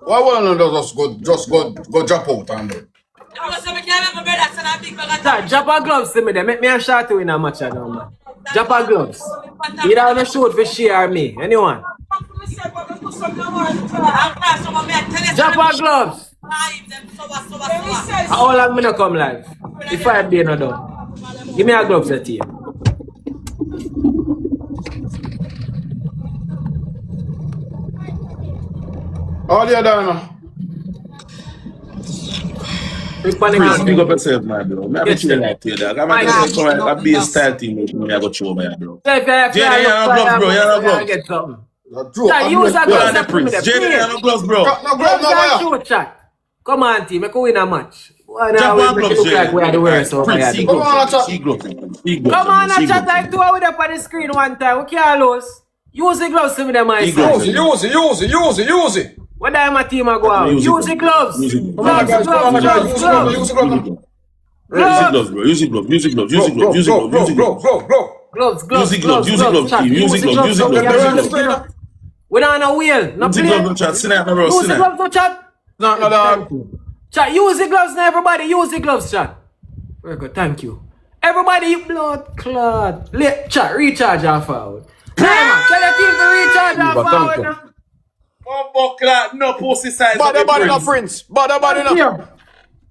Why wouldn't you just go drop out and do? Drop a gloves to me then. Make me a shot to win a match now, man. Drop a gloves. You don't want to shoot for she or me. Anyone? Drop a gloves. How long me not come live? If I be not done. Give me a gloves at you. All you done, Big up yourself, my bro. I'm not sure like you, dog. I'm not sure like a be a style team with me. I got you, my bro. Jaden, you have gloves, bro. You have gloves. Use a You're the gloves. prince. Jaden, you have gloves, bro. No glove, no Chat. Come on, team. I can win a match. Jump on gloves, look like we are the worst over here. Come on, chat. Come on, I chat like two with up on the screen one time. We can't lose. Use the gloves to me, them Use it. What time my team are going? Use the gloves. Use the gloves, bro. Use the gloves. We don't know wheel. No play. Use the gloves, no chat. No, dog. Chat, use the gloves now, everybody. Use the gloves, chat. Very good, thank you. Everybody, you blood clot. Chat, recharge our forward. Tell your team to recharge our forward now. No pussy size. Body no prince. Body no.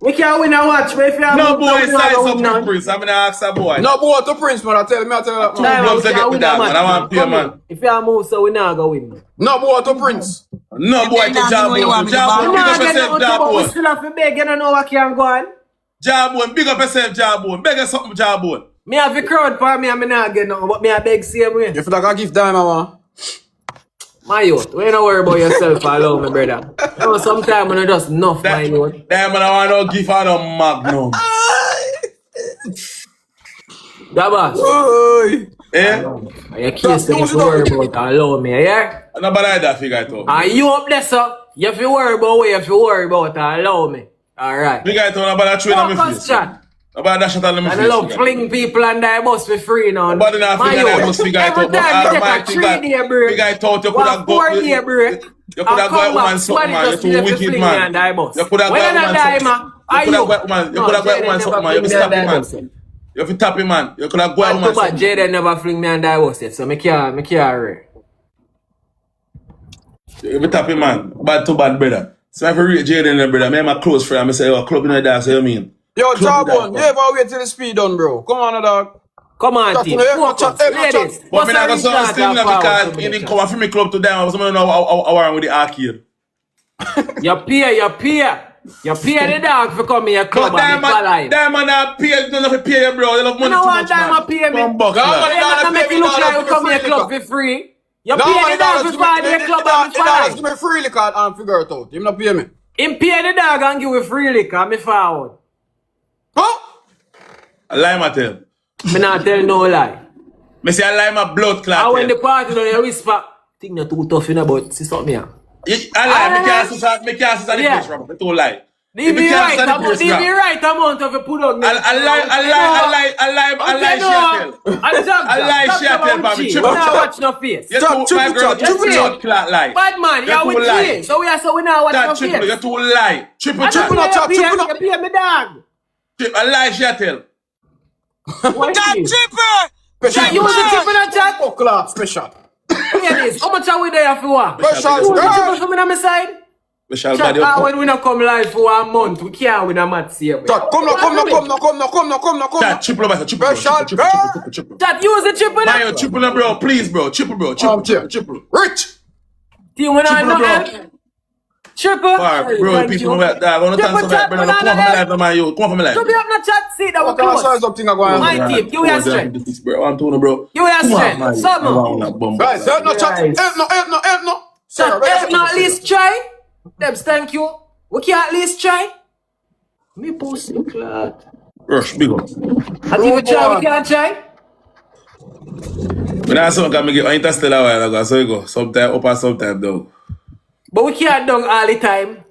We can't win a watch, but if you have No boy size of the prince. I'm gonna ask a boy. No boy to prince, man. I tell you that. Gloves to get me down, man. I want to pay, man. If you have move, so we not go win. No boy to prince. No boy to Jabon. Jabon, big up yourself, We Jabon. still have to beg, you don't know what can go on. Jabon, big up yourself, Jabon. Beg us something, Jabon. Me have a crowd for me and me not get nothing, but me a beg same way. You feel like I give time, man. My youth, we don't worry about yourself alone, my brother. You know, sometimes when I just enough, my youth. Damn, man, I want to give her a magnum. Gabas. Eh? You can't say you worry about alone, me, yeah? I'm not bad at that figure, I thought. And you up there, sir? You have to worry about what you have to worry about allow me. Alright. Figure, I thought I'm about to train on my face. Chat. About that shot on my face. And I love fling people and I must be free now. But then I figure I must figure it out. Every time you take a 3-day break, figure it out, you could have got 4-day break. You could have got a woman something, man. You're too wicked, man. You could have got a woman something. You could have got a woman something, man. You have to stop him, man. You have to tap him, man. You could have got a woman something. Jaden never fling me and divorce yet, so I can't read. You have to tap him, man. Bad to bad, brother. So if I read Jaden, brother, me and my close friend, I say, oh, club in the dance, what you mean? Yo, Jabon, you ever wait till the speed done, bro? Come on, dog. Come on, team. Focus, ladies. But me not gonna sound still because he didn't come from me club today. I was going to know how with the arcade. You pay the dog for coming your club and be alive. Diamond not pay, you don't have to pay, bro. They love money too much, man. Diamond pay me. Diamond make it look like you come your club for free. You pay the dog for find your club and be alive. Give me free liquor and figure it out. Him not pay me. Him pay the dog and give you free liquor and me forward. Huh? I lie, my tell. Me not tell no lie. Me say I lie my blood clot. And when the party done, you whisper, think not too tough in about, see something here. I lie, me can't see the place, Robert. Me too lie. They be right amount of a put on. I lie, she tell me. You not watch no face. You too, my girl, you blood clot lie. Bad man, you with me. So we not watch no face. You too lie. Triple chat. You pay me dog. I lie, she tell. That chipper! You was a chipper in a chat? Oh, clap, special. Here it is. How much are we there for what? Special. You want a chipper for me on my side? Chat, when we not come live for 1 month, we can't win a match here. Come no. Chat, triple, Special. Chat, use the chipper now. Man, triple, bro, please, bro. Triple. Rich. Team, when I know Triple. Bro, people know that. I want to tell some that, brother. Come on from my life, man. Yo, come on from my life. To be up in the chat, see that we're close. My team, you are strength. Bro, I'm telling you, bro. You are strength. Summer. Guys, help no chat. Help no. Help no at least try. Debs, thank you. We can at least try. Me pussy clot. Rush, big up. I think we try, we can't try. When I saw him get interstellar while ago, so you go. Sometime up and sometime down. But we can't dunk all the time.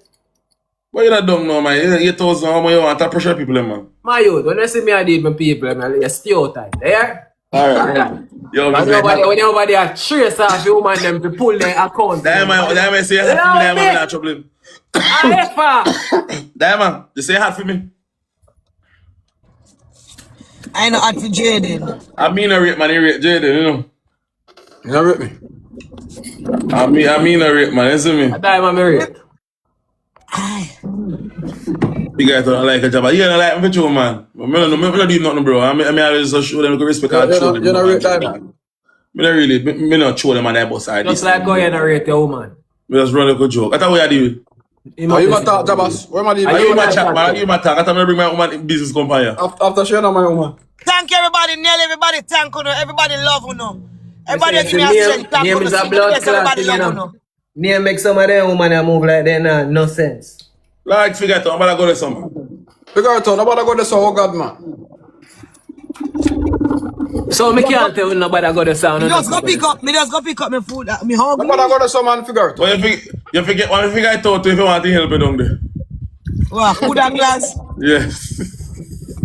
But you're not dumb now, man. You told how much you want to pressure people, man. My youth, when I see me I did my people, man, you stereotype. There? Alright. Yo, when nobody are trace off the woman them to pull their account. Diamond, say hard for me, Diamond, I'm not trouble him. Diamond, you say hard for me. I know hard for Jaden. I mean a rate, man, he rate Jaden, you know. You don't rate me? I mean a rate, man, you see me? Diamond, me rate. You guys don't like a job. You don't like me for you, man. I don't do nothing, bro. I always show them to respect and show them. You don't rate Diamond? I don't really, I don't show them on that bus side. Just like go and rate your woman. I just run like a joke. I thought what you do. Are you my talk, Jabas? Where am I Are you my chat, man? Are you my talk? I thought I bring my woman in business company. After sharing on my woman. Thank you, everybody. Nearly everybody thank you. Everybody love you. Everybody give me a strength. Thank you. Everybody love you. Name make some of them woman move like that, no sense. Like, figure it out. I'm about to go to some. Figure it out. I'm about to go to some. Oh, God, man. So, me can't tell nobody go to sound. Me just go pick up my food. Me hungry. I'm about to go to some and figure it out. Well, you figure it out if you want to help me down there. What, food and glass? Yes.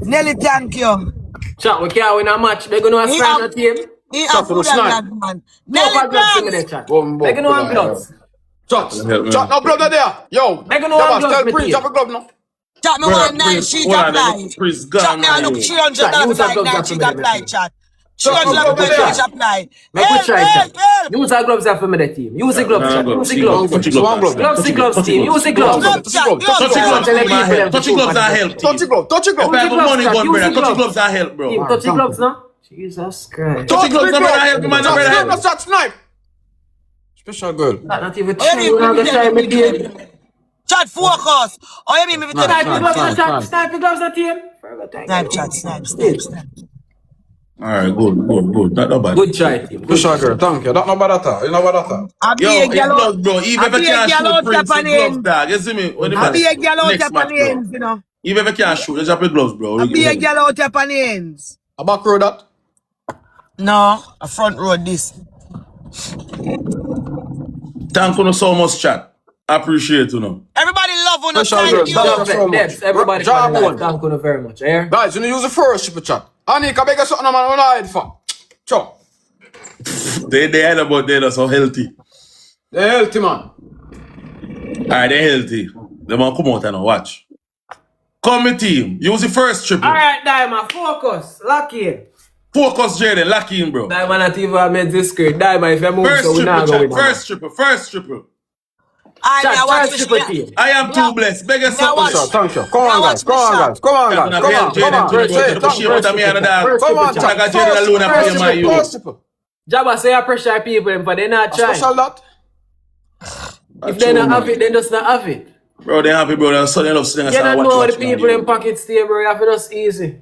Nelly, thank you. Chat, we can't win a match. They're going to sign a team. He have food and glass, man. Nelly, thanks. They're going to have bloods. Chat, no blood there. Yo, Jabas, tell Prince, have a glove now. Chat, me want 9 sheet apply. Chat, me I look $300 like 9 sheet apply, chat. $300 apply. Help. Use the gloves for me, the team. Use the gloves, chat. Use the gloves. Gloves the gloves, team. Use the gloves. Touch the gloves and help. Touch the glove. Touch the glove. If I have money gun, brother, touch the gloves and help, bro. Touch the gloves now. Jesus Christ. Touch the gloves and help, man. Touch knife. Special girl. Not even true. Chat, focus. Oh, you mean me to Snipe the gloves, the team. Snipe, chat, snipe. Alright, good. Not bad. Good try, team. Special girl, thank you. That's not bad at all. You know bad at all. Yo, it's gloves, bro. Even if you can't shoot Prince, it's gloves, dog. You see me? I be a girl out there on the ends, you know. Even if you can't shoot, you drop your gloves, bro. I be a girl out there on the ends. A back row that? No, a front row this. Thank you so much, chat. I appreciate you know. Everybody love you, Special girl, thank you so much. Everybody thank you very much. Guys, you use the first super chat. Anik, I beg you something, man. I'm not hide for. Chop. They head about they're so healthy. They're healthy, man. Alright, they're healthy. They want to come out and watch. Come me team. Use the first triple. Alright, Diamond, focus. Lock in. Focus, Jaden. Lock in, bro. Diamond not even made this screen. Diamond, if you move, so we not going. First triple. I am too blessed. Beg you something. Thank you. Come on, guys. Come on. Come on. Jabba say I pressure people, but they're not trying. Special that. If they don't have it, they just not have it. Bro, they have it, bro. So they love sitting you don't know the people in pockets stay, bro. You have it just easy.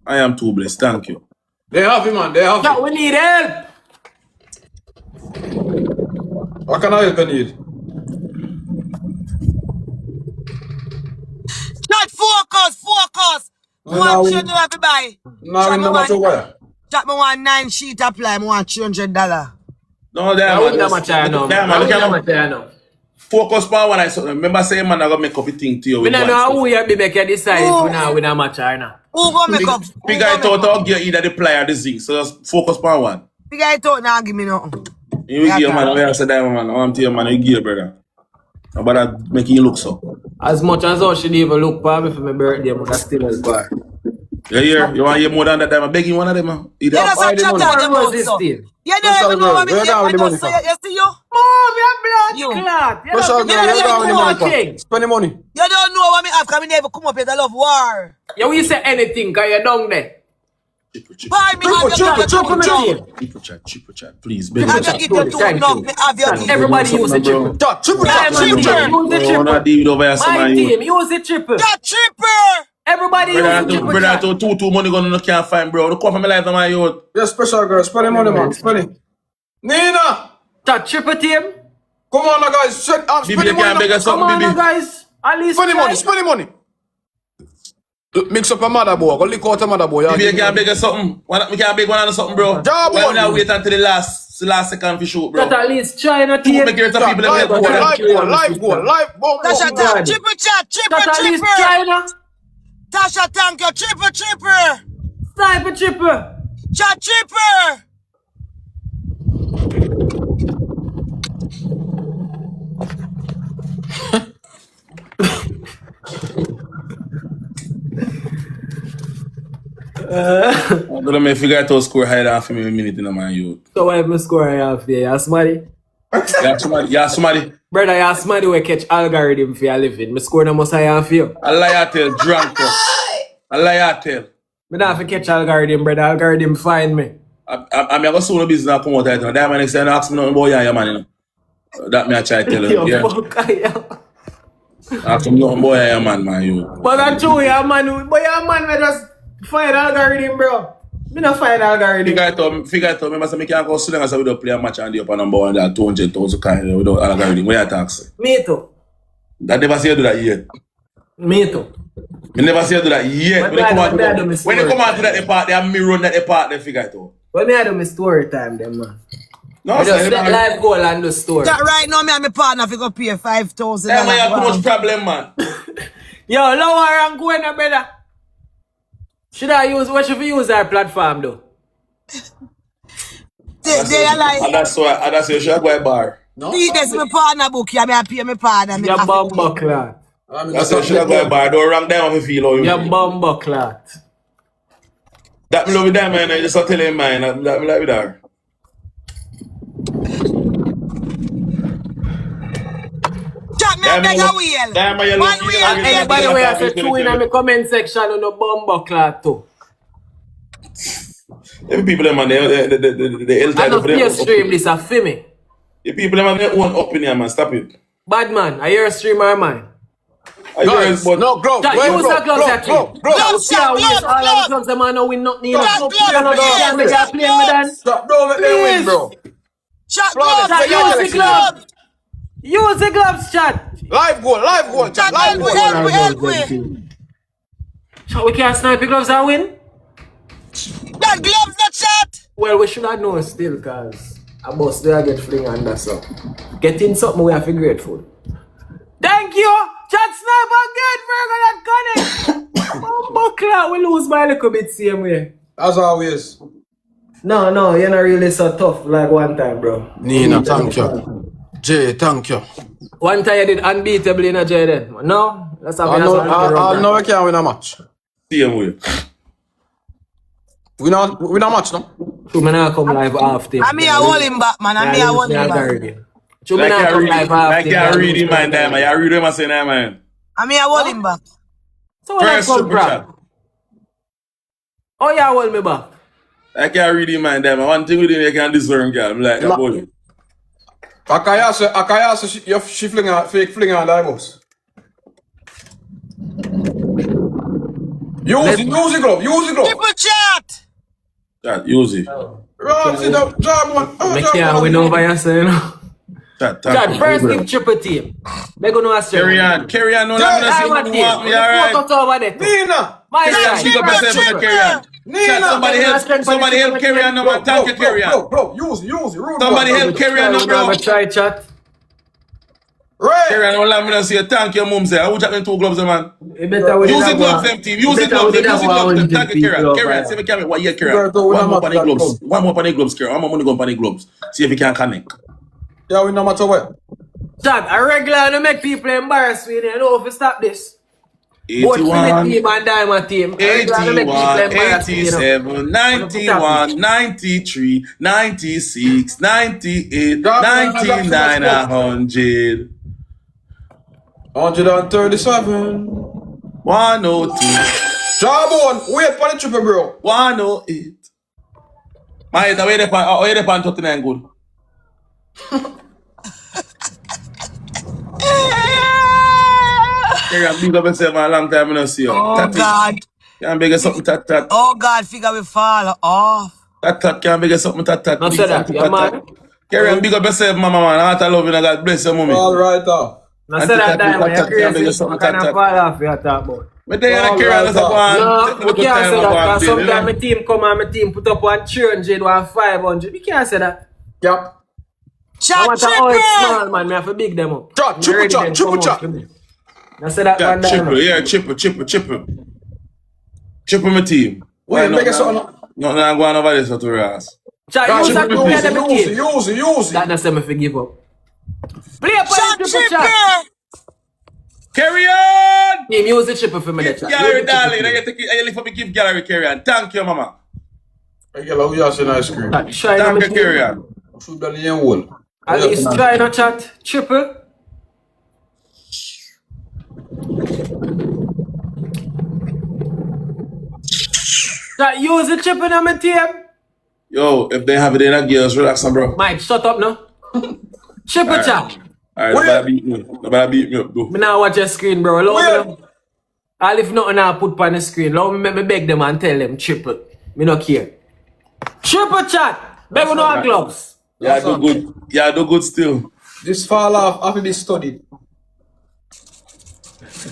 I am too blessed. Thank you. They have it, man. They have it. We need help. What can I help you need? Not focus. What should do everybody? Now we know what to wear. Chat me want 9 sheet apply, I want $300. No, Diamond. Focus on what I saw. Remember saying man I gotta make up a thing to you. We don't know who you be make you decide if now with a match or not. Who gonna make up? Big guy thought I'll give either the player or the zinc. So just focus on one. Big guy thought now give me nothing. You give man, I say Diamond man. I want to you man, you give brother. But that make you look so. As much as how she even look for me for my birthday, but that's still a bar. Yeah, here. You want to hear more than that time? I'm begging one of them, man. You don't even know what me you see you? Oh, we are blood clot. Spend the money. You don't know what me have, because me never come up here, I love war. Yeah, we say anything, because you're down there. Triple chat, please. Everybody use the triple. Triple chat. My team, use the triple. Everybody use the triple. Brother, two money gonna can't find, bro. The coffee my life on my youth. Yes, special girl. Spend the money, man. Spend it. Nina! That triple team. Come on, now, guys. Spend the money. Come on, now, guys. At least spend the money. Mix up a motherboard. Go lick out a motherboard. If you can't beg us something, we can't beg one or something, bro. Why not wait until the last second for shoot, bro? That at least China team. Live goal. Tasha, triple chat. That at least China. Tasha, thank you. Triple. Sniper Chipper. Chat Tripper. I'm gonna make figure out how to score higher than for me a minute in a man youth. So why am I scoring half there? You somebody? Yeah, somebody. Brother, you somebody will catch algorithm for your living. I score no most I have for you. I lie I tell, drunk. I lie I tell. I don't have to catch algorithm, brother. Algorithm find me. I'm going to sue the business and come out right now. That man next time ask me nothing about you, man. You know. That me I try to tell you. Yeah. Ask me nothing about you, man, you. But that's true, yeah, man. But yeah, man, I just find algorithm, bro. Me not find algorithm. Figure it out. Remember, I can't go Sudan as we don't play a match and the upper number one that 200,000 kind without algorithm. What you talk? Me too. I never see you do that yet. Me too. I never see you do that yet. When you come out to that part, they have me run that part, they figure it out. When I do my story time, then, man. No, I just let life go and the story. That right now, me and my partner if you go pay 5,000. Yeah, man, you have too much problem, man. Yo, lower and go in, brother. What should we use our platform, though? They are like... That's why you should go a bar. No? That's my partner book, yeah, I pay my partner. You're bumbo clat. That's why you should go a bar. Don't rank them if you feel how you You're bumbo clat. That me love with that, man. I just tell him, man. That me like with her. Chat me a beg a wheel. One wheel. Anybody where I say two in my comment section on the bumbo clat too. Every people them man, the I don't feel stream this a for me. The people them have their own opinion, man. Stop it. Bad man, I hear a streamer of mine. Guys, no, gloves. Use the gloves at you. Gloves, all the gloves, the man no win nothing. Gloves. Stop, don't let them win, bro. Chat Flawless. gloves. Use the gloves. Use the gloves, chat. Live goal, Chat live goal. help me. Chat, we can't snipe the gloves and win? That gloves not chat. Well, we should have known still, because I must there get fling and that's up. Getting something we have to be grateful. Thank you! Chat snipe again, we're gonna connect! Buckler, we lose by a little bit same way. As always. No, you're not really so tough like one time, bro. Nina, thank you. Jay, thank you. One time you did unbeatable in a Jay then. No? Let's have I know we can't win a match. Same way. We not match, no? So me not come live after. I mean I hold him back, man. I hold him back. So me not come live after. Like I read him, man, man. I read him and say, man. I hold him back. So where First come super chat. from? Oh, you hold me back. I can't read him, man. One thing with him, you can't discern, girl. I'm like, I'm bully. Akaya says she fake fling on the boss. Use it, glove. Triple chat. Chat, use it. Ramsey, job one. Me can't win over yourself, you know. Chat, first give triple team. They gonna ask you. Carry on. No, I'm team. yeah, Focus over there. Nina. My Chat, side. big up yourself and carry on. Chat, somebody help carry on number. Thank you, carry on. Bro, use it. Somebody help carry on number. I'ma try chat. Right. Carry on, I'm gonna say thank you, mum. Say, I will chat them 2 gloves, man. You better with Use that the gloves, one. them team. Use the gloves. Thank you, carry on. Carry on. See if you can. What year, carry on? One more panny gloves. One more panny gloves, carry on. One more money go panny gloves. See if you can connect. Yeah, we no matter what. Chat, a regular to make people embarrassed with you know if you stop this. 81, Both Philly team and Diamond team. 81, 87, 91, 93, 96, 98, 99, 100. 137. 102. Job on. Wait for the triple, bro. 108. My head, where the pan 39 good. Can't big up yourself a long time I don't see you. Oh God. Can't beg something tat. Oh God, figure we fall off. Tat, can't beg something tat. Not say that, you man. Carry on, big up yourself, mama man. Heart of love you, God bless your mommy. All right, Not say that Diamond, you're crazy. What kind of fall off you talk about? But then you carry on, that's No, we can't say that because sometimes my team come and my team put up 100, 500. We can't say that. Yep. No Chat matter how it's triple. small, man, we have to big them up. Chat, triple chat. Now say that one Triple, yeah, triple. Triple my team. Wait, make it something. No, I'm going over this to Ross. Chat, use that to play them game. Use it. That doesn't me forgive up. Play up on the triple chat. Carry on! Team, use the triple for me. Gallery, darling. I live for me give gallery carry on. Thank you, mama. I get a wee ice cream. Thank you, carry on. Shoot that in wall. At least try not chat. Triple. Chat, use the triple on my team. Yo, if they have it in a gears, relax, bro. Mike, shut up now. Triple chat. Alright, nobody beat me up, though. Me now watch your screen, bro. I'll if nothing I put on the screen. Let me beg them and tell them triple. Me no care. Triple chat. Beg no have gloves. Yeah, do good. Yeah, do good still. This fall off after this studied.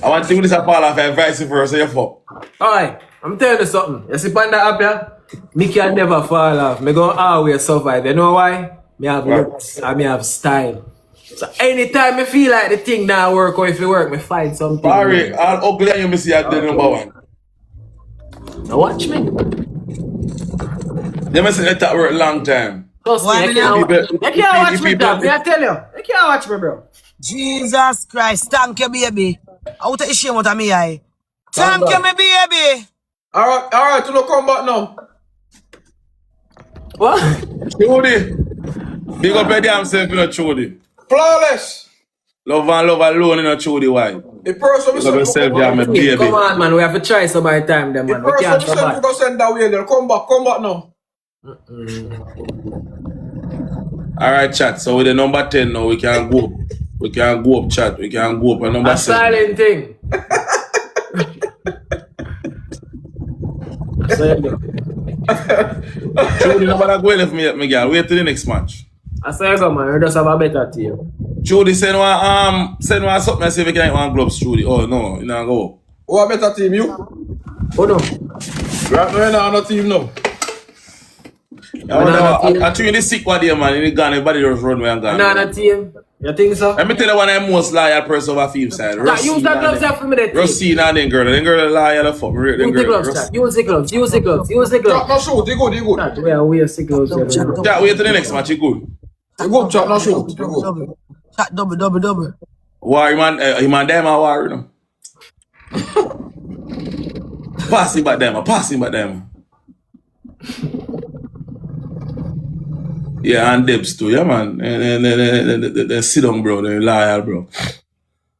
I want to do this a fall off and vice versa, you fuck. Alright, I'm telling you something. You see Panda up here? Me can never fall off. Me gonna always survive. You know why? Me have looks and me have style. So anytime I feel like the thing not work or if it work, me find something. Barry, all ugly and you me see at the number one. Now watch me. They must let that work long time. Trust me, you can't watch me, dog. Me I tell you. You can't watch me, bro. Jesus Christ, thank you, baby. I want to shame out of me, eye. Thank you, my baby. Alright, you don't come back now. What? Chody. Big up your damn self, you know, Chody. Flawless. Love and love alone, you know, Chody, why? The person Love yourself, damn, my baby. Come on, man. We have to try some by time, then, man. The We can't person come back. you send that way, they'll come back now. Alright, chat. So with the number 10 now, we can go up. We can go up, chat. We can go up on number 7. A silent thing. Chody, nobody go left me, girl. Wait till the next match. I say you go, man. You just have a better team. Chody, send one something and see if we can get one gloves, Chody. Oh, no, you don't go. Who a better team, you? Oh, no. Right now, you're not on a team now. I treat the sick one there, man. You gone, everybody just run away and gone. Nah, not team. You think so? Let me tell you one of the most loyal person over field side. Use that gloves there for me, that team. Rosina and then girl. Then girl loyal the fuck. Use the gloves, chat. Use the gloves. Use the gloves. Use the gloves. Chat, no shoot. They good. Chat, we are sick gloves. Chat, wait till the next match. You good. They good, chat, no shoot. They good. Chat, double. War, man, them are war, you know. Pass him back them. Yeah, and Debs too, yeah, man. They sit down, bro. They're loyal, bro.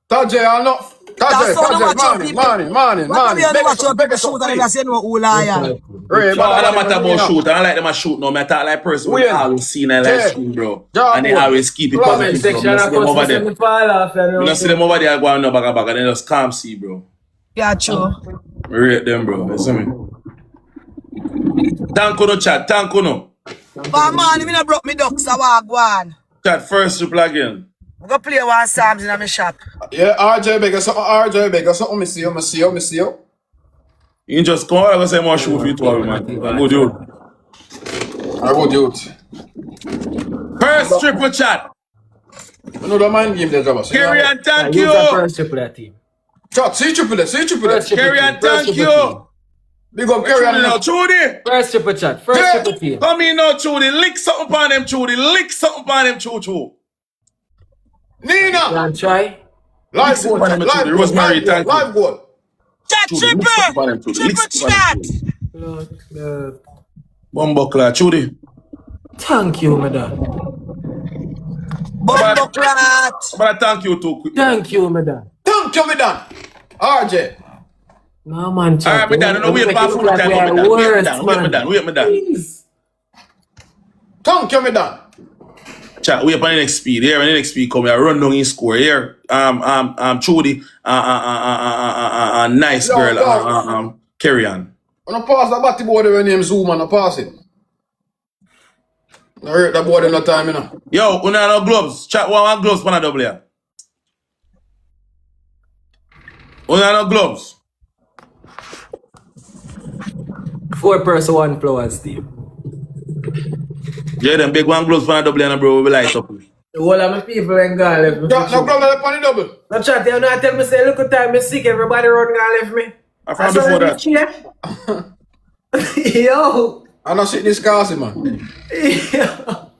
Tajay, I'm not. Tajay, morning. Beg a shoot and say no who liar. Ray, So all that matter about shoot. I don't like them a shoot no. I talk like person who always seen a live stream, bro. And they always keep it positive. You see them over there. You see them over there going no back and then just calm see, bro. Yeah, true. Rate them, bro. You see me? Thank you, no chat. Thank you, no. But man, if you not broke me ducks, I walk one. Chat first triple again. I'm going to play one Psalms in my shop. Yeah, RJ beg something. Me see you. You just come out and say more shoot for you too, man. Good dude. First triple chat. No, don't mind game there, Jabba. Carry on, thank you. Use that first triple that team. Chat, see triple. Carry on, thank you. Big up, carry on now. Chody. First triple chat. First triple team. Come in now, Chody. Lick something upon them, Chody. Lick something upon them, Choo. Nina. Can try. Live goal. Rosemary, thank you. Live goal. Chat, triple chat. Bumbuckler, Chody. Thank you, madam. Bumbo clat. But I thank you too. Thank you, madam. Thank you, madam. RJ. No, man, chat. Alright, me done. No, wait for full time. Wait, me done. Please. Thank you, madam. Chat, wait for the next speed. Here, when the next speed come, I run down his score. Here, Chody, nice girl, carry on. When I pass the batty board, when name Zoom and I pass it. I hurt that board in no time, you know. Yo, we no gloves. Chat, one gloves for a double here. We no gloves. 4 person, 1 flowers, Steve. Yeah, them big one gloves for a double here, bro. We light up. The whole of my people ain't gone left me. No problem, on the double. No chat, you not tell me say, look at time, me sick, everybody run gone left me. I found before that. Yo! I'm not sitting this castle, man. Yo!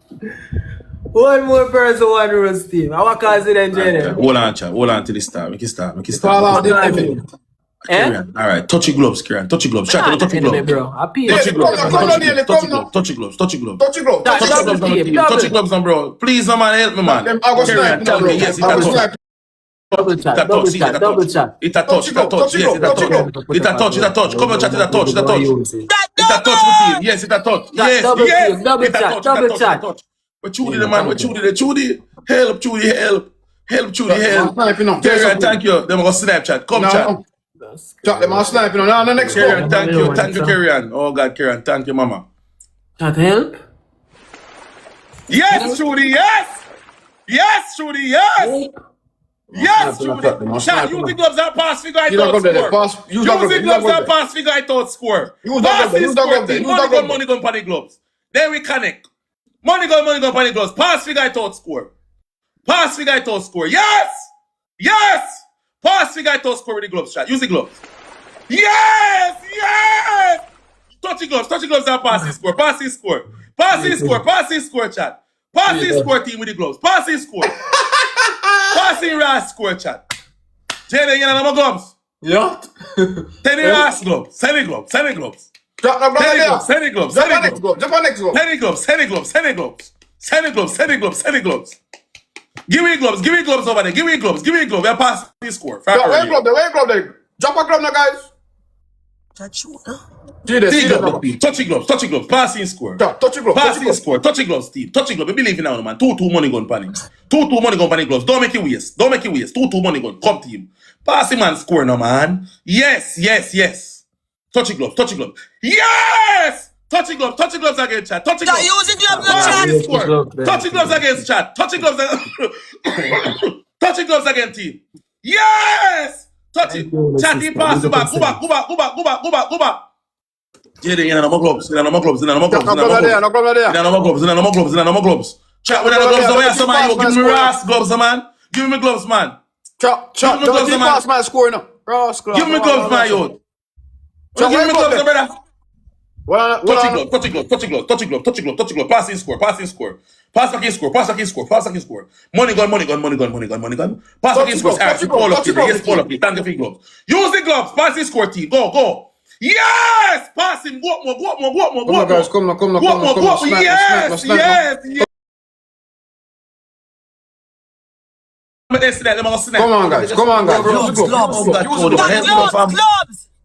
One more person, one roast team. I want to cause it engineer. Hold on, chat. Hold on till this start. Make it start. Fall out the enemy. Kieran, alright. Touch your gloves, Kieran. Touch your gloves. Chat, touch your gloves. Bro. I Touch your gloves. Touch your gloves. Touch your gloves. Touch your gloves. Touch your gloves, bro. Please, no man, help me, man. I was sniping, bro. Yes, I was sniping. Double chat. It's a touch. Yes, it's a touch. Come on, chat, it's a touch. It's a touch with you. Yes, it's a touch. Yes. Double chat. But Judy, the man, Judy. Help, Judy, help. Help, Judy, help. Kieran, thank you. Them go Snapchat. Come, chat. Chat, them are sniping on the next Kieran, thank you, Kieran. Oh God, Kieran, thank you, mama. Chat, help. Yes, Judy, yes. Yes, Judy, yes. Yes, Judy. Chat, use the gloves and pass figure I thought score. Use the gloves and pass figure I thought score. Pass the score team. Money gun, panic gloves. Then we connect. Money gun, panic gloves. Pass figure I thought score. Pass figure I thought score. Yes. Yes. Pass figure I thought score with the gloves, chat. Use the gloves. Yes. Yes. Touch the gloves and pass the score. Pass the score. Pass the score, chat. Pass the score team with the gloves. Pass the score. Passing Ras score, chat. Jay, you know my gloves? Yeah. Send the Ras gloves. Send the gloves. Send the gloves. Jump on next gloves. Send the gloves. Give me gloves over there. Give me gloves. We pass the score. Where glove there? Drop a glove now, guys. Touch you, huh? Touch your gloves. Passing score. Touch your gloves. Passing score. Touch your gloves, Steve. Touch your gloves. We believe in now, man. 2-2 money gun panic. 2-2 money gun panic gloves. Don't make it waste. 2-2 money gun. Come team. Passing man score now, man. Yes. Touch your gloves. Yes! Touch your gloves again, chat. Touch your gloves. Use the gloves, chat. Touch your gloves against chat. Touch your gloves again, team. Yes! Touch it. Chat, he pass you back. Go back. Jay, you know my gloves. No gloves. Chat, with the gloves over here, some man. Give me Ras gloves, man. Give me gloves, man. Chat, don't you pass my score now. Give me gloves, man, yo. Give me gloves, brother. Touch your glove. Passing score. Pass back in score. Money gun. Pass back in score. Call up. Yes, call up. Thank you for your gloves. Use the gloves. Pass in score, team. Go. Yes! Pass him. Go up more. Come on, guys. Come on. Yes. Come on, guys.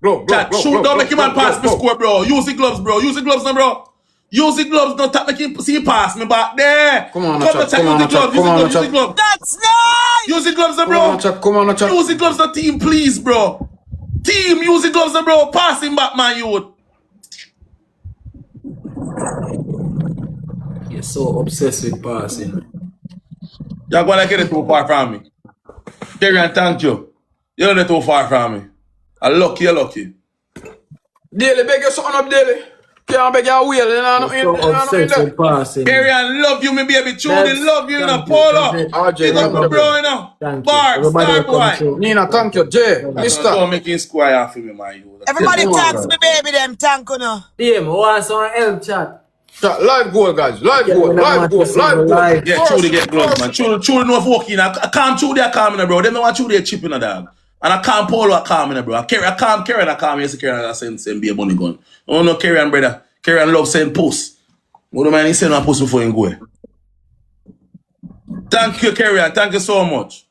Gloves. Chat, shoot, don't make him man pass me score, bro. Use the gloves now, bro. Use the gloves, don't make him see pass me back there. Come on, use the glove. That's nice. Use the gloves, bro. Come on, chat. Use the gloves, the team, please, bro. Team, use the gloves, bro. Pass him back, man, youth. You're so obsessed with passing. You're going to get it too far from me. Kieran, thank you. You're not too far from me. You're lucky. Daily, beg you something up, Daily. Can't beg you wheel. So obsessed with passing. Kieran, love you, me baby. Truly love you, you know. Polo. Big up, bro, you know. Barb, star boy. Nina, thank you. Jay, Mr. Don't make him square for me, my youth. Everybody thanks me, baby, them thank you now. Yeah, man, want some help, chat. Live goal, guys. Live goal. Yeah, Truly get gloves, man. Truly know if walking. I can't Truly a calm in, bro. They don't want Truly a chip in a dog. And I can't Polo a calm in, bro. I calm yes, Kieran I send be a money gun. Oh no, Kieran, brother. Kieran love send post. What do man he send a post before he go? Thank you, Kieran. Thank you so much.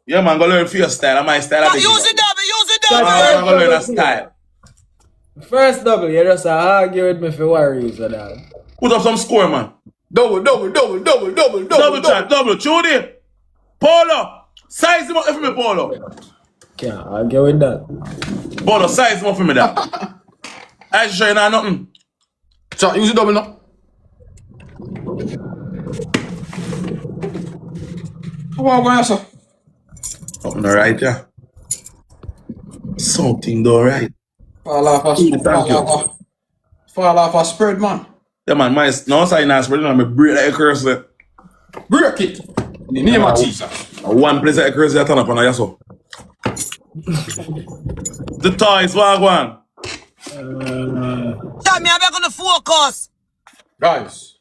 Yeah, man, go learn for your style. And my style. Use the double. I'm gonna learn a style. First double, you just argue with me for worries, dog. Put up some score, man. Double. Chat, double. Judy. Polo. Size him up for me, Polo. Can't argue with that. Polo, size him up for me, that. I show you now nothing. Chat, use the double now. How about going, sir? Something alright, yeah. Something alright. Fall off a spread, man. Yeah, man, my no side nice, but I'm a break that curse there. Break it. In the name of Jesus. One place that curse that turn up on a yaso. The toys, wagwan. Chat, me, I'm gonna focus. Guys.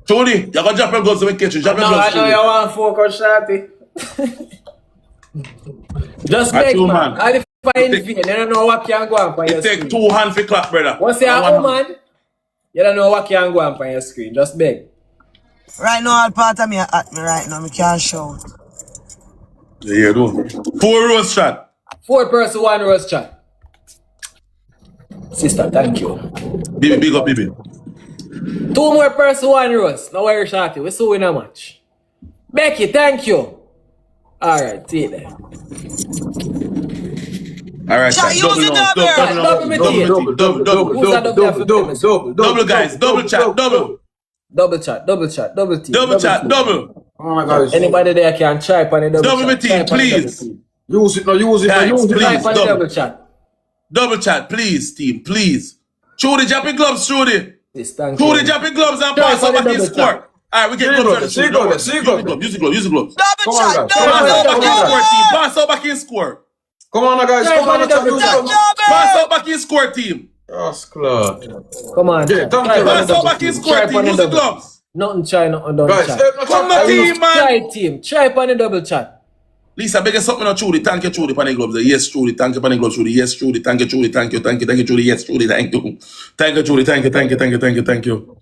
Tony, you're gonna drop your gloves and catch you. Drop your gloves. I know you want to focus, Shorty. Just make, man. And if I interfere, you don't know what can go on your screen. It take 2 hands for clap, brother. Once you're a woman, you don't know what can go on your screen. Just beg. Right now, all part of me at me right now. Me can't shout. Yeah, do. 4 roast shot. 4 person, 1 roast chat. Sister, thank you. Baby, big up, baby. 2 more person, 1 roast. Now worry, Shorty. We still win a match. Becky, thank you. Alright, see it there. Alright, double, guys, double chat, double. Double chat, double chat, double team. Double chat, double. Oh my God. Anybody there can type on the double chat. Double team, please. Use it, use it, use it. Type on the double chat. Double chat, please, team, please. Trudy, jumping gloves, Trudy. Yes, thank you. Trudy, jumping gloves and pass up back in score. Alright, we get gloves. Use the gloves. Double chat, double. Pass out back in score. Come on, guys. Come on, pass out back in score, team. Yes, Claude. Come on. Pass out back in score, team. Use the gloves. Nothing try, nothing don't guys, chat. Come on, team, man. Try, team. Try on the double chat. Lisa, beg you something on Trudy. Thank you, Trudy, panny gloves. Yes, Trudy. Thank you, panny gloves, Trudy. Yes, Trudy. Thank you, Trudy. Thank you, Trudy. Yes, Trudy. Thank you. Thank you, Trudy. Thank you.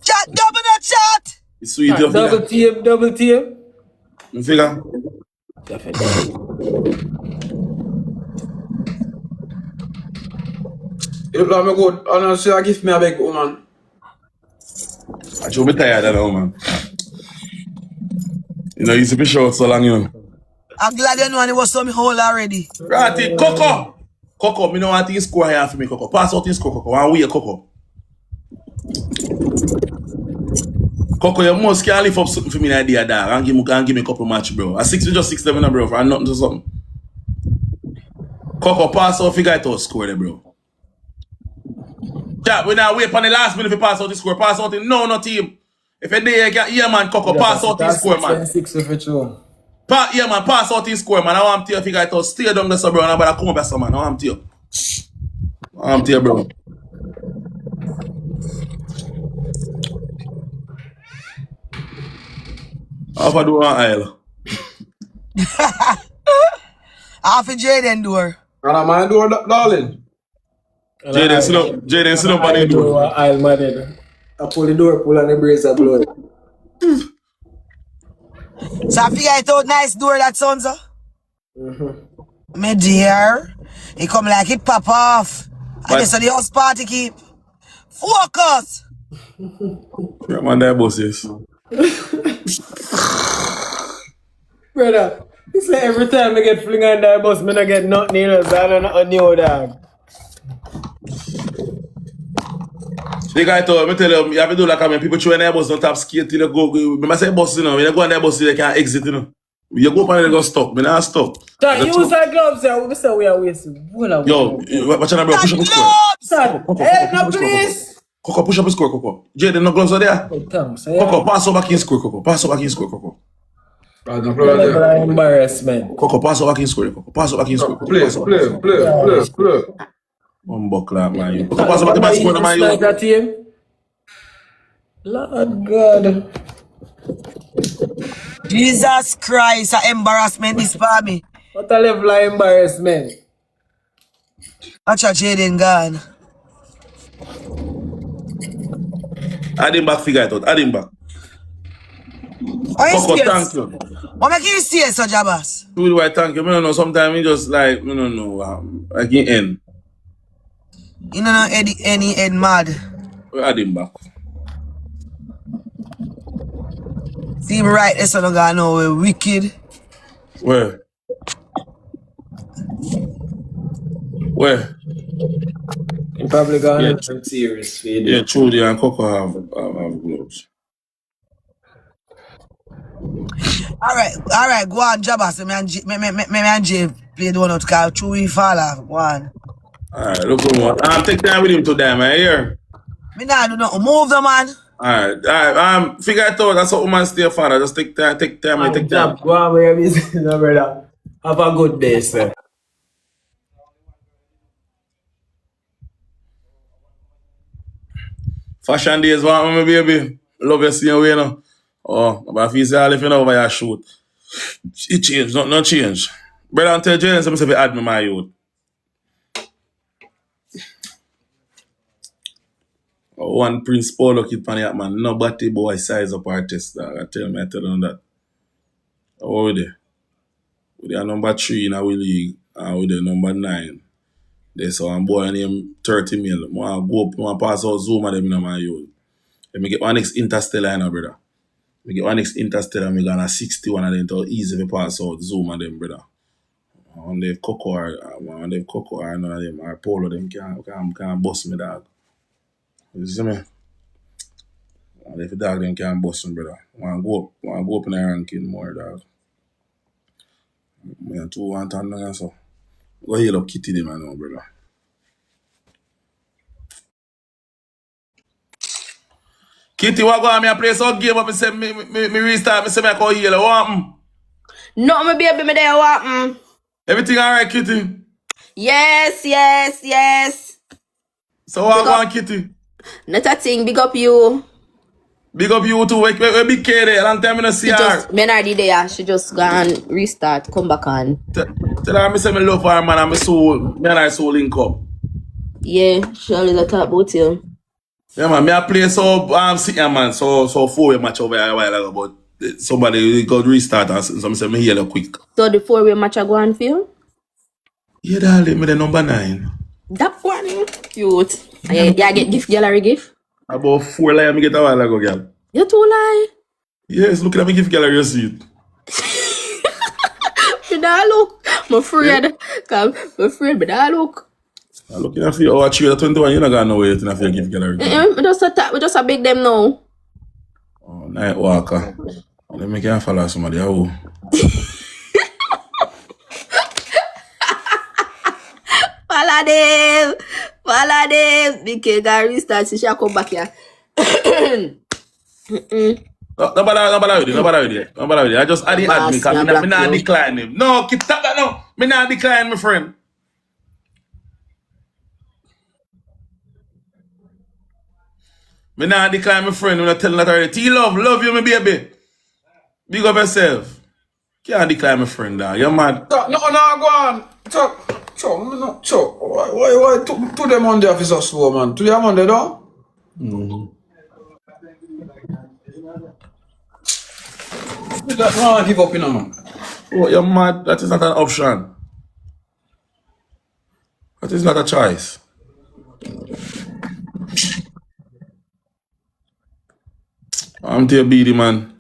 Chat, double the chat. It's sweet. Double team. You figure? Definitely. You look like good. Honestly, I give me a big woman. I should be tired of that, man. You know, you used to be short so long, you know. I'm glad you know and it was so me whole already. Right, Coco, me know what you score here for me, Coco. Pass out in score, Coco. One way, Coco. Coco, you must can lift up something for me in idea, dog. And give me a couple match, bro. A 6 just 6-7, bro. For nothing to something. Coco, pass out, figure it out, score there, bro. Yeah, we now wait for the last minute to pass out the score. Pass out in no team. If a day you get here, man, Coco, pass out the score, man. 6 if it's true. Yeah, man, pass out the score, man. I want to figure it out. Stay down there, bro. And I'm come up here, man. I want to bro. How I do one aisle? Half a Jaden door. And I'm my door, darling. Jaden, sit up on the door. I'll man. I pull the door, pull on the brace of blood. So I figure it out nice door that sounds so. Me dear. It come like it pop off. I guess the house party keep. Focus. Yeah, man, that boss is. Brother, it's like every time I get fling on that bus, I get nothing else. I don't know new dog. The guy told me, tell you, you have to do like when people try that bus don't have skate till you go. Remember say bus, you know, when you go on that bus, they can't exit, you know. You go up and they go stuck. Me not stuck. Use our gloves there. We say we are wasting. Yo, watch out, bro. Push up the score. Son, help now, please. Coco, push up the score, Coco. Jaden, no gloves are there. Coco, pass over back in score, Coco. Pass over back in score, Coco. Embarrassment. Coco, pass over back in score, Coco. Pass over back in score. Play. One buckler, man. Coco, pass over back in score, man. That team. Lord God. Jesus Christ, an embarrassment this for me. What a level of embarrassment. Watch out, Jaden gone. Add him back, figure it out. Add him back. Coco, thank you. What make you stay so, Jabas? Do the right, thank you. I don't know, sometimes you just like, I don't know, like in end. You don't know any head mad. Add him back. See me right there, so don't gonna know we're wicked. Where? You probably gonna some serious feed. Yeah, Trudy and Coco have gloves. Alright, go on, Jabas. Me and Jay play the one out because Chewy fall off. Go on. Alright, look at one. Take time with him today, man. Here. Me nah do nothing. Move the man. Alright. Figure it out. That's what woman stay father. Just take time. Go on, where is no brother. Have a good day, sir. Fashion days, what my baby? Love you seeing way now. Oh, but if you say all if you know over your shoot. It changed, not change. Brother, and tell James, I'm say add me my youth. One Prince Polo kid pan that man. Nobody boy size up artist. I tell them that. How we there? We are number 3 in our league and we there number 9. There's one boy named 30 mil. I go up, I pass out Zoom and them in my youth. Let me get one next interstellar, you know, brother. We get one next interstellar, me gonna 61 of them to easy to pass out Zoom and them, brother. And they've Coco or none of them or Polo them can bust me, dog. You see me? And if the dog them can bust me, brother. Want to go up in the ranking more, dog. Me and 2 1 ton and so. Go heal up Kitty them now, brother. Kitty, what go on me a play some game up and say me restart, me say me I go heal. What happen? No, my baby, me there, what? Everything alright, Kitty? Yes. So what go on, Kitty? Not a thing, big up you. Big up you too. Where big K there? Long time I don't see her. Me not there. She just gone restart, come back on. Tell her me say me love her, man, and me and her soul link up. Yeah, she always talk about you. Yeah, man, me I play so sitting, man, so 4-way match over here a while ago, but somebody got restart and so me say me heal quick. So the 4-way match I go on for you? Yeah, darling, me the number 9. That one, cute. Yeah, get gift gallery gift. About 4 lie me get a while ago, girl. You too lie. Yes, look at me gift gallery, you see it. Me da look. I'm afraid. I'm afraid, but da look. I'm looking at you, oh, 21, you're not going nowhere in a gift gallery. We just a big them now. Oh, night walker. Let me can follow somebody, oh. Follow them. Because that restart, she shall come back here. No bother with it. I just add the admin, because me not decline him. No, keep that no. Me not decline, my friend. Me not decline, my friend. I'm not telling that already. Love you, my baby. Big up yourself. Can't decline, my friend, dog. You're mad. No, go on. Why to them on the office so slow, man? To them on the door? That man give up, you know, man. Oh, you're mad. That is not an option. That is not a choice. I'm to your BD, man.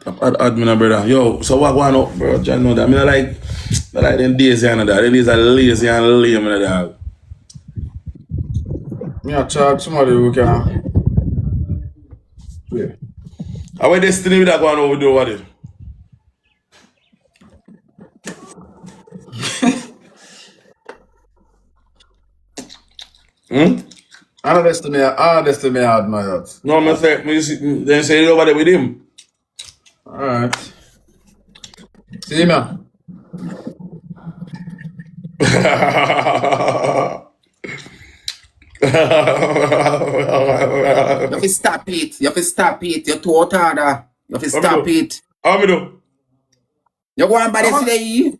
Admin, brother. Yo, so what going on, bro? Just know that. I mean, I like them days, you know, that. Them days are lazy and lame, you know, that. Me a charge somebody who can. Yeah. Our destiny with that going over do what it? Our destiny had my heart. No, I say, then say it over there with him. Alright. See, man. You have to stop it. You're too hard. You have to stop it. How me do? You go on by this today.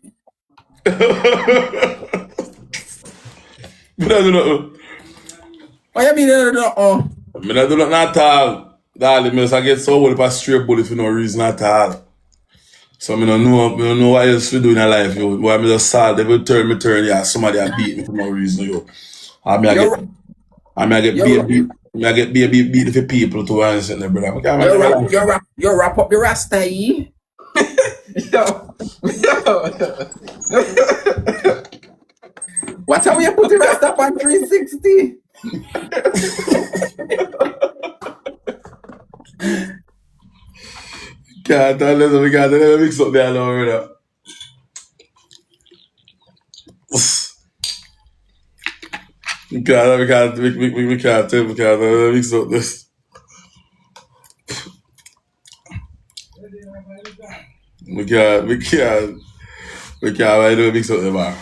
Me not do nothing. What you mean? Me not do nothing at all. Darling, me just get so old for straight bullet for no reason at all. So I don't know what else to do in life, yo. Why me just sad every turn, yeah, somebody a beat me for no reason, yo. I get beat for people to answer the brother. You wrap up the rasta, eh? What time you put the rasta up on 360? Can't never mix up there alone, brother. We can't mix up this. We can't mix up the bar.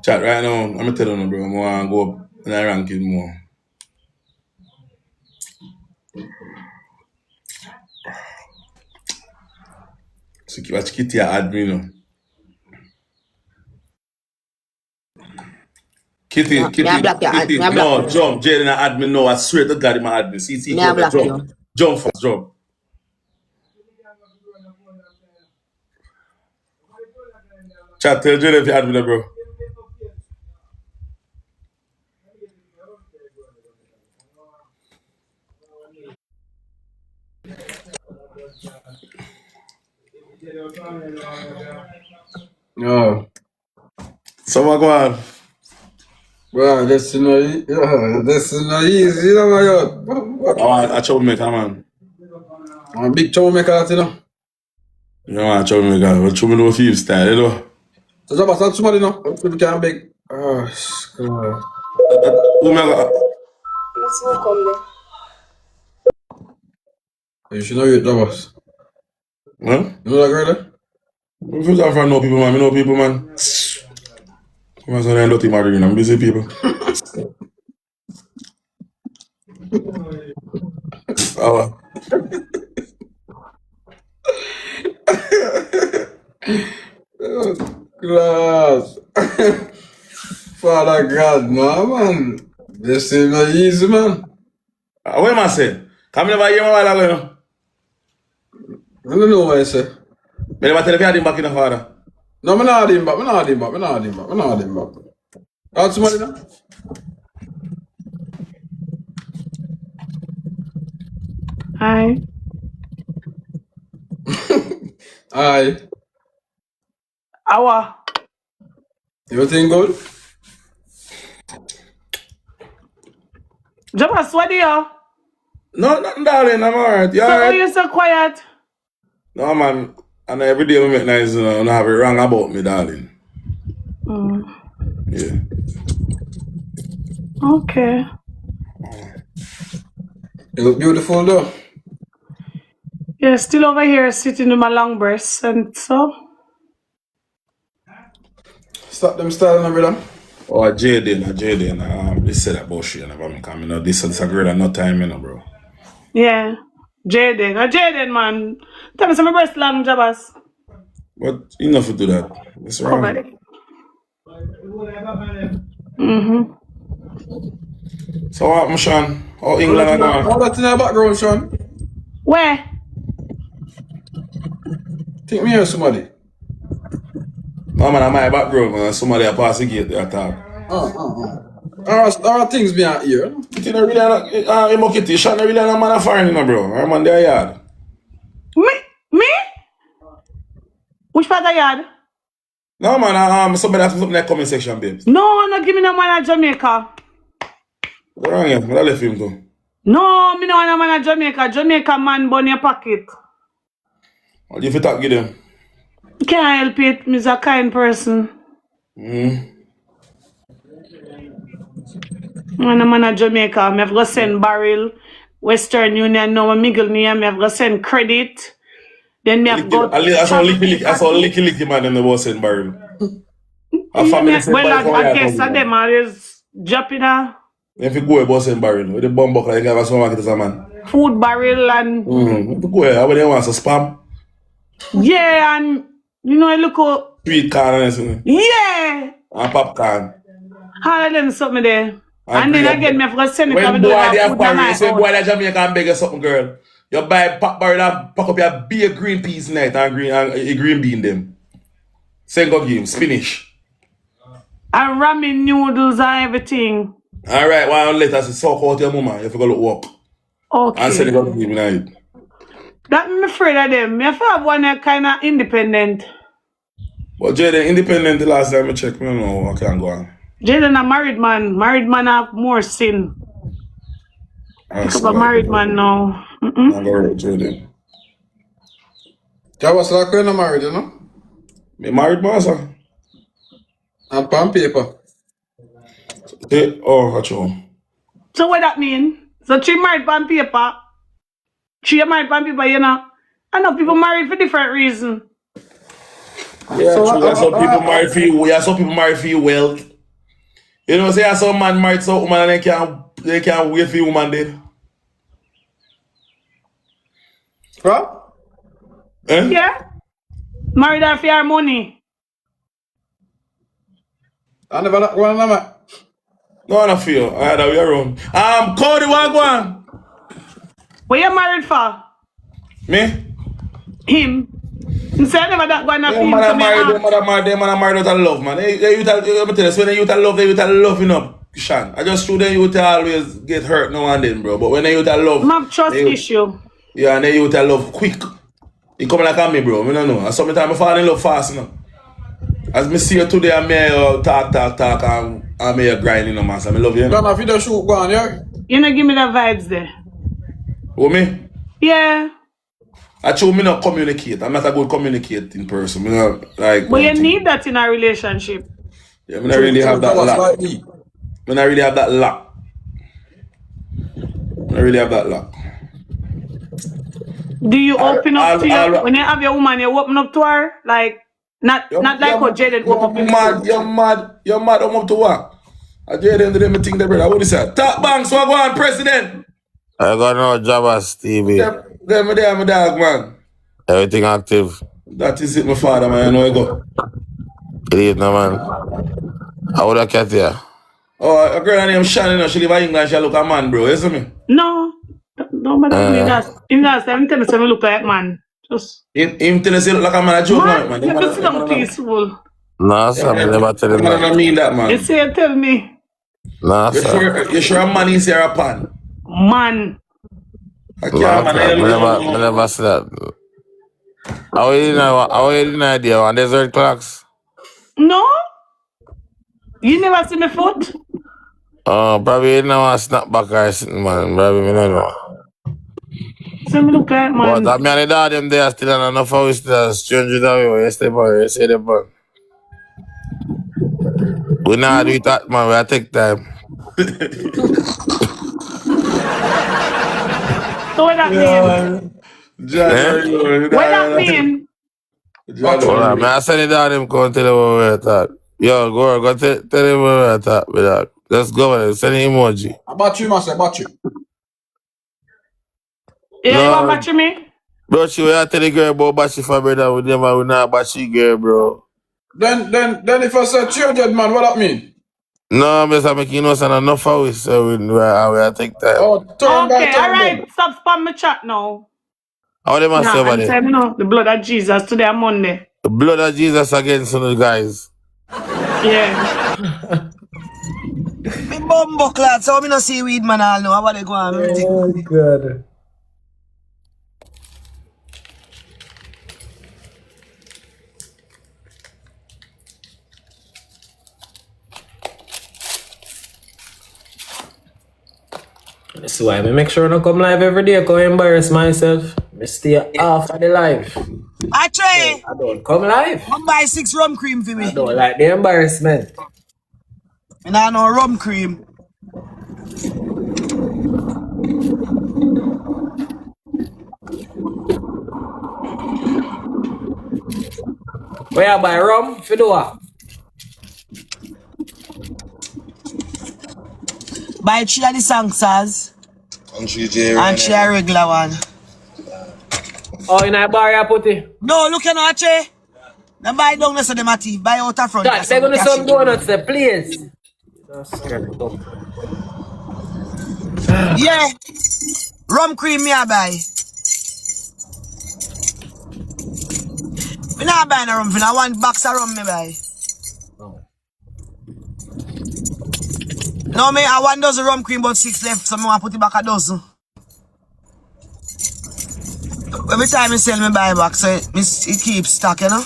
Chat right now, I'm gonna tell you, bro. I want to go up and I rank it more. So watch Kitty admin. Kitty, Me I block you. Kitty, Me I block no, you. jump. Jaden admin, no, I swear to God, in my admin. CC, Me I block jump. you. Jump fast, jump. Chat, tell Jaden if you admin, bro. No. So what go on? Bro, this is not easy, you know, my God. I want a troublemaker, man. I'm a big troublemaker, that, you know. You want a troublemaker, but trouble no feel style, you know. So, Jabba, start somebody, you know. People can beg. Oh, God. Who me go? Let's not come there. You should know you, Jabba. Huh? You know that girl, eh? If you don't know people, man, me know people, man. Come on, son, I don't marry, I'm busy people. Oh, Class. Father God, no, man. This is not easy, man. what am I saying? Come never hear my while ago, I don't know what I say. me never tell if you had him back in the father. No, I'm not him back. I'm not him back. I'm not him back. I'm not him back. Ask somebody now. Hi. Aye. Awa. Everything good? Jabas, what do you? No, nothing, darling, I'm alright. You So why alright? you so quiet? No, man. And every day we make nice, you know, I have it wrong about me, darling. Yeah. Okay. You look beautiful, though. Yeah, still over here sitting with my long breasts and so. Stop them styling, over there. Oh, Jaden, this said that bullshit, and I'm coming, you know, this is a girl and no time, you know, bro. Yeah. Jaden, man. Tell me some breast long, Jabas. But enough to do that. What's Cover wrong? it. Mm-hmm. So what, Sean? How England are going? All that in the background, Sean. Where? Think me or somebody. No, man, I'm my background, man. Somebody a pass the gate, they attack. There are things behind here. You think I really are not, Kitty, Sean, I really are not man of foreign, you know, bro. I'm on their yard. Me? Which part of yard? No, man, somebody has to put in the comment section, babes. No, not give me no man at Jamaica. What's wrong here? I left him too. No, me no want no man at Jamaica. Jamaica man burn your pocket. What do you talk give them? Can't help it. Me's a kind person. When I'm in Jamaica, I have to send barrel. Western Union now mingle me, I have to send credit. Then me have to go. I saw licky man in the was in barrel. A family send barrel. I guess them always dropping a If you go a boss in barrel, with the bomb buckle, you can have a supermarket as a man. food barrel and If you go here, what do you want? So spam? yeah, and you know, look how Sweet corn and everything. yeah, And popcorn. all of them something there. And then again, me have to send it to When me boy do they a have food in barrel, my you say house. boy that Jamaica and beg you something, girl. You buy pop barrel and pack up your big green peas night and green bean them. Send go game, spinach. And ramen noodles and everything. Alright, one later say suck out your mama, you have to go look work. And send it Okay. go game night. That me afraid of them. Me have to have one that kind of independent. But Jaden, independent the last time I check, me don't know I can go on. Jaden a married man. Married man have more sin. Pick up a married man now. I'm going to Jaden. That was like when I'm married, you know? Me married man, sir. And pen paper. Oh, that's all. So what that mean? So she married on paper. She married on paper, you know. I know people married for different reasons. Yeah, So, true. That's how people marry for you. Yeah, some people marry for you wealth. You know, say some man married some woman and they can't wait for the woman dead. Huh? Eh? Yeah. Married her for your money. I never that one, man. No, I don't feel. I had a way around. Cody, what going? What you married for? Me? Him. He said never that going to Them him. man So are married, them man are married out of love, man. They youth are, let me tell you, when they youth are love, they youth are love, you know, Sean. I just true them youth always get hurt now and then, bro. But when they youth are love, I have trust issue. yeah, and they youth are love quick. You come like on me, bro. I don't know. And sometimes I fall in love fast, you know. As me see you today, I may talk, and I may grind, you know, man. So I love you, you know. Don't have to shoot go on, yeah? You know, give me the vibes there. Who me? Yeah. Actually, me not communicate. I'm not a good communicating person. Me not like. But you need that in a relationship. Yeah, me not really have that lock. Me not really have that lock. I really have that lock. Do you open up to your when you have your woman? You open up to her like not like how Jaden open up. You're mad. I'm up to what? I Jaden did everything there, brother. What is that? Top banks, what go on, president? I got no job as TV. Them there, my dog, man. Everything active. That is it, my father, man. I know you go. It is, no, man. How would I get here? Oh, a girl named Shannon, you know, she live in England. She look a man, bro. You see me? No, don't matter. You guys, I'm telling you, look like man. Just. Him tell us he look like a man. A joke, man. You just sit peaceful. No, sir, I never tell him I don't mean that, man. You say, tell me. No, sir. You sure a man is here a pan? Man. I can't, man. I never say that. How you didn't idea on desert clocks? No? You never see me foot? Probably you know a snapback or something, man. Probably me don't know. So me look like man. But me and the dad them there still and enough of us still stranger than we. You stay on, you say the bun. We not do that, man. We take time. So what that mean? What that mean? Hold on, man. I send the dad him come tell him what we're at. Yo, go tell him what we're at, with that. Let's go with it. Send an emoji. I bought you, master. I bought you. Yeah, you want batch me? Bro, she will tell the girl about batchy for brother. We never will not batchy girl, bro. Then if I said 300, man, what that mean? No, Mr. Mickey, you know, son, enough of it, so we take time. Oh, turn by Okay, turn alright. then. Stop spam my chat now. How they must say about it? You know, the blood of Jesus today on Monday. The blood of Jesus against some of the guys. Yeah. Me bumbo clad, so me no see weed man all know. How about they go on? Oh, God. That's why I make sure I don't come live every day, because I embarrass myself. I stay off of the live. I try. I don't come live. Come buy 6 rum cream for me. I don't like the embarrassment. And I know rum cream. Where you buy rum? For do what? Buy 3 of the Sangsas. And 3 a regular one. Oh, in a bar you put it? No, look at no Che. Now buy down there so them a thief. Buy out of front. God, they're gonna some donuts there, please. Yeah. Rum cream me I buy. Me not buy no rum, I want box of rum me buy. No, me I want dozen rum cream but 6 left, so me want put it back a dozen. Every time I sell me buy back, so it keeps stock, you know?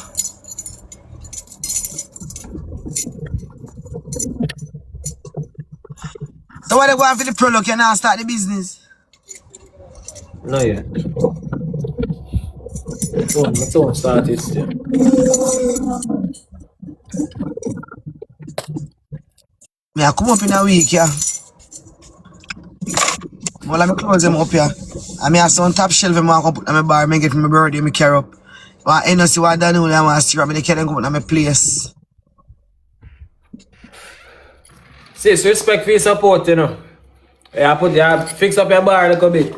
So when they go on for the product, you now start the business. No, yeah. Don't start it still. Me I come up in a week, yeah. Well, I close them up here. I mean, I some top shelf I can put on my bar, I get my birthday, I carry up. But I see what I do, I want to see what I can go on my place. Sis, respect for your support, you know. Fix up your bar a little bit.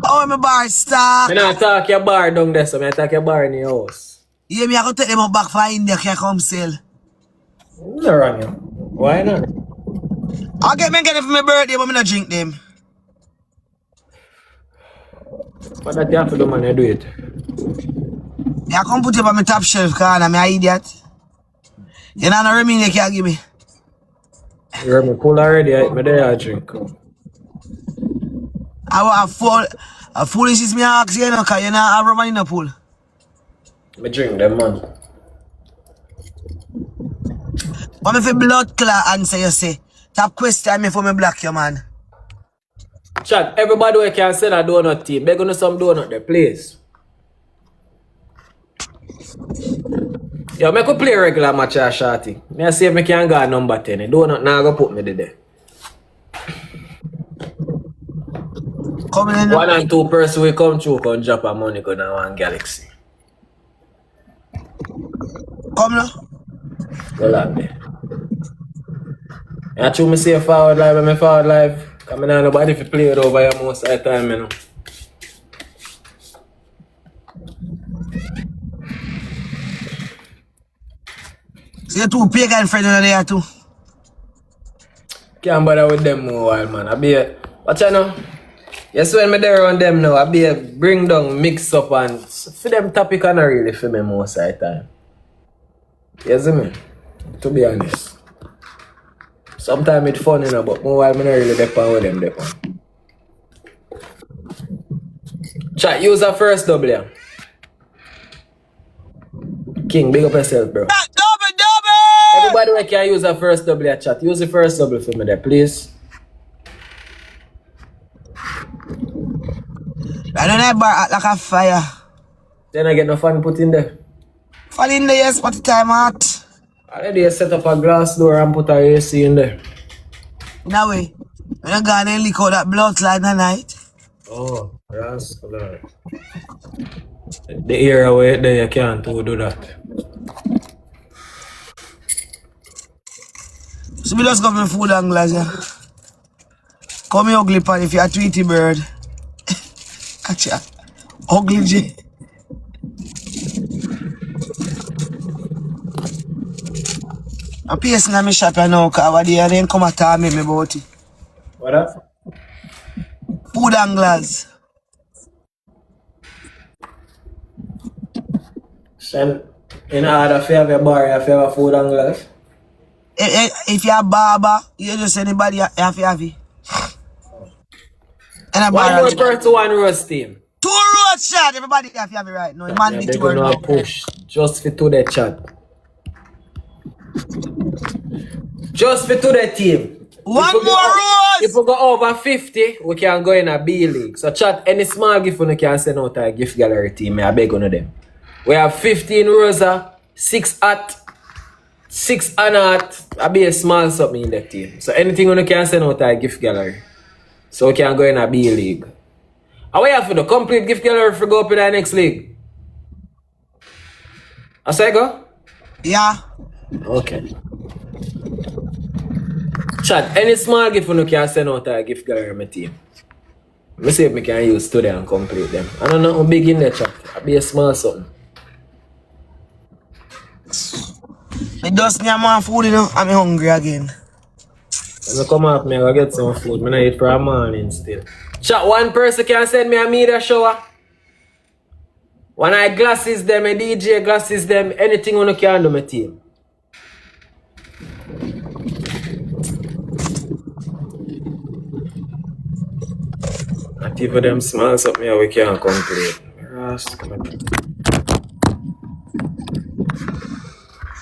Oh, my bar stuck. I don't talk your bar down there, so I talk your bar in your house. Yeah, me I go take them out back for India, can come sell. No wrong, you. Why not? I'll get it for my birthday, but I not drink them. But that you have to do, man, you do it. I come put it on my top shelf, because I'm an idiot. You know, no remedy you can't give me. You're me full already, I there I drink. I foolish is me ask you, because you know, I have rubber in the pool. I drink them, man. What if a blood clot answer you say? Top question me for me black you, man. Chat, everybody who can sell a donut team, beg on some donut there, please. Yo, make a play regular match a shorty. Me see if I can go number 10. The donut now go put me there. Coming in. 1 and 2 person will come through and drop a money go down one galaxy. Come now. Go on there. I true me say forward live and me forward live. Because I know nobody if play it over here most of the time, you know. So you two pagan friends over there too? Can't bother with them more while, man. I be watch you know. Yes, when me there on them now, I be bring down, mix up and for them topic and not really for me most of the time. You see me? To be honest. Sometimes it's fun, you know, but more while I not really depend with them depend. Chat, use a first W. King, big up yourself, bro. Double! Everybody who can use a first W chat, use the first W for me there, please. I don't have bar act like a fire. Then I get no fun put in there. Fall in the yes, what the time at? Already I set up a glass door and put a AC in there. No way. When you gone and leak out that blood slide in the night. Oh, that's good. The era where there you can't do that. So me just got my food and glass, yeah. Come here, ugly pan if you're a Tweety bird. Catch ya. Ugly J. I'm pacing in my shop now, because over there they come and tell me about it. What that? Food and glass. Then, in order to have a bar, you have to have a food and glass. If you're a barber, you just anybody you have to have it. And a One bar more per to one roast team. 2 road shot, everybody have to have it right now. Man, They're gonna push just for to the chat. Just for to the team. One more roast! If we go over 50, we can go in a B League. So chat, any small gift we can send out a gift gallery team. I beg one of them. We have 15 Rosa, 6 at, 6 Anat. I be a small something in that team. So anything we can send out a gift gallery. So we can go in a B League. And we have for the complete gift gallery for go up in the next league. I say go? Yeah. Okay. Chat, any small gift we can send out a gift gallery my team. Let me see if I can use today and complete them. I don't know how big in the chat. I be a small something. I just need more food, you know. I'm hungry again. When I come off, I go get some food. I eat for a morning still. Chat, one person can send me a media shower. When I glasses them, a DJ glasses them, anything you can do my team. Not even them small something we can't complete.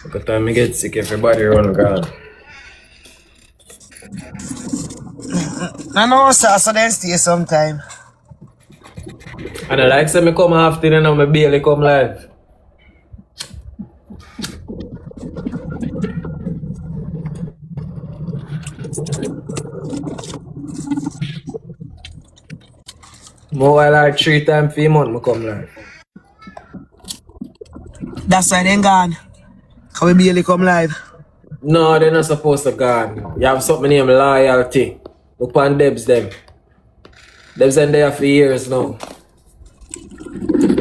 By the time I get sick, everybody run gone. I know, sir, so then stay sometime. And I like say me come after and now I barely come live. More while I 3 times for a month I come live. That's why they gone. Can we barely come live? No, they're not supposed to go. You have something named loyalty. Look on Debs them. Debs been there for years now.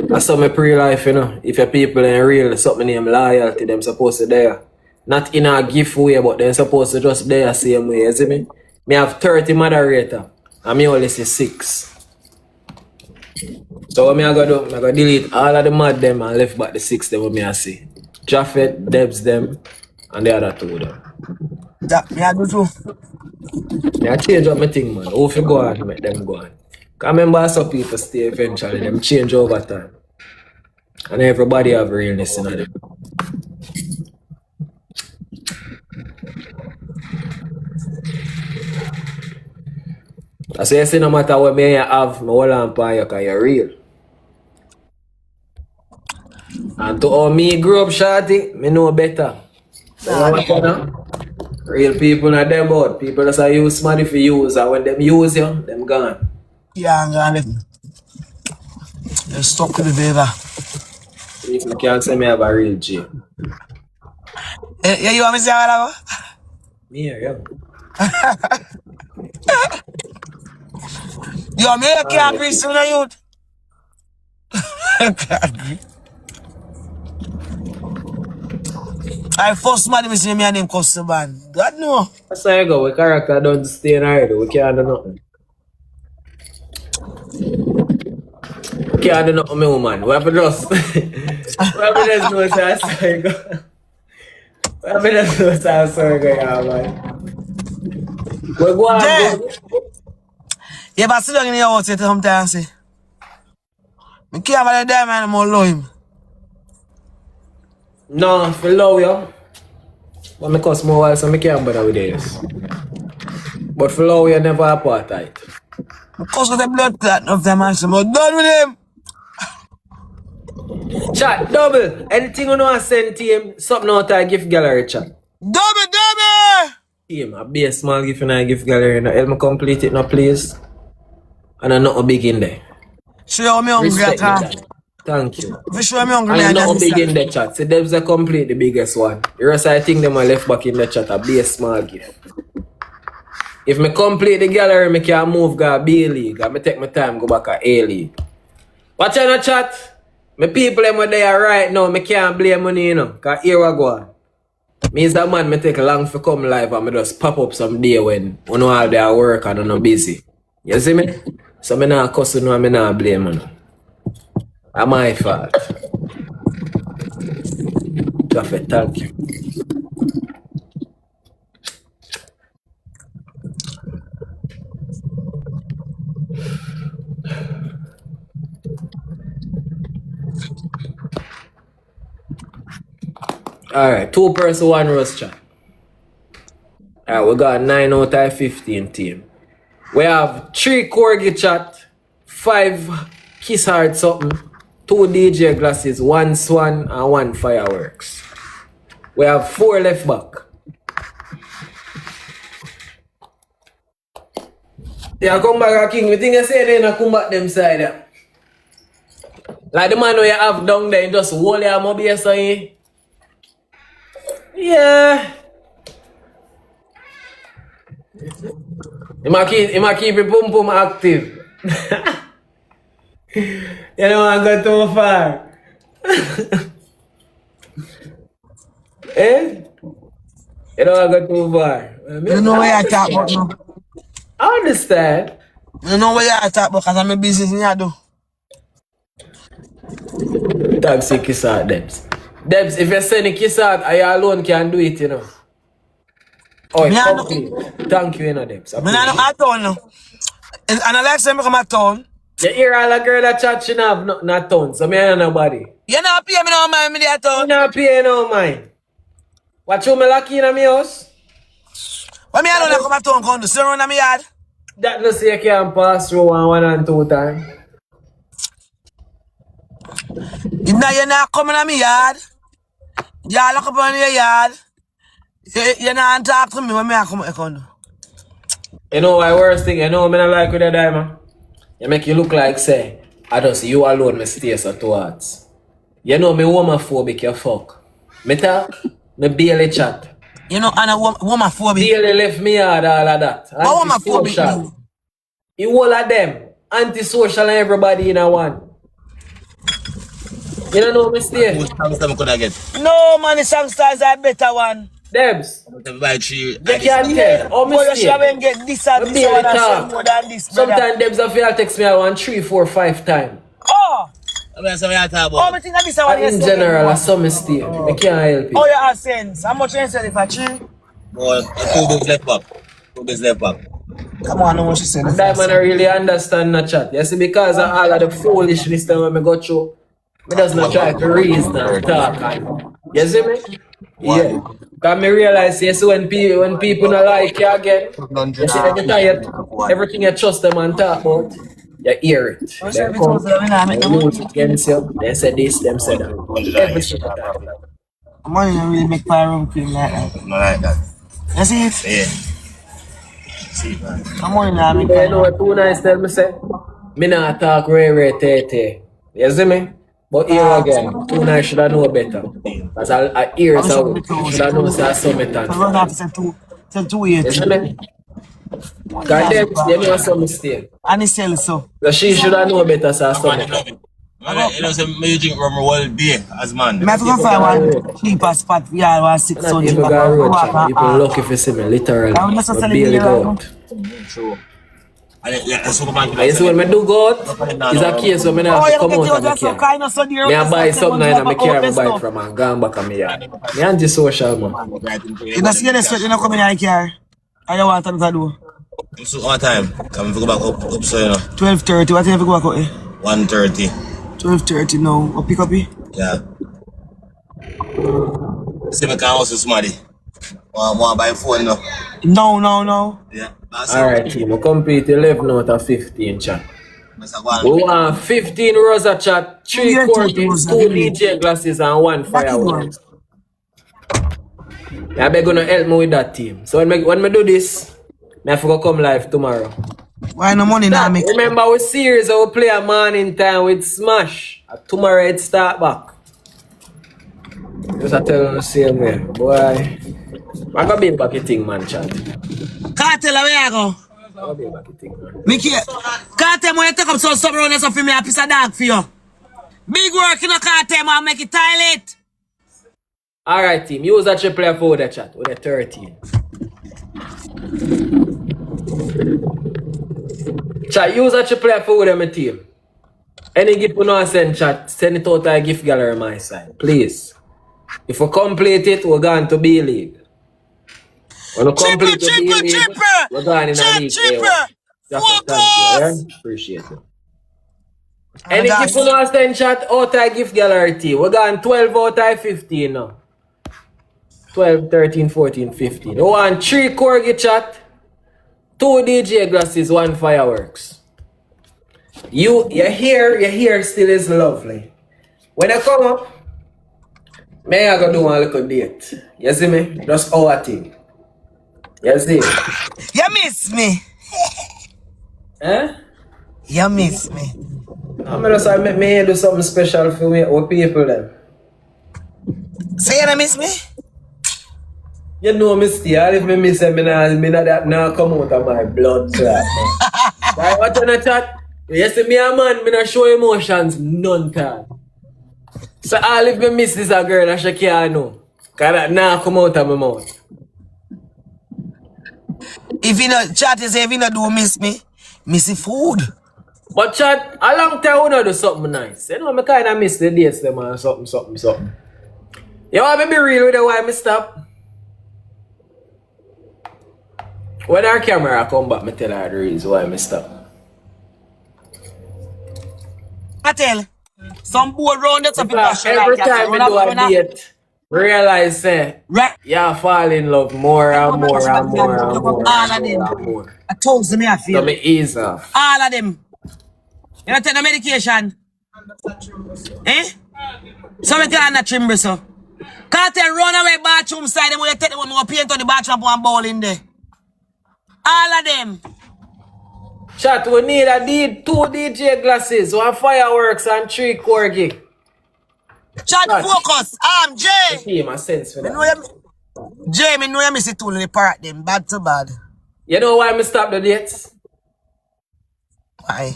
That's something pre-life, you know. If your people ain't real, something named loyalty, them supposed to there. Not in a gift way, but they're supposed to just there same way, you see me? Me have 30 moderator, and me only see 6. So what me I go do, I go delete all of the mad them and left back the 6 them what me I see. Jaffet, Debs them, and the other 2 them. That me I do too. Me I change up my thing, man. Who if you go on, make them go on. Cause remember some people stay eventually, them change over time. And everybody have realness in them. I say, you see, no matter what me have, me hold on for you because you're real. And to how me grew up, shorty, me know better. So you know, real people are them out. People that's use money for use, and when them use you, them gone. Yeah, I'm gonna let me. You're stuck with the baby. If you can't say me have a real G. Yeah, you want me to say what? Me here, yeah. Yo, me can't agree to the youth. I first man me say me and him customer man. God no. That's how you go. We character don't stay in already. We can't do nothing. We can't do nothing, me woman. We have to just... we have to just know that's how you go. We have to just know that's how you go, yeah, man. We go on, go. Yeah, but sit down in your house sometimes say. Me can't have the diamond and more love him. No, for love you. But me cuss more while so me can't bother with this. But for love you never apartheid. Because of the blood clot of them and some done with him. Chat, double. Anything you know I send to him, something out of gift gallery chat. Double! Him, a be a small gift in a gift gallery. Now help me complete it now, please. And I'm not big in there. Show me hungry. Respect me, Dad. Thank you. If you show me hungry, I'm not big in the chat. See, Debs a complete the biggest one. The rest I think them are left back in the chat. A be a small gift. If me complete the gallery, me can move go B League. And me take my time go back to A League. Watch on the chat. My people them are there right now. Me can't blame money, you know. Cause here we go on. Me is that man me take long for come live and me just pop up some day when you know all day work and I'm not busy. You see me? So me not cuss you and me not blame you. That's my fault. Prophet, thank you. Alright, 2 person, 1 roast chat. Alright, we got 9 out of 15 team. We have 3 corgi chat, 5 kiss hard something, 2 DJ glasses, 1 swan and 1 fireworks. We have 4 left back. Yeah, come back King. We think I say they not come back them side there. Like the man who you have down there, you just hold your mobile saying. Yeah. He might keep your pum pum active. You know I got too far. Eh? You know I got too far. You know where I talk about now. I understand. You know where I talk about because I'm a business in here do. Thanks, kiss out, Debs. Debs, if you send a kiss out, I alone can do it, you know. Oh, it's complete. Thank you, you know, Debs. I'm not at town now. And I like saying come at town. You hear all the girl that chat, she have nothing at town, so me ain't nobody. You not pay me no mind, me there at town. You not pay no mind. What you me lucky in my house? When me I don't come at town, come to sit around in my yard. That no say you can pass through 1 and 2 times. If now you're not coming in my yard, you're lock up on your yard. You're not talk to me when me I come at town. You know why worst thing, you know me not like with the diamond? You make you look like say, I just you alone me stay so towards. You know me homophobic, you fuck. Me talk, me barely chat. You know, and a homophobic. Daily left me hard, all of that. What homophobic Antisocial. mean? You all of them. Antisocial and everybody in a one. You don't know me stay? No, man, the songsters are better one. Debs. You can't tell. How me Boy, you stay? should get this and this one and say more than this, brother. Sometimes Debs have to text me 1, 3, 4, 5 times. Oh! Oh, I think that this one In general, I saw me stay. I can't help it. Oh, you have sense. How much you said if I cheat? Boy, 2 days left back. 2 days left back. Come on, how much you said. That man I really understand the chat. You see, because of all of the foolishness that when I go through, I does not try to reason and talk. You see me? Yeah. Because I realize, you see, when people don't like you again, you see, every time everything you trust them and talk about, you hear it. They come, they use it against you, they say this, them say that. Every single time. Money don't really make my room clean like that. Not like that. You see it? Yeah. See, man. I'm only not make You know what too nice tell me say? Me not talk rare. You see me? But here again, too nice should I know better. Because I hear it out. Should I know say I saw me I run out to say 280. You see me? Because they know some mistake. And he sell so. So she should have known better, so I saw me. You know, say me drink rum all day as man. I have to go find one cheaper spot for y'all, one 600. People got road chat. People lucky for see me, literally. I'm not so But selling barely you go right out. True. And that's what man. And you see when I do go out, it's a case where I Oh, have to you come get out your of my just so car. kind of so dear. Me I buy something and I carry my bike from and gone back on me yard. Me anti-social, man. You don't see the sweat, you don't come in your car. I don't want to do. So what time? Come if you go back up so you know. 12:30, what time you go back out here? 1:30. 12:30 now. Up pick up here? Yeah. See me can also somebody. Want buy phone now? No. Yeah. Alright, team. We complete 11 out of 15 chat. We want 15 Rosa chat, 3 quarters, 2 DJ glasses, and 1 fireworks. I beg you to help me with that team. So when I do this, I have to come live tomorrow. Why no money now? Remember our series I will play a morning time with Smash. Tomorrow it start back. Just I tell you the same way. Boy. I'm gonna be back a thing, man, chat. Cartel, where you go? I'm gonna be back a thing, man. Mickey, Cartel, when you take up something around there for me, I piece of dog for you. Big work in a Cartel, man, make it toilet. Alright, team. Use that you play for the chat with the 13. Chat, use that you play for them, team. Any gift you know send chat, send it out to a gift gallery my side, please. If we complete it, we're going to B-League. When we complete the B-League, we're going in a league. Thank you, appreciate it. Any gift you know send chat out to a gift gallery team, we're going 12 out of 15 now. 12, 13, 14, 15. We want 3 corgi chat, 2 DJ glasses, 1 fireworks. Your hair still is lovely. When I come up, may I go do a little date. You see me? Just our thing. You see? You miss me. Eh? You miss me. I'm just say me do something special for me with people then. Say you don't miss me? You know me still, if me miss it, me not come out of my blood clot. Why what on the chat? You see me a man, me not show emotions none time. So all if me miss this a girl, I she can't know. Cause that now come out of my mouth. If you not chat, you say if you not do miss me, miss the food. But chat, a long time we not do something nice. You know, I kind of miss the dates them and something. You want me be real with the why me stop? When our camera come back, me tell her the reason why me stop. I tell some boy round that's every time we do a date, realize you fall in love more and more. All of them. I told them I feel. So me ease off. All of them. You don't take the medication? Eh? So we can't trim bristle. Can't tell run away bathroom side, them when you take them when you paint on the bathroom and ball in there. All of them. Chat, we need 2 DJ glasses, 1 fireworks and 3 corgi. Chat, focus. Jay. The team a sense for that. Jamie, know you miss it too, the parrot them, bad to bad. You know why I stop the dates? Why?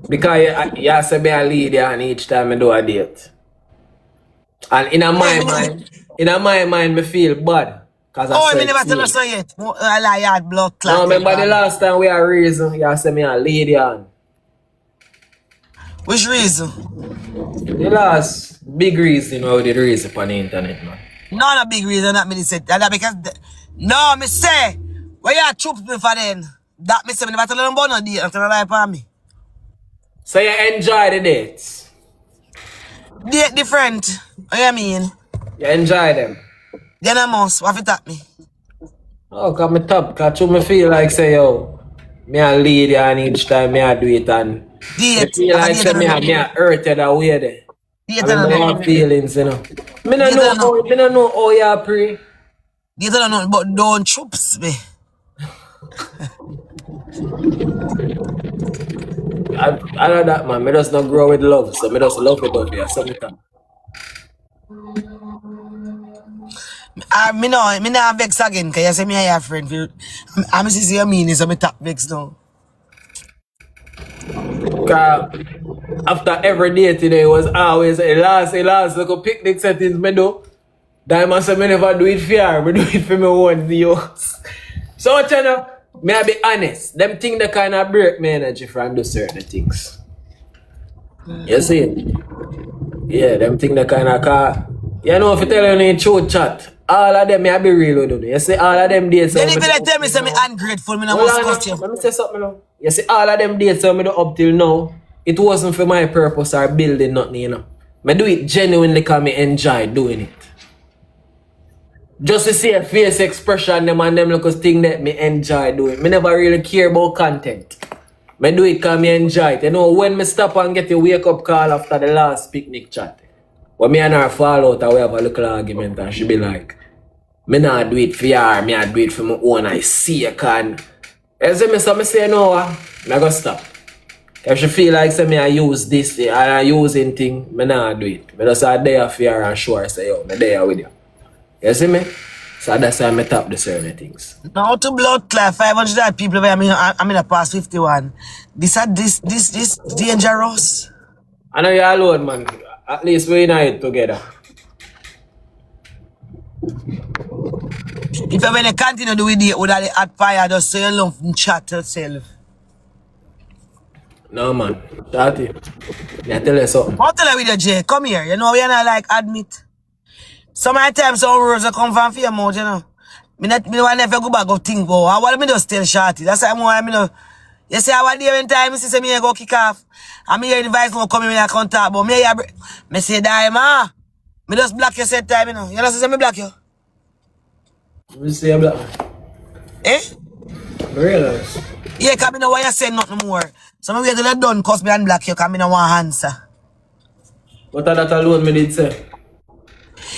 Because you say me a lead you and each time I do a date. And in my mind, me feel bad. Cause Oh, me never tell us so yet. I lie, I had blood clot. No, remember the last time we had reason, you say me a lead you. Which reason? The last big reason we did reason on the internet, man. No big reason that me say that because no, me say where you troops me for then. That me say me never tell them about no date until I lie upon me. So you enjoy the dates? Date different. What you mean? You enjoy them? Then I must. What if it at me? Oh, cause me top. Cause me feel like say yo, me a lead you and each time me a do it and date. Me feel like say me a hurt you that way there. Date I mean, my feelings, you know. Me no know how you pray. Date don't know, but don't troops me. I know that, man. Me just not grow with love, so me just love it out there. So me can. Me no vex again, cause you say me a your friend. I'm see you mean so me tap vex now. Cause after every day today was always a last like a picnic settings me do. That man say me never do it for her, me do it for me own views. So what you know? May I be honest, them things that kind of break my energy from do certain things. You see? Yeah, them things that kind of you know, if you tell you in true chat, all of them, I be real with them. You see, all of them dates. Then if you tell me say me ungrateful, me no must cost you. Let me say something now. You see, all of them dates I do up till now, it wasn't for my purpose or building nothing, you know. I do it genuinely because I enjoy doing it. Just to see a face expression them and them little thing that me enjoy doing. Me never really care about content. I do it because I enjoy it. You know, when me stop and get a wake up call after the last picnic chat, when me and her fall out, we have a little argument and she be like, me not do it for her, me not do it for my own, I see you can. You see me, so me say no, I go stop. If she feel like say me I use this, I using thing, me not do it. Me just a there for her and show her say, yo, me there with you. You see me? So that's why I top the certain things. Now to blood clot, 500 people where I'm in a past 51. This dangerous. I know you're alone, man. At least we in it together. If you when you continue to do it with that hot fire, just say you love and chat yourself. No, man. Shorty. I tell you something. I'll tell you with you, Jay. Come here. You know, we're not like admit. Sometimes some words come from fear mode, you know. Me want never go back and think, oh, I want me just tell Shorty. That's why I'm know. You see, I was there one time, I say me go kick off. And me hear the voice no come in and contact, but me say, die, ma. Me just block you set time, you know. You know, say me block you. You say block? Eh? I realize. Yeah, because I know why you say nothing more. So me wait till you done, cause me and block you, because I don't want answer. What that alone me did say?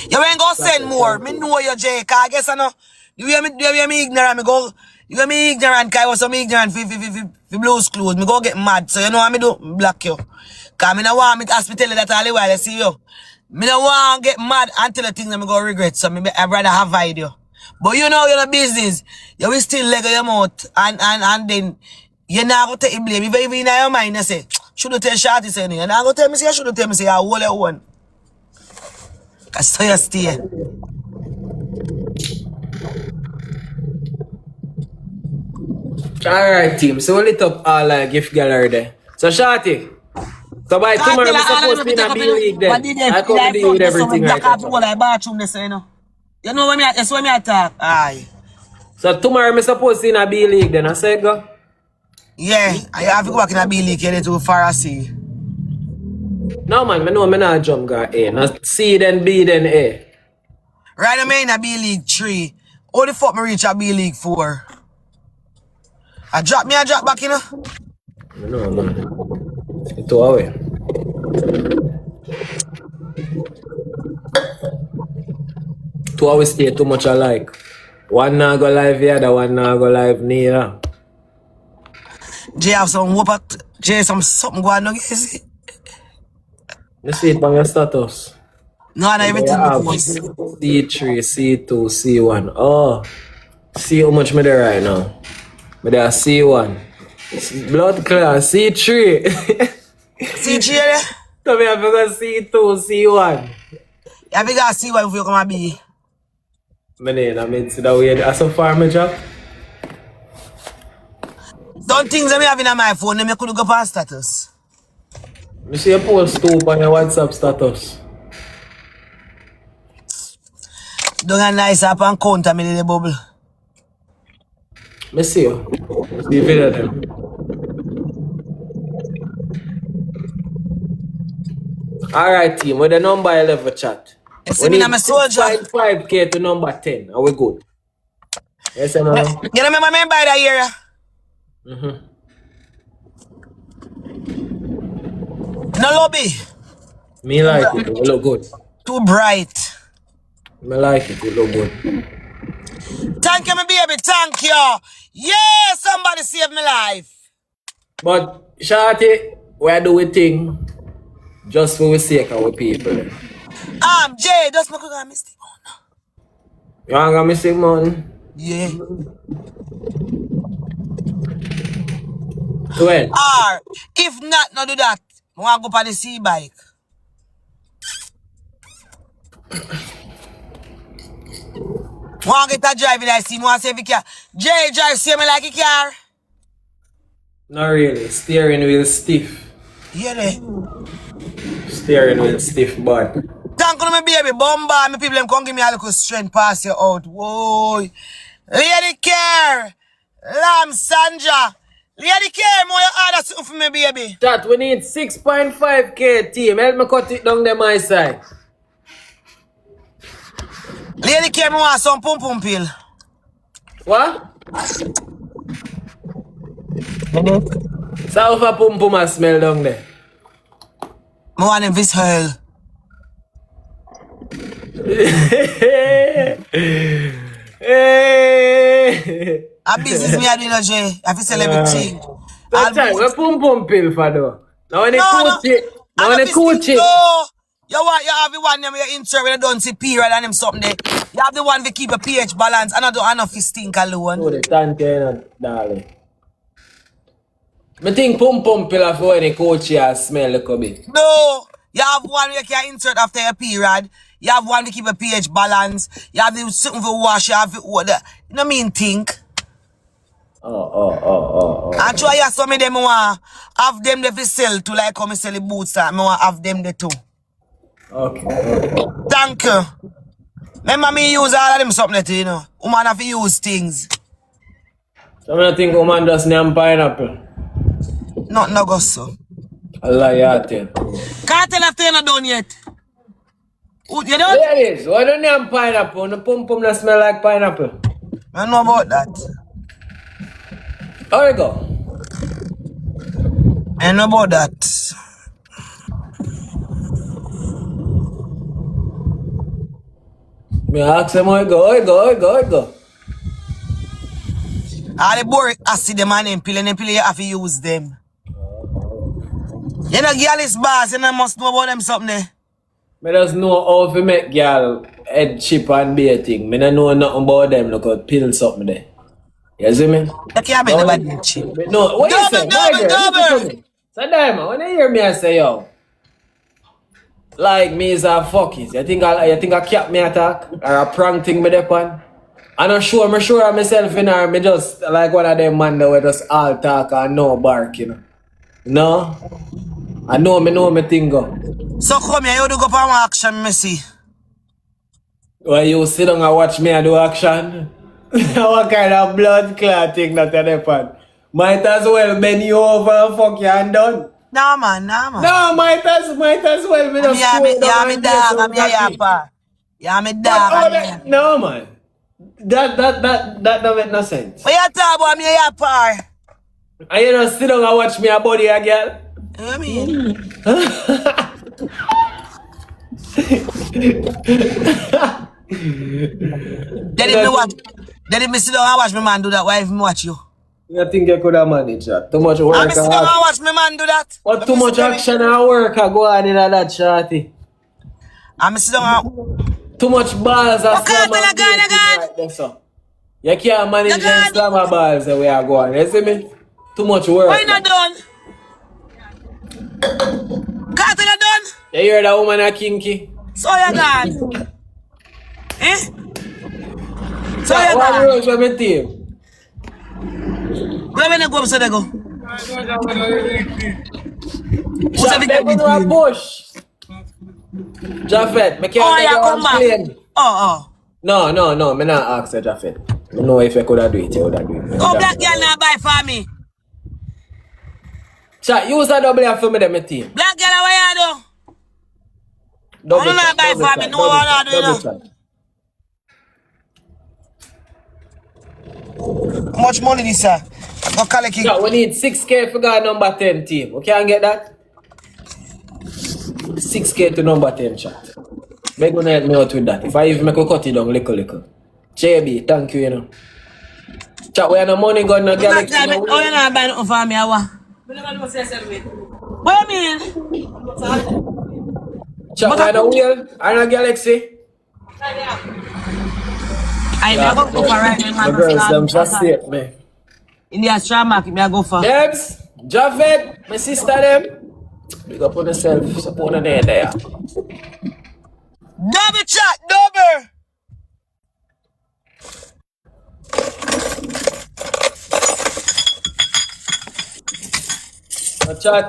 You ain't go send more. Me know you, Jay. Cause I guess I know. You hear me ignorant, me go. You hear me ignorant, cause I was some ignorant for blues clothes. Me go get mad. So you know what me do? Block you. Cause me no want me to hospital that all the while, you see you. Me no want get mad until the things that me go regret. So I'd rather avoid you. But you know you're the business. You will still leg your mouth and then you're not going to take blame. If even in your mind you say, should tell Shorty say you're not going to tell me say, you should tell me say, I hold your one. That's so you stay. Alright, team. So we'll lit up all gift gallery there. So Shorty. So by tomorrow we're supposed to be in a B-League then. I come to deal with everything right now. You know that's when I talk. Aye. So tomorrow we're supposed to be in a B-League then. I say go? Yeah, I have to go back in a B-League here to Pharisee. No man, I know I'm not jump guy A. Now C then B then A. Right now I'm in a B-League 3. How the fuck me reach a B-League 4? I drop back, you know? No man. It's 2 away. Two always stay too much alike. One now go live here, the one now go live near. Jay have some whoop at Jay something going on, you see? You see it on your status. No, no, And then you everything have goes. C3, C2, C1. Oh, see how much me there right now. Me there C1. Blood class, C3. See, Jerry? So me have to go C2, C1. You have to go see what you come and be. My name, I mean, see that way. That's so far, my job. Some things that me have in my phone, I could go past status. You see a post too on your WhatsApp status. Don't get nice up and counter me in the bubble. Me see you. See you video them. Alright, team, with the number 11 chat. You see We me need now, my soldier. 6.5k to number 10. Are we good? Yes or no? You remember me by that year? No lobby. Me like it. It look good. Too bright. Me like it. It look good. Thank you, my baby. Thank you. Yeah, somebody saved my life. But, Shorty, we do we thing just for the sake of our people. Jay, just make a mistake. You want to miss it, man? Yeah. Well, Or, if not, no do that. I want to go on the sea bike. Want to get a driving license, want to see if you can. Jay drive, see me like a car. not really. Steering wheel stiff. Yeah, there. Steering wheel stiff, but. Thank you, my baby. Bomba, my people, them come give me a little strength, pass you out. Whoa. Lady Care. Lamb Sandra. Lady Care, more you order something for me, baby. Chat, we need 6.5k team. Help me cut it down to my side. Lady Care, me want some pum pum pill. What? So for pum pum a smell down there. Me want them this hell. A business me I do, Jay. I have to sell everything. That time, we pum pum pill for though. Now when they coach it, now when they coach it. You have the one them you insert when you don't see period and them something there. You have the one to keep a pH balance and I don't have to stink alone. Oh, the tank darling. I think pum pum pill for when they coach it and smell a little bit. No, you have one where you can insert after a period. You have one to keep a pH balance. You have the something for wash. You have the water. You know what I mean? Think. And try you some of them want have them there for sell to like come sell the boots and I want have them there too. Okay. Thank you. Remember me use all of them something there, you know. Woman have to use things. So I think woman just name pineapple. Nothing no go so. Allah ya tell. Can't tell after you're not done yet. You done? There it is. Why don't name pineapple? The pum pum that smell like pineapple. I know about that. How you go? I know about that. Me ask them how you go, how you go, how you go, how you go. All the boric acid them and them pill you have to use them. You know girl is boss, you know must know about them something there. Me just know how to make girl head chip and bathing. Me don't know nothing about them, look at pill something there. You see me? You can't make nobody chip. No, what you say? Double. So Diamond, when you hear me I say yo, like me is a fuckies. You think I cap me attack or a prank thing me depon? I'm not sure, I'm sure of myself in her, me just like one of them man that we just all talk and no bark, you know. No? I know me thing go. So come here, you do go for one action, me see. Well, you sit down and watch me and do action? What kind of blood clot thing that you depon? Might as well bend you over and fuck you and done. Nah man. No, might as well. Me just Yeah, me dog, I'm your yapper. Yeah, me dog. No, man. That don't make no sense. What you talk about, me your yapper? And you just sit down and watch me a body a girl? You know what I mean? Then if me sit down and watch me man do that, why if me watch you? I think you could have managed that. Too much work. I sit down and watch me man do that. But too much action and work I go on in that shorty. I'm sitting down. Too much balls and Okay, slam and again. right there, so. You can't manage Again. them slammer balls the way I go on. You see me? Too much work. Why not done? Cartel are done? You hear that woman a kinky? So you gone. Eh? So you What gone. rules with my team? Where when they go, so they go. Shot them on a push. Jaffet, me can't take you on plane. No, me not ask you, Jaffet. I know if you could have do it, you would have do it. Oh, black girl now buy for me. Chat, use a double F for me, them team. Black girl, what you do? Double I don't buy for me, no one not do it. How much money this, sir? Go collect it. Yeah, we need 6K for guy number 10 team. We can't get that? 6K to number 10 chat. Make me help me out with that. If I even make a cut it down little. JB, thank you, you know. Chat, we have no money going to Galaxy. Oh, you not buy nothing for me, I want. What you mean? Chat, we have no wheel and a Galaxy. I go for right now, man. The girls, them just see it, man. In the Astral market, I go for. Debs, Javed, my sister, them. Big up on yourself, support on there. Double chat, double. Chat.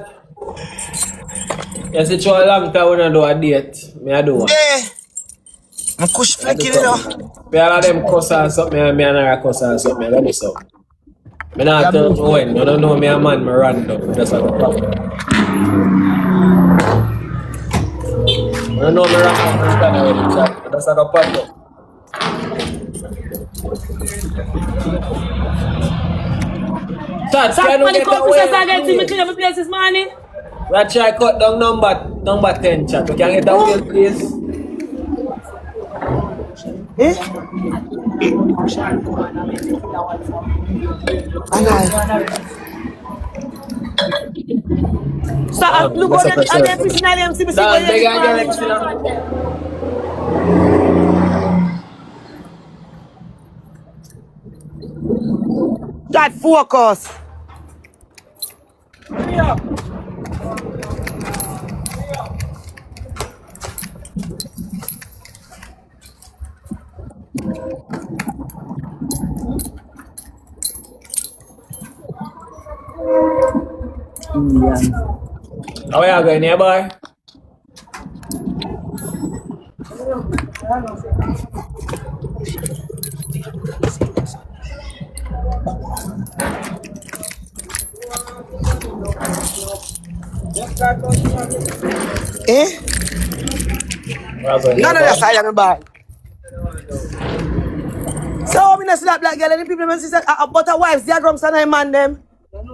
Yes, it's a long time when I do a date. I do one. Yeah. I'm push flicking it up. Me all of them cuss or something, and me and her cuss or something. I got this up. Me not tell you when. You don't know me a man, me random. That's like a problem. You don't know me random, chat. That's like a problem. Chat, can you get away? Let's try cut down number 10, chat. We can get away, please. Eh? So, look at them personally, I'm seeing that focus. Yeah. How are you going here, boy? Eh? None of that side of the bag. So, I'm going to see that black girl and the people say, but her wives, their drums and I man them. So, I'm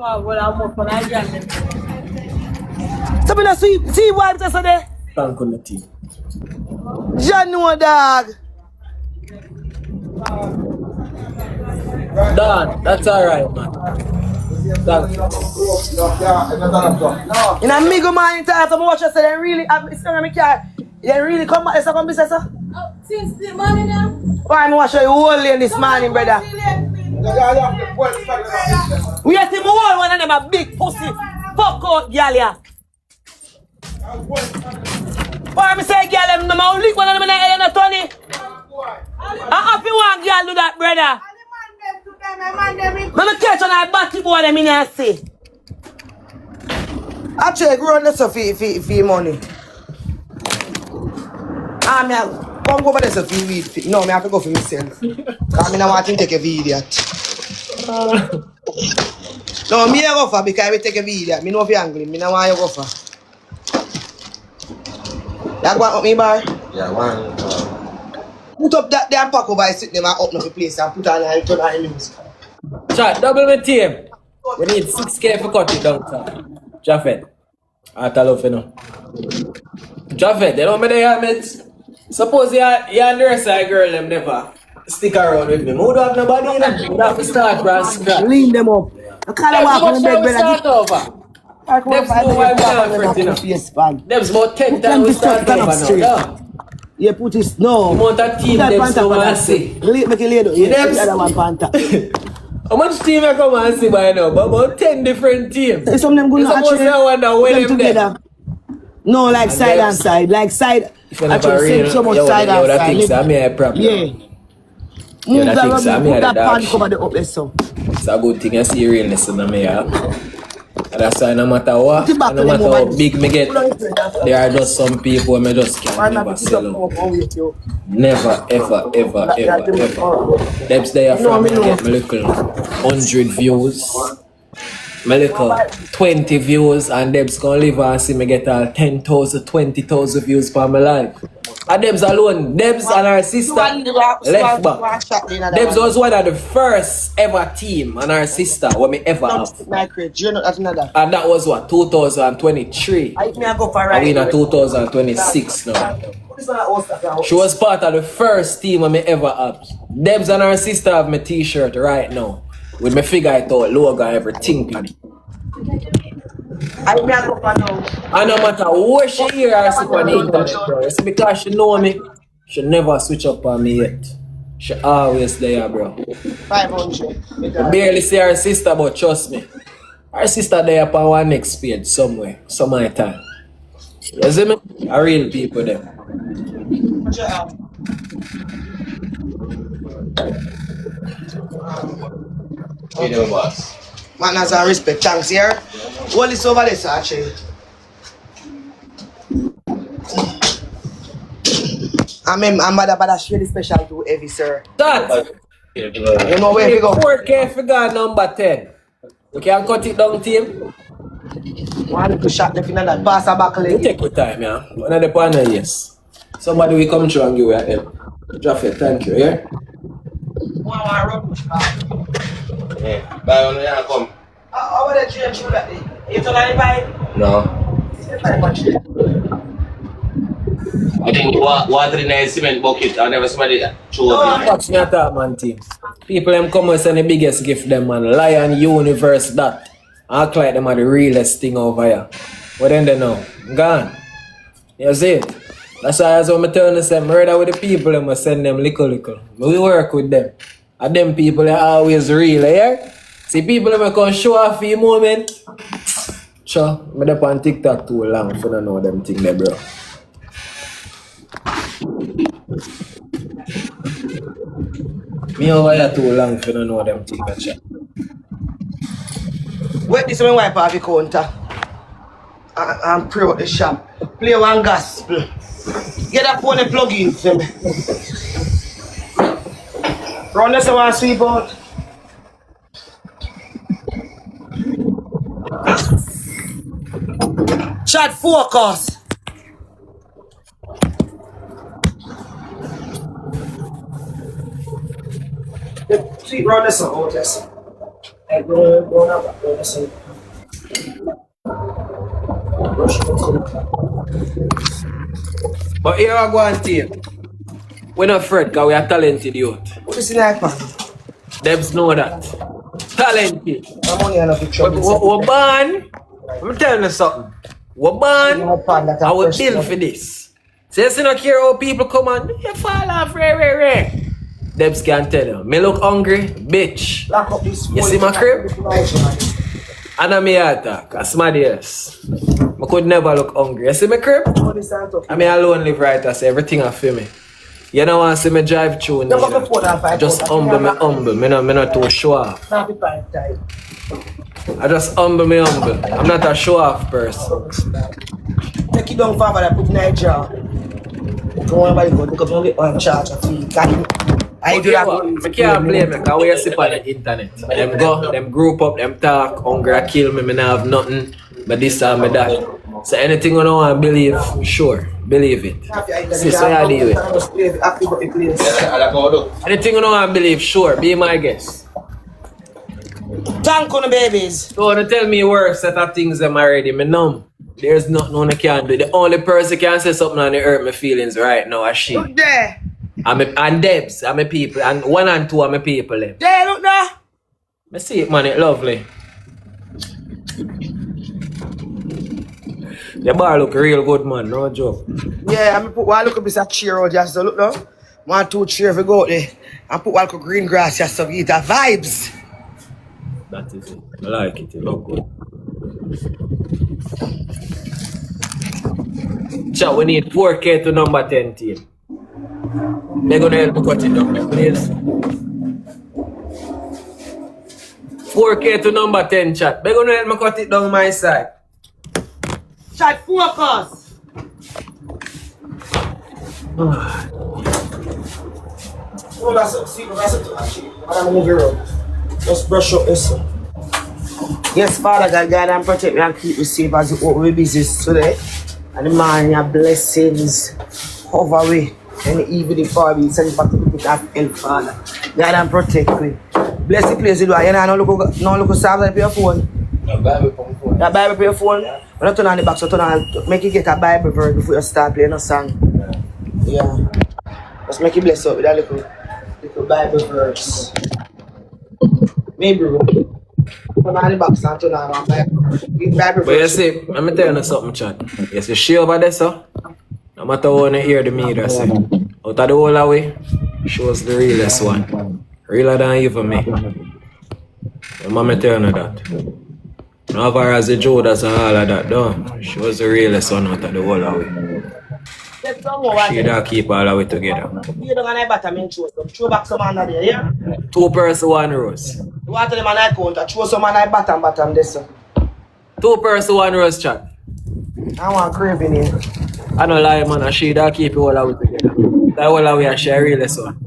going to see wives yesterday. Thank you, team. John, no dog. Done. That's alright, man. Thank you. In a middle man in time, I'm watching yesterday, really, it's not my car. They really come back, it's not going to be so. Since the morning now? Why I'm watching you whole lane this morning, brother? We are seeing whole one of them a big pussy. Fuck out, girl, yeah. Why I'm saying, girl, I'm going to lick one of them in the head and a Tony. I'm happy one girl do that, brother. I'm going to catch on that batty boy them in here, see. Actually, grow on this for money. I'm come go over there for weed. No, I have to go for myself. Because I don't want to take a video. No, me I go for because I will take a video. I know if you're angry. I don't want you go for. You go up me, bar? Yeah, one. Put up that damn pack over sit them and open up the place and put on and turn on the music. Chat, double my team. We need 6K for cut it down, sir. Jaffet. I tell you, you know. Jaffet, you know me there, mates? Suppose you and the rest of the girl them never stick around with me. Who don't have nobody in them? You have to start from scratch. Lean them up. I can't walk on the bed, brother. Start over. Them's no why we not fret, you know. Them's about 10 times we start over now. You put this, no. amount of team Debs come and see. Make it later. Yeah, Debs. the other one Panther. How much team I come and see by now? About 10 different teams. Some of them good actually. I wonder where them together. No, like side and side. Like side. If you never read, so much side and side. Things I may have problem. Yeah. Move that pan cover the up there so. It's a good thing I see realness in me. And that's why no matter what, no matter how big me get, there are just some people who me just can't never sell out. Never, ever, ever, ever, ever. Debs there from me get me little 100 views, me little 20 views, and Debs gonna live and see me get all 10,000, 20,000 views for my life. And Debs alone, Debs and her sister left back. Debs was one of the first ever team and her sister when me ever have. And that was what, 2023. And we in 2026 now. She was part of the first team when me ever have. Debs and her sister have my t-shirt right now. With my figure it out, logo and everything on it. And no matter what she hear or see on the internet, bro, it's because she know me, she never switch up on me yet. She always there, bro. 500. I barely see her sister, but trust me. Her sister there upon one next page somewhere, some other time. You see me? A real people there. You know, boss. Man has a respect, thanks here. What is over this actually? I'm mother, but that's really special to Evie, sir. That! You know where we go? 4K figure number 10. You can cut it down, team. One to shot the final that pass a back You leg. take your time, yeah. One of the partner, yes. Somebody will come through and give you a help. Drop it, thank you, yeah? Yeah. Buy one, yeah, come. How about the change you that day? You told her buy? No. I think water in a cement bucket. I never smell it. Touch me at that, man, team. People them come and send the biggest gift them, man. Lion Universe that. Act like them are the realest thing over here. What then they know? Gone. You see it? That's why as I'm telling them, I'm ready with the people them send them little. We work with them. And them people are always real, yeah? See people them come show off for a moment. Sure, I'm up on TikTok too long for to know them thing there, bro. Me over here too long for to know them thing there, sure. Wait, this one wipe off the counter. And pray out the shop. Play one gospel. Get that phone and plug in for me. Run this one sweep out. Shot focus. Sweep run this one out, yes. But here I go and team. We're not afraid because we are talented youth. What is that, man? Debs know that. Talented. I'm only on a picture. We're born. I'm telling you something. We're born and we're built for this. So you don't care how people come and you fall off, rare. Debs can tell you. Me look hungry, bitch. You see my crib? And I'm here attack. That's somebody else. I could never look hungry. You see my crib? I'm alone live right. I say everything I feel me. You don't want to see me drive through. Just humble me. Me not too show off. I just humble me. I'm not a show off person. Take it down far, but I put Niger. Don't worry about it, because you get one charge of fee. I do that. I can't blame me because we sit on the internet. Them go, them group up, them talk, hungry kill me, me not have nothing. But this time, me that. So anything you don't want to believe, sure, believe it. See, so I deal with it. Anything you don't want to believe, sure, be my guest. Thank you, babies. So don't tell me worse set of things them already, me numb. There's nothing I can do. The only person can say something and it hurt my feelings right now is she. Look there. And Debs, I'm a people, and 1 and 2 are my people. Them. There, look there. I see it, man, it's lovely. The bar look real good, man. No joke. Yeah, I put one look up a chair out just so look now. 1, 2 chair if we go out there. And put one look green grass just so get the vibes. That is it. I like it. It look good. Chat, we need 4K to number 10 team. They're gonna help me cut it down, please. 4K to number 10, chat. They're gonna help me cut it down my side. Chat, focus. Oh, that's it. See, that's it. I'm moving around. Just brush up this. Yes, Father God, guide and protect me and keep me safe as we open my business today. And the man, your blessings cover me. Any evil before me, send it back to the pit of hell, Father. Guide and protect me. Bless the place you do. You know, no look Psalms on your phone. Your Bible for your phone. Your Bible for your phone. When you turn on the box, so turn on, make you get a Bible verse before you start playing a song. Yeah. Just make you bless up with that little Bible verse. Maybe, bro. Turn on the box and turn on Bible verse. But you see, let me tell you something, chat. You see, she over there, so no matter what you hear the media say, out of the whole way, shows the realest one. Realer than even me. Your mama tell you that. No far as the Judas and all of that, though. She was the realest one out of the whole way. She don't keep all of it together. You don't have a bottom in throw back some under there, yeah? 2 person, 1 rose. You want to them and I count, throw some under bottom this. 2 person, 1 rose, chat. I want craving here. I don't lie, man. She don't keep it all of it together. That whole of it, she a realest one.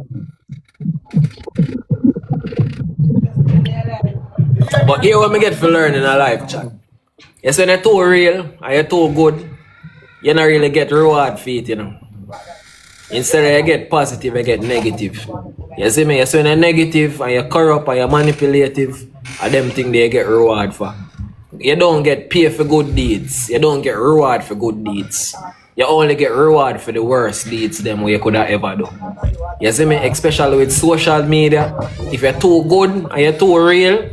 But here what me get for learning in life, chat. Yes, when you're too real and you're too good, you don't really get reward for it, you know. Instead of you get positive, you get negative. You see me? Yes, when you're negative and you're corrupt and you're manipulative, and them things they get reward for. You don't get paid for good deeds. You don't get reward for good deeds. You only get reward for the worst deeds them you could have ever do. You see me? Especially with social media. If you're too good and you're too real,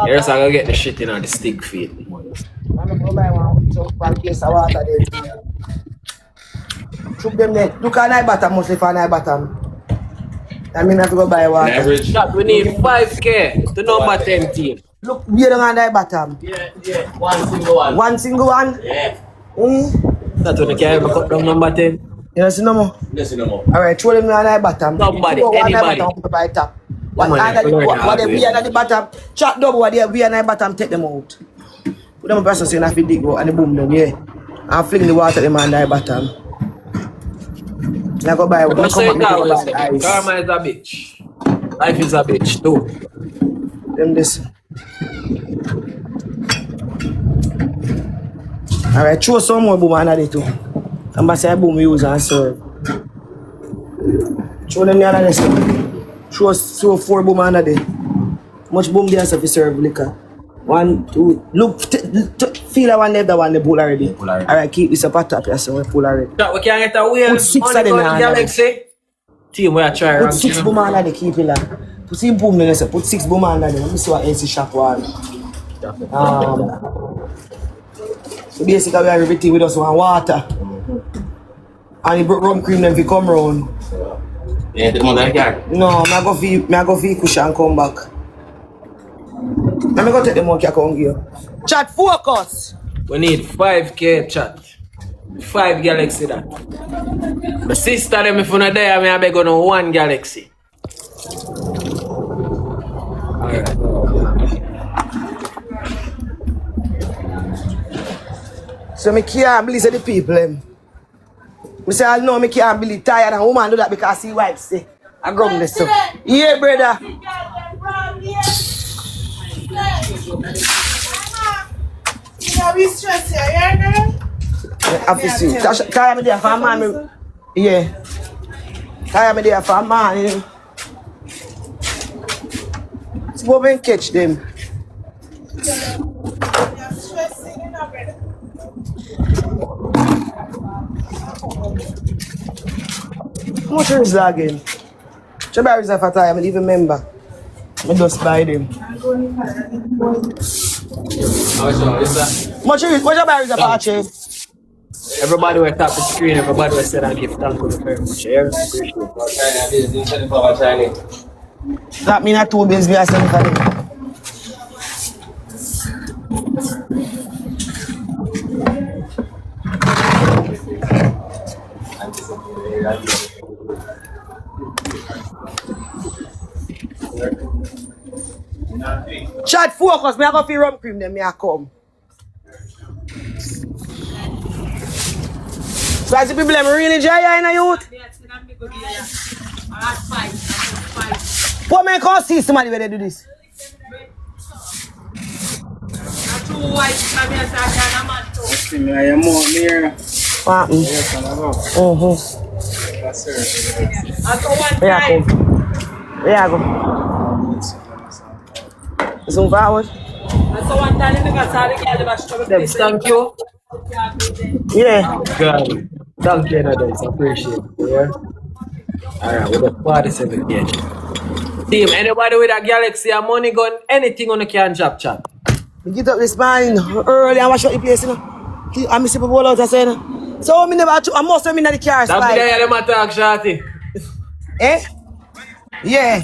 you're just gonna get the shit in the stick feet. Look at my bottom, mostly for my bottom. I mean, I have to go buy water. Average. We need 5K to number 10 team. Look, we don't have that bottom. Yeah. 1 single one. 1 single one? Yeah. That's when you can cut down number 10. You see no more? Yes, no more. Alright, throw them on the bottom. Somebody, anybody. Put by top. What they be at the bottom, chat double what they be at the bottom, take them out. Put them person saying if you dig out and the boom down, yeah. And fling the water them on the bottom. Now go buy one. Karma is a bitch. Life is a bitch too. Them this. Alright, throw some more boom under there too. I'm going to say boom use and serve. Throw them under there. Throw 4 boom under there. Much boom there so if you serve liquor. 1, 2, look, feel that one left, that one they pull already. Alright, keep this up at top, yeah, so we pull already. We can get a wheel. Put 6 of them in Galaxy. Team, we are trying. Put 6 boom under there, keep it like. Put 6 boom there, so put 6 boom under there. Let me see what AC shop one. So basically we have everything with us want water. And the rum cream then we come round. Yeah, the one that got. No, I go for cushion and come back. Let me go take the monkey account here. Chat, focus! We need 5K chat. 5 Galaxy that. My sister them if you not there, I beg on 1 Galaxy. Alright. So I can't believe the people them. I say I know I can't believe tired and woman do that because he wife say I grumble this stuff. Yeah, brother. You be stressed here, yeah, girl? I feel see. Tired me there for a man. Yeah. Tired me there for a man. You know. Let's go and catch them. You're stressing, you know, brother. How much is that again? Jabari is for time, I don't even remember. I just buy them. How much is Jabari is for chain? Everybody will tap the screen, everybody will sit and give thank you very much. Yeah? Appreciate it. That mean I 2 bills we are selling for them. Chat focus, me I go feel rum cream then me I come. So as the people them really dry in a youth. What man can't see somebody when they do this? What happened? Where I come? Where I go? Zoom forward. Debs, thank you. Yeah. God. Thank you, Nadez. Appreciate it. Yeah? Alright, with the 47 gauge. Team, anybody with a Galaxy, a money gun, anything on the can chop chop. We get up this morning early and wash up the place, you know. I miss people all out and say, so I never I must have been in the car. That be the them attack, Shorty. Eh? Yeah.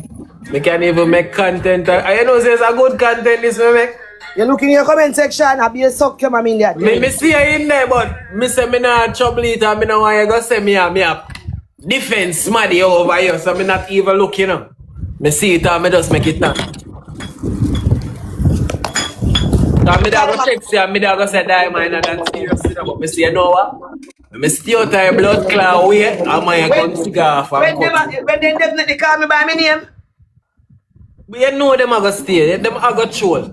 We can't even make content. I know there's a good content this we make. You look in your comment section, I'll be a suck your in there. Me see you in there, but me say me not trouble it and me no want you go say me have defense smaddy over here, so me not even look, you know. Me see it and me just make it now. So me da go check see and me da go say Diamond and that serious, but me say you know what? Me stay out of your blood clot way and my gun cigar off and when they definitely call me by my name. But you know them are going to stay, them are going to troll.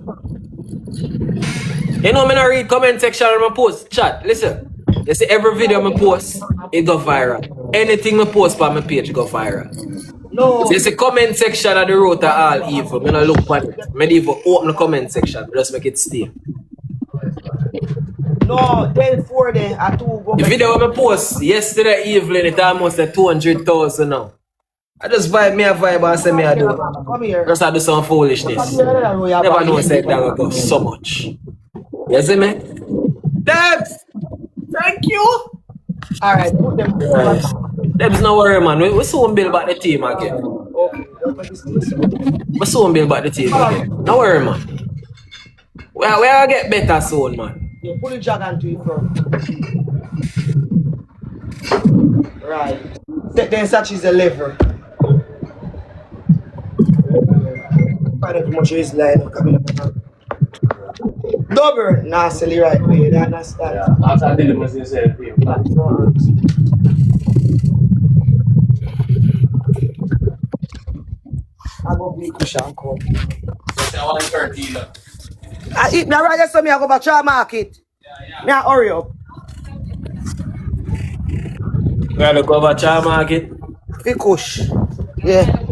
You know, I don't read comment section on my post, chat, listen. You see every video I post, it go viral. Anything I post on my page go viral. No. So you see comment section of the road are all evil. I don't look on it. I don't even open the comment section, I just make it stay. No, then 4 days, I 2 go. The video I post yesterday evening, it almost at 200,000 now. I just vibe and say me I do it. Come here. Just I do some foolishness. Never know said that will go so much. You see me? Debs! Thank you! Alright, put them. Debs, no worry, man. We soon build back the team again. Okay. We soon build back the team again. No worry, man. We'll get better soon, man. You pull the dragon to you front. Right. Then such is a lever. Find out how much is line coming up. Double, nah, silly right way. That's that. Yeah, after I did it, I said, I go big cushion come. I want to 13. I eat now right so me I go back to the market. Me I hurry up. We gotta go over to the market. Big kush. Yeah.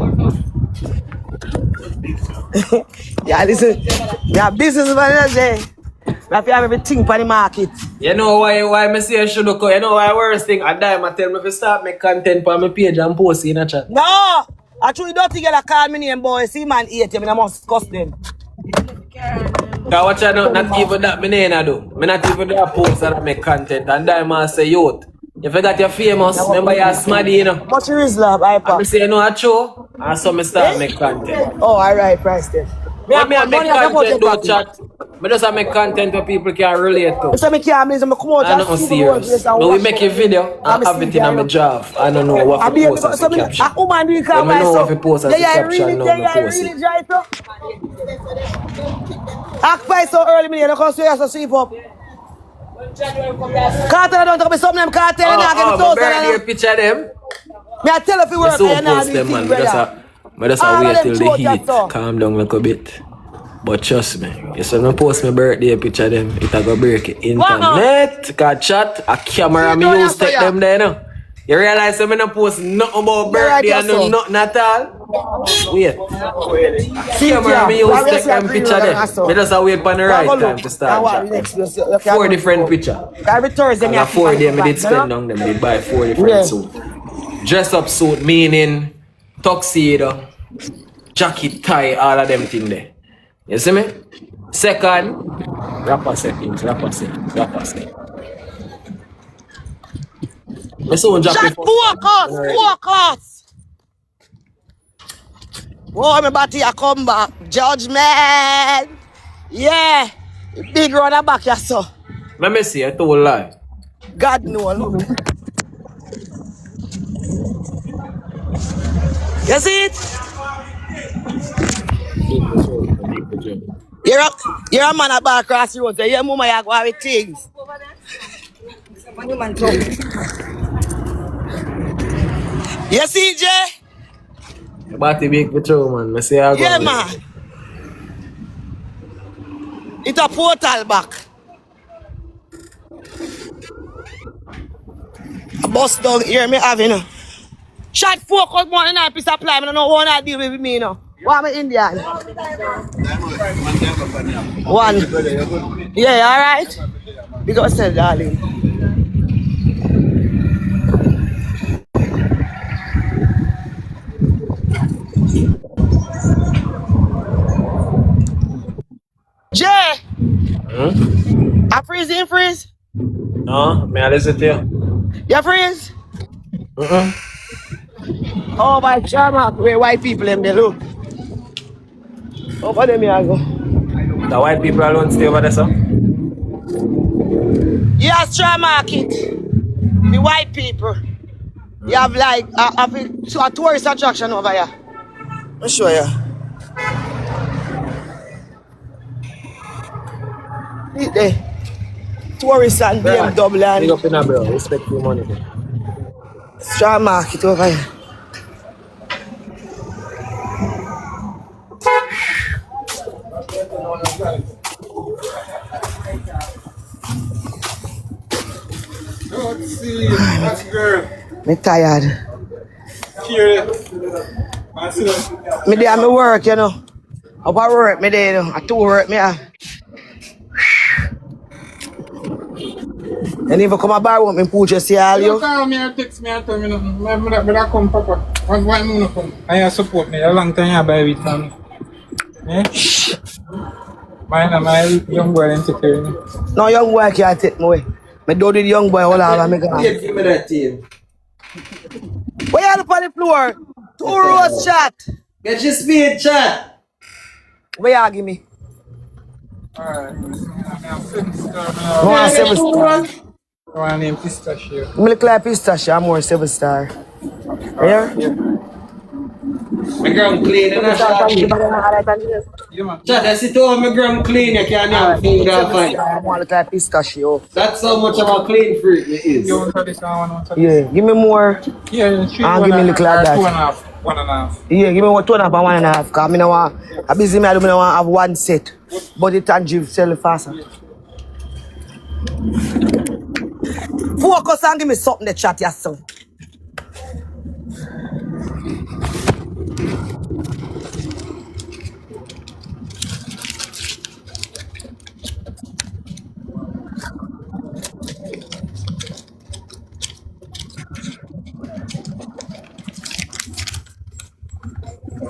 Yeah, listen. Yeah, business manager. We have to have everything for the market. You know why I say I should go? You know why worst thing? I die, I tell me to start make content for my page and post in a chat. No! I truly don't think you call me name, boy. See man hate you, I must cuss them. Cause watch I not even that me name do. Me not even do a post that I make content and die man say youth. If you got your famous, remember you're smaddy, you know. What's your Islam, iPad? I say you know a show, and so me start make content. Oh, alright, price then. Me make content do chat. Me just make content where people can relate to. So I can't come out I'm not serious. But we make a video and have it in my job. I don't know what to post as a caption. I don't know what to post as a caption now. I post it. Act by so early, me, you can't see us to sleep up. Cartel don't talk about some of them cartel and I get the toast. My birthday picture them. Me I tell if you work and post them, man. I just wait till the heat calm down like a bit. But trust me, if I post my birthday picture them, it go break the internet. Cause chat, a camera me use take them there now. You realize I don't post nothing about birthday and nothing at all? Wait. Camera me use take them picture there. I just wait for the right time to start chat. 4 different pictures. Every Thursday, and 4 days I did spend on them. I did buy 4 different suits. Dress up suit meaning tuxedo, jacket, tie, all of them things there. You see me? Second, rapper settings. Shot focus. Oh, my body a come back. Judgment. Yeah. Big runner back, yes, sir. Let me see, I told a lie. God know, look. You see it? You're a man at bar across the road. So your mama you go with things. You see, Jay? Body big picture, man. I say I go. Yeah, man. It's a portal back. A bus down here, me have, you know. Shot focus more than a piece of ply. I don't know what I deal with me, you know. Why am I Indian? One. Yeah, alright? Because I said, darling. Jay! I freeze in freeze? No, may I listen to you? You freeze? Oh, my charmer, where white people them they look. Over them here I go. The white people alone stay over there, sir? Yes, try market. The white people. You have like a tourist attraction over here. I'll show you. See there. Tourists and BMW and big up in a bro, respect for money. straw market over here. Let's see, that's girl. Me tired. Here. Me there me work, you know. Up at work me there, you know. At 2 work me have. And if you come a bar want me put you see all you. You call me or text me and tell me nothing. I come, Papa. Why me not come? I support me. A long time I buy with me. Eh? My young boy didn't take care of me. No young boy can't take me away. Me do the young boy all over me gone. Give me that team. Where you look on the floor? 2 rows chat. Get your speed, chat. Where you give me? Alright. One 7-star. One name Pistachio. Me look like pistachio, I'm more 7-star. Here? My gram clean and I Chat, I sit over my gram clean, you can't have food or find. I want to look like pistachio. That's how much of a clean freak it is. You want this one? Yeah, give me more. Yeah, and give me look like that. 1.5. Yeah, give me 2.5 and 1.5. Because I don't want, I'm busy, I don't want to have one set. But it and give sell faster. Focus and give me something to chat, yes, son.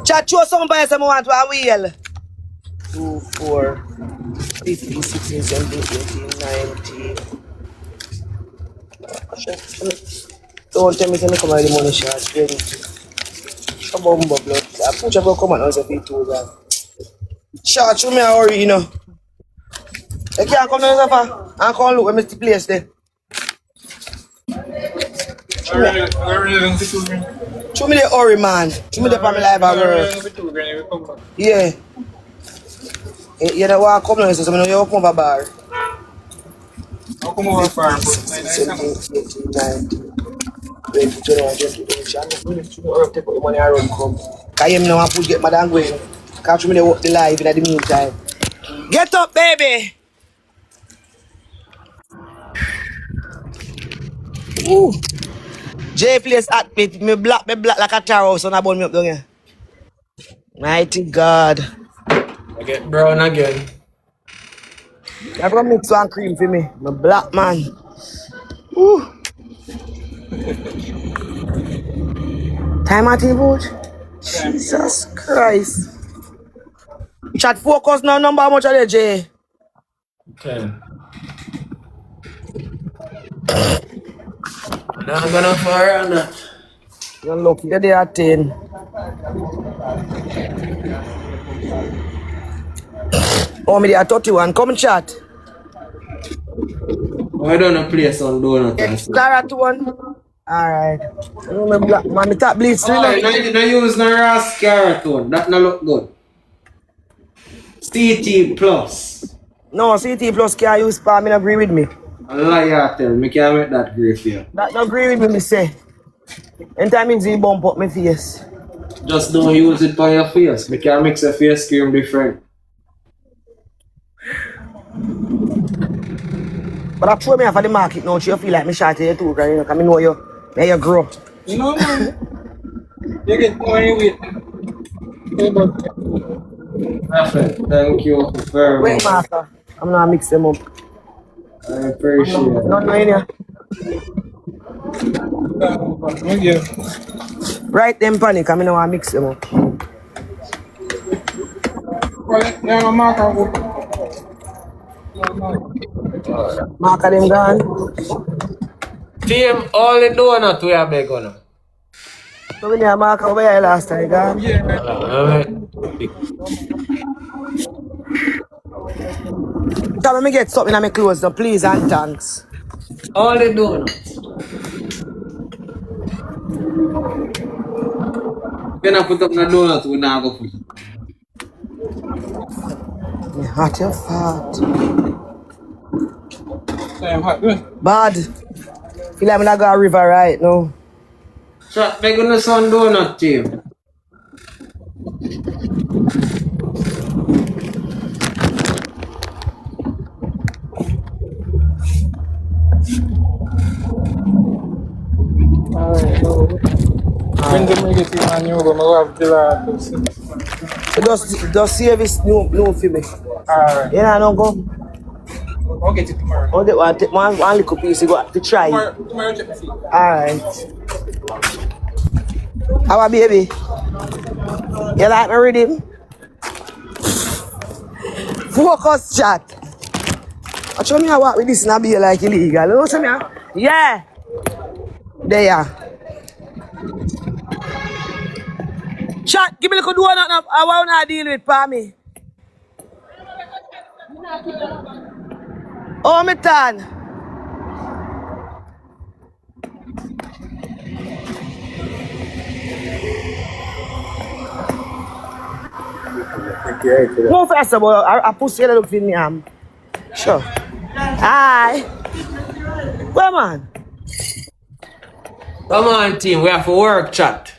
Chat, show somebody some want to a wheel. 2, 4, 15, 16, 17, 18, 19. Don't tell me to come out the money shot. 20. Come on, blood. I put your come on and say 2,000. Shot, show me a hurry, you know. You can't come down so and come look at Mr. Place there. Show me the hurry, man. Show me the family life at work. Yeah. You know what? Come down, so I know you come over bar. I'll come over farm. 17, 18, 19, 20, 21, 22, I'm not going to take the money around come. Because you know I put get madam going. Catch me the live in the meantime. Get up, baby! Ooh. J Place at me black like a tar house and I burn me up down here. Mighty God. I get brown again. I'm gonna mix one cream for me. My black man. Ooh. Time at the boat. Jesus Christ. Chat focus now, number how much are they, Jay? 10. I'm gonna fire on that. You're lucky you're there at 10. Oh, me there at 31. Come and chat. Why don't you play some donut and stuff? Clara to one. Alright. Man, me tap bleach. Oh, you don't use no Ras carrot one. That no look good. CT plus. No, CT plus can't use palm. Me not agree with me. A liar tell me can't make that agree for you. That not agree with me say. Anytime you see bump up my face. Just don't use it on your face. Me can mix your face cream different. But I throw me off of the market now. You feel like me shot you too, because I know you. May you grow. You know, man. You get money with. Perfect. Thank you very much. Wait, master. I'm gonna mix them up. I appreciate it. No, in here. Right them panic, I know I mix them up. Marker them gone. Team, all the donut we are big on. So we need a marker over here last time, gone. Tell me get something in my clothes, so please and thanks. All the donuts. When I put up the donuts, we now go put it. Hot your fat. Bad. Feel like I'm not going to river right now. So, we're going to some donut, team. When the make it in you go have gelato. Just save this new for me. Alright. Yeah, no go. I'll get it tomorrow. I'll get one little piece to go to try. Tomorrow check the feet. Alright. How a baby? You like my rhythm? Focus chat. I show me how walk with this and be like illegal. You know what I'm saying? Yeah. There. Chat, give me a little donut now. I want to deal with for me. Oh, my turn. Move faster, boy. I push you a little in me. Sure. Hi. Come on. Come on, team. We have to work, chat.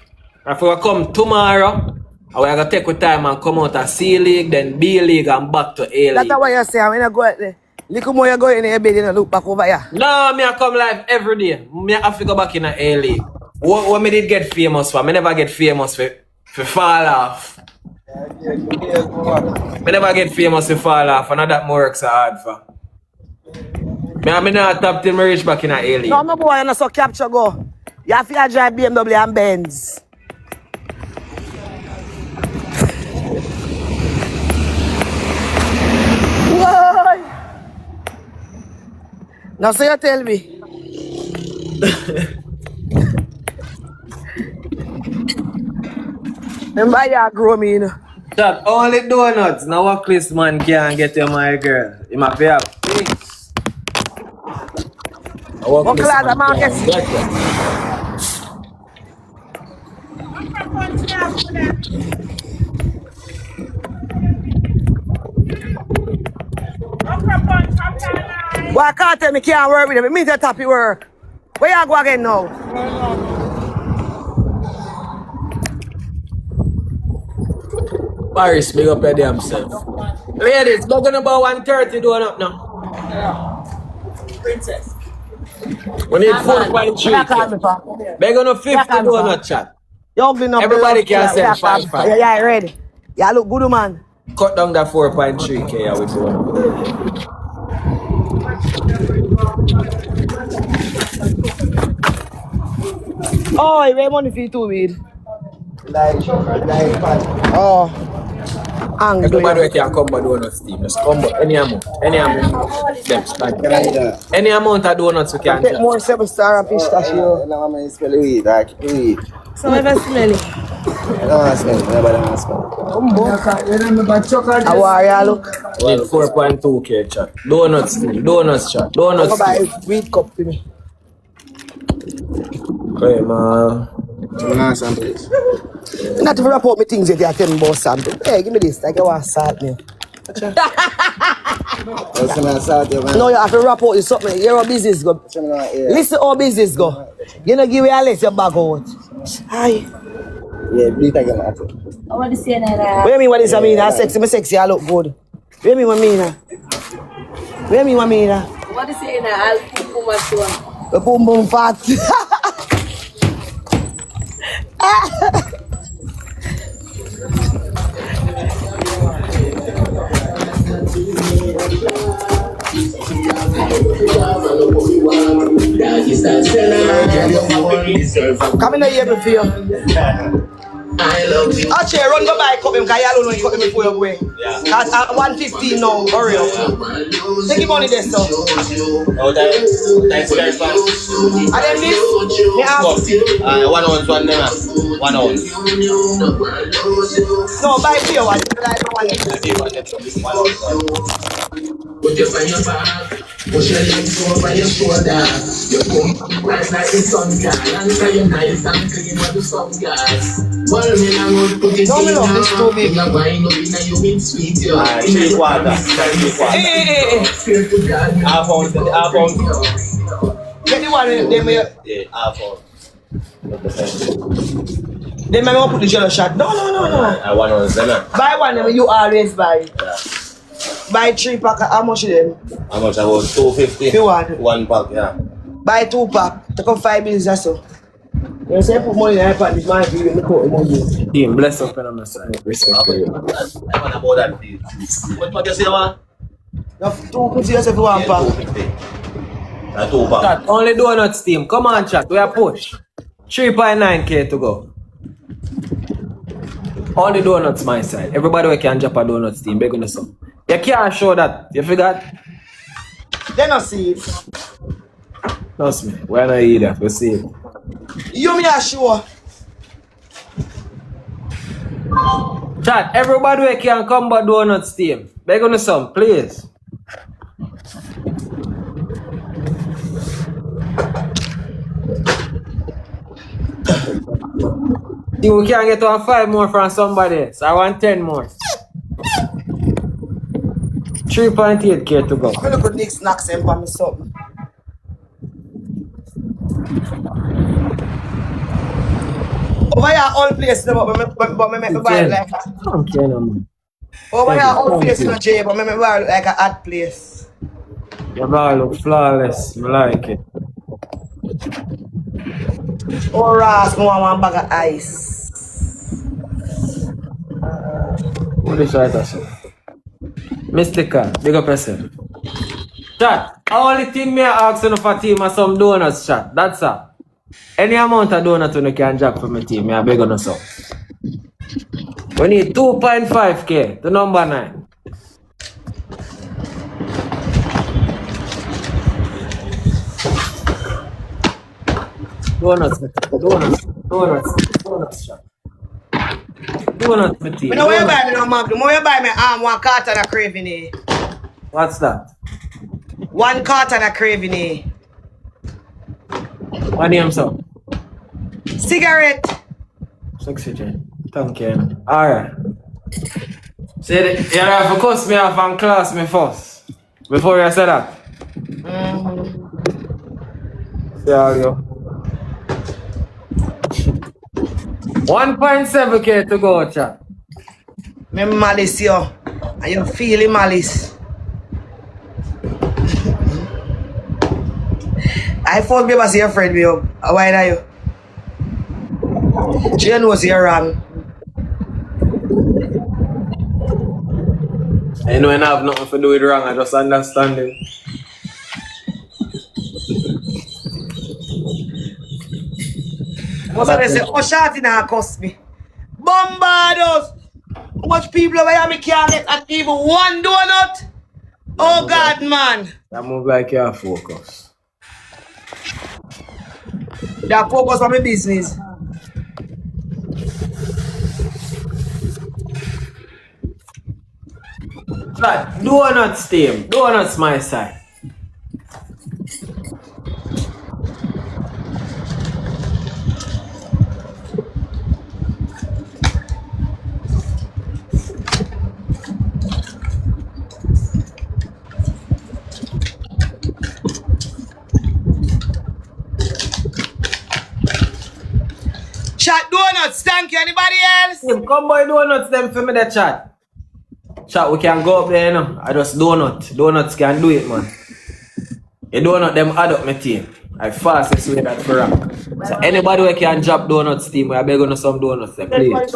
We have to come tomorrow. And we have to take our time and come out of C League, then B League, and back to A League. That's what you say. When you go out there, little more you go in your bed, you look back over here. No, me I come live every day. Me have to go back in a A League. What me did get famous for? Me never get famous for fall off. Me never get famous for fall off, and that more work so hard for. Me not top till me reach back in a A League. No, my boy, you're not so capture go. You have to drive BMW and Benz. Why? Now, so you tell me. Remember you grow me, you know. Chat, only donuts. Now what this man can get you, my girl. You might be up. What class of man gets Why can't tell me can't work with them? It means you're happy work. Where you go again now? Paris, big up your damn self. Ladies, go gonna about 130 donut now. Yeah. Princess. We need 4.3. They're gonna 50 donut chat. Everybody can send 5. Yeah, ready. Yeah, look good, man. Cut down that 4.3K with donut. Oh, you pay money for you too, weed. Oh. Angry. Everybody can come by donuts team. Just come by any amount. Any amount. Them stand. Any amount of donuts we can Take drop. more 7-star and pistachio. No, I'm smell the weed. I keep the weed. So ever smell it? No, smell it. Nobody wants to smell it. How are you, look? Need 4.2k chat. Donuts team. Donuts chat. Donuts Go buy team. a weed cup for me. Okay, man. Not to wrap up my things yet, you tell me about something. Hey, give me this. Like you want to salt me. No, you have to wrap out with something. Hear how business go. Listen how business go. You know, give you a let your bag out. Hi. Yeah, bleed again. I want to say that. What do you mean what this I mean? I'm sexy, I'm sexy, I look good. What do you mean what I mean? What do you mean what I mean? What is it? I'll put too much one. The boom boom fat. Come in here before you. Actually, run go buy cup him because you alone when you cut him before you go away. Because at 1:15 now, hurry up. Take him money there, so. Oh, thanks very much. And then this, me have... 1 ounce, 1 naira. 1 ounce. No, buy pure one. Put your on your back, push your legs over your shoulder. You come rise like the sun, girl. And say you're nice and clean with the sun, girl. Well, me now would put it in now. You're wine up in you in sweet, yo. Cheap water. Half ounce. Get the one, them here. Yeah, half ounce. Then I put the jello shot. No. I 1 ounce, then. Buy one, them you always buy. Buy 3 pack, how much of them? How much? About 250. You want? 1 pack, yeah. Buy 2 pack, take up 5 bills or so. You say put money in the iPad, this man give you the coat money. Team, bless up and on the side. Respect for you. I want about that, please. What you say, man? You have 2 put yourself 1 pack. 2 pack. Chat, only donuts team. Come on, chat. We are push. 3.9k to go. Only donuts my side. Everybody we can drop a donuts team. Beg on the song. You can't show that. You forgot? They not see it. Trust me. We're not eat that. We see it. You me are sure. Chat, everybody we can come by donuts team. Beg on the song, please. We can get 5 more from somebody. So I want 10 more. 3.8k to go. I'm gonna put Nick snacks in for me something. Over here, all place, but me make me buy it like a... Over here, all place in the J, but me buy it like a hot place. Your ball look flawless. I like it. Oh, Ross, I want 1 bag of ice. What is right, sir? Mystica, big up yourself. Chat, only thing me I ask you for team are some donuts, chat. That's all. Any amount of donuts you can drop for my team, I beg on us up. We need 2.5k to number 9. Donuts, chat. Donuts, my team. You know where you buy me no Magnum? Where you buy me 1 carton of craving eh? What's that? 1 carton of craving eh? What name, sir? Cigarette. Sexy Jane. Thank you. Alright. Say you have to cuss me off and class me first. Before you say that. See how you. 1.7k to go, chat. Me malice yo. And you feeling malice. I thought me was your friend me up. Why are you? She knows you're wrong. I know I have nothing to do with wrong, I just understand it. What's that they say? Oh, shot in her cuss me. Bombardos! much people over here me can't get at even one donut? Oh God, man. That move like you're focused. That focus on my business. But donuts team. Donuts my side. Chat donuts, thank you. Anybody else? Come boy donuts them for me the chat. Chat, we can go up there, you know. I just donut. Donuts can do it, man. You donut them add up my team. I fastest way that for rank. So anybody who can drop donuts team, I beg on some donuts there, please.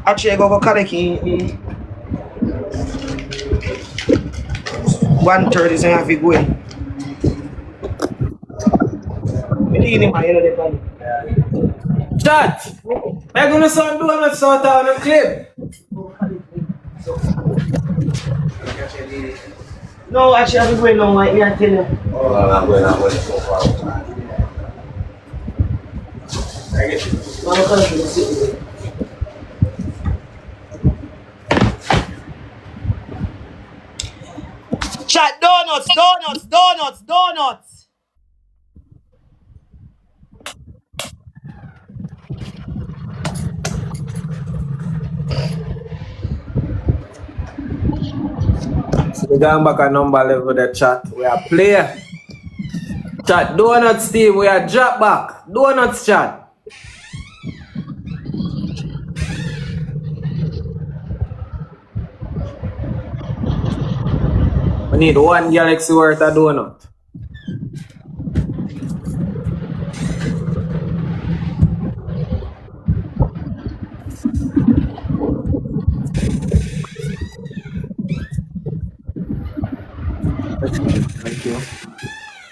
Actually, I go collect 1:30 so I have to go in. Chat! I'm gonna some donuts out on the clip. No, actually, I'm going on right here, tell you. Oh, I'm going so far. Chat donuts, donuts, donuts, donuts. So we going back a number level the chat. We are player. Chat donuts team, we are drop back. Donuts chat. We need one galaxy worth of donut. Thank you.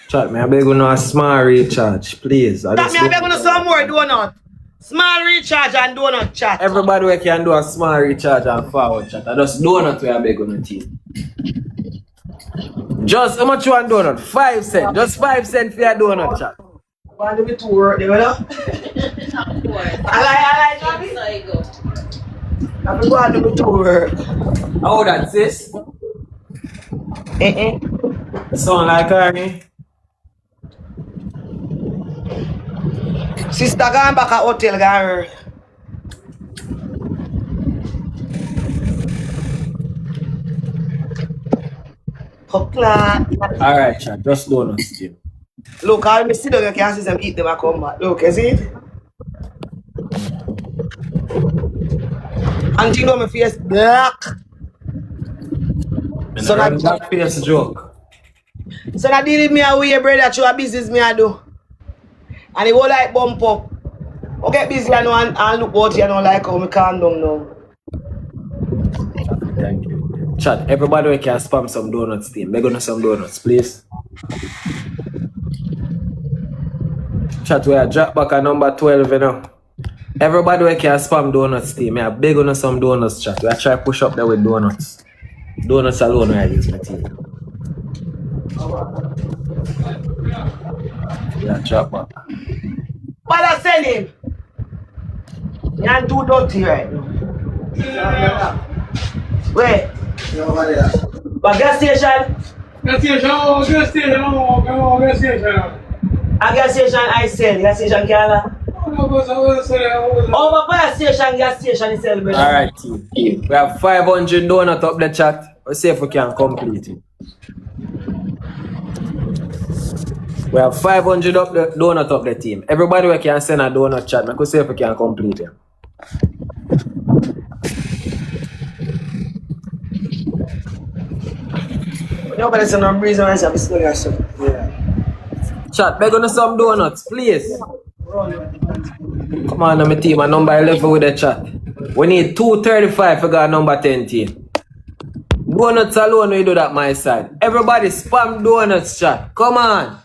Chat, me I beg you no a small recharge, please. That me I beg you some more donut. Small recharge and donut chat. Everybody we can do a small recharge and forward chat. I just donut we I beg on the team. Just how much you want donut? 5 cents. Just 5 cents for your donut chat. Want to be too work there, you know? I like, I'm going to be too work. How that, sis? Sound like Arnie? Sister gone back at hotel, gone. Alright, chat. Just donuts, Jim. Look, I'll see them, you can see them eat them and come back. Look, you see it? And you know my face black. So that black face joke. So that deal with me away, brother, through a business me I do. And it will like bump up. I get busy and look out here and like how me calm down now. Thank you. Chat, everybody we can spam some donuts team. Beg on some donuts, please. Chat, we are drop back at number 12, you know. Everybody we can spam donuts team. I beg on some donuts, chat. We are trying to push up there with donuts. Donuts alone I use my team. Yeah, drop back. What I send him? You're too dirty right now. Where? But gas station? Gas station, gas station. A gas station I sell, gas station Canada. Over fire station, gas station is sell, brother. Alright, team. We have 500 donuts up the chat. Let's see if we can complete it. We have 500 up the donut up the team. Everybody we can send a donut chat. Let's see if we can complete it. Nobody send no reason why I'm still got some. Yeah. Chat, beg on some donuts, please. Come on, my team, a number 11 with the chat. We need 235 for got number 10 team. Donuts alone, we do that my side. Everybody spam donuts, chat. Come on.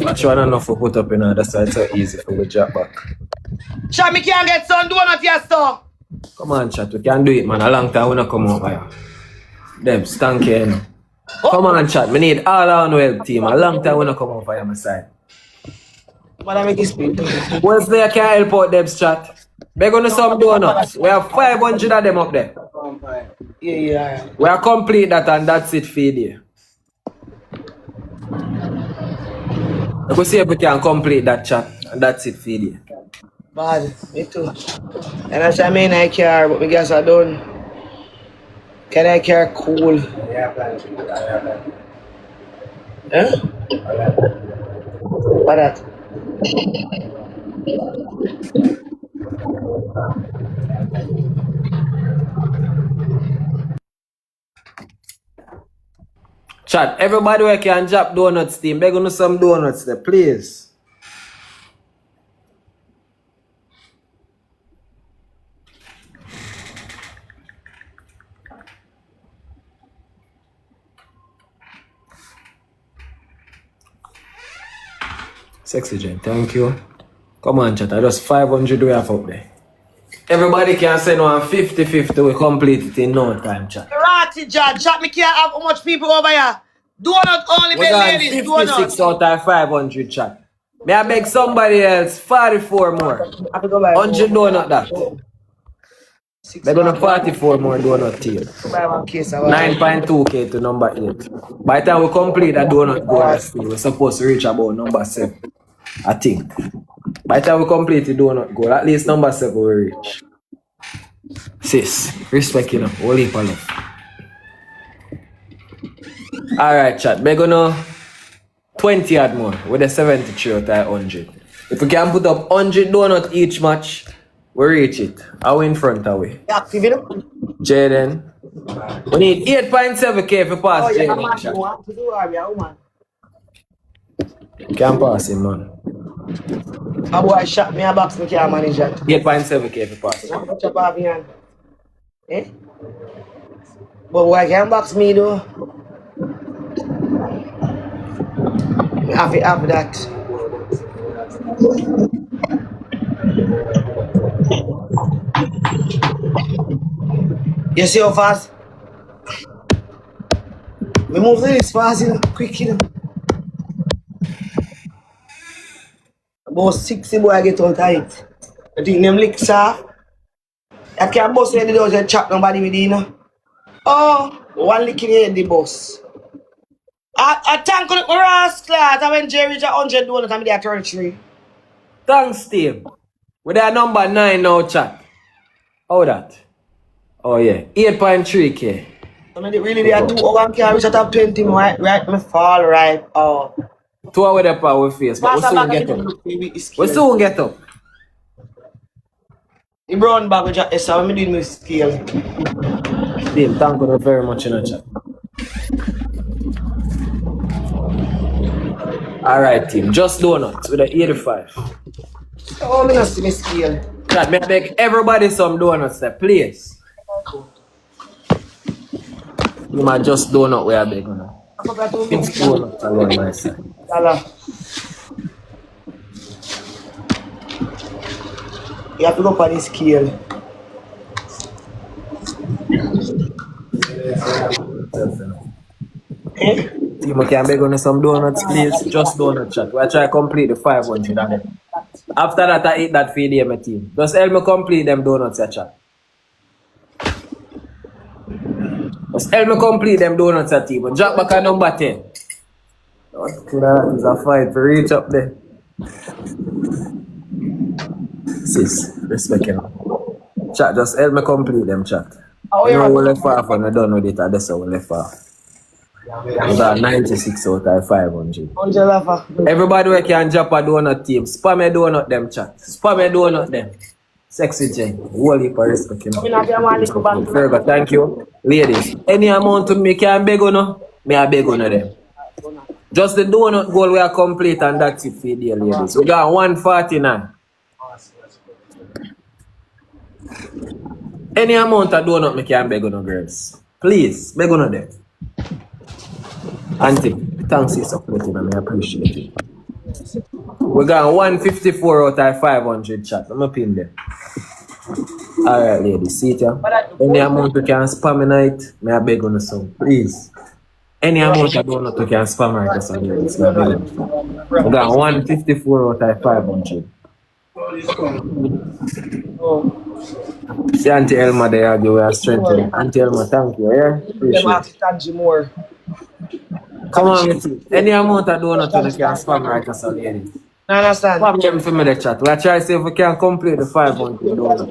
Actually, enough for put up in that's why it's so easy for we drop back. Chat, me can't get some donut here, so. Come on, chat, we can do it, man. A long time we not come over here. Them stank here, you know. Come on, chat, we need all our help team. A long time we not come over here, my side. What I make you speak? Wednesday I can help out Deb's chat. We're gonna some donuts. We have 500 of them up there. Yeah. We are complete that and that's it for you. Let's see if we can complete that chat and that's it for you. Bad, me too. And as I mean I care, but me guess I don't. Can I care cool? Huh? What that? Chat, everybody who can drop donuts team, beg on some donuts there, please. Sexy Jen, thank you. Come on, chat, I just 500 we have up there. Everybody can send one 50-50, we complete it in no time, chat. Ratty, chat, me can't have how much people over here. Donut only, We got 56 out of 500, chat. May I beg somebody else 44 more. 100 donut that. They're gonna 44 more donut team. 9.2k to number 8. By the time we complete that donut goal, we're supposed to reach about number 7. I think. By the time we complete the donut goal, at least number 7 we reach. Sis, respect you know, holy love. Alright, chat. We're gonna 20 add more with a 73 out of 100. If we can put up 100 donut each match, we reach it. Are we in front of we? Jaden. We need 8.7k for pass Jaden. Can't pass him, man. A boy shot me a box, me can't manage that. 8.7k for pass. Eh? But boy can't box me though. I have that. You see how fast? We move this fast, you know, quick, you know. About 60 boy get out tight. I think them lick soft. I can't bust the doors and chop nobody with you know. Oh, one lick in the head the boss. I thank you, rascal. I when Jerry reach 100 dollars, I'm there 33. Thanks, team. With our number 9 now, chat. How that? Oh, yeah. 8.3k. I mean, really, they are 2 over can reach at top 20, right? Me fall right off. 2 hours up our face, but we soon get up. We soon get up. The brown bag with your so I'm doing my scale. Team, thank you very much in the chat. Alright, team. Just donuts with the 85. Oh, I'm not see my scale. Chat, me beg everybody some donuts there, please. You might just donut where I beg, you know. It's donuts along my side. You have to go for the scale. Eh? Team, I can beg on some donuts, please. Just donut chat. We'll try to complete the 500 of them. After that, I eat that feed here, my team. Just help me complete them donuts, chat. Just help me complete them donuts, team. Drop back at number 10. That is a fight for reach up there. Sis, respect you. Chat, just help me complete them, chat. You know, we left off and I done with it, that's how we left off. We got 96 out of 500. Everybody who can drop a donut team, spam a donut them, chat. Spam a donut them. Sexy Jen, whole heap of respect, you know. Very good, thank you. Ladies, any amount to me can beg on, me I beg on them. Just the donut goal we are complete and that's it for the ladies. We got 149. Any amount of donut me can beg on girls. Please, beg on them. Auntie. Thanks for supporting and I appreciate it. We got 154 out of 500 chat. I'm up in there. Alright, ladies, see it ya. Any amount you can spam in it, may I beg on the song, please. Any amount you don't you can spam right this one, ladies. We got 154 out of 500. See Auntie Elma there, we are strengthening. Auntie Elma, thank you, yeah? Appreciate it. Come on, any amount of donut you can spam right us on ladies. I understand. Spam them for me the chat. We are trying to see if we can complete the 500 donut.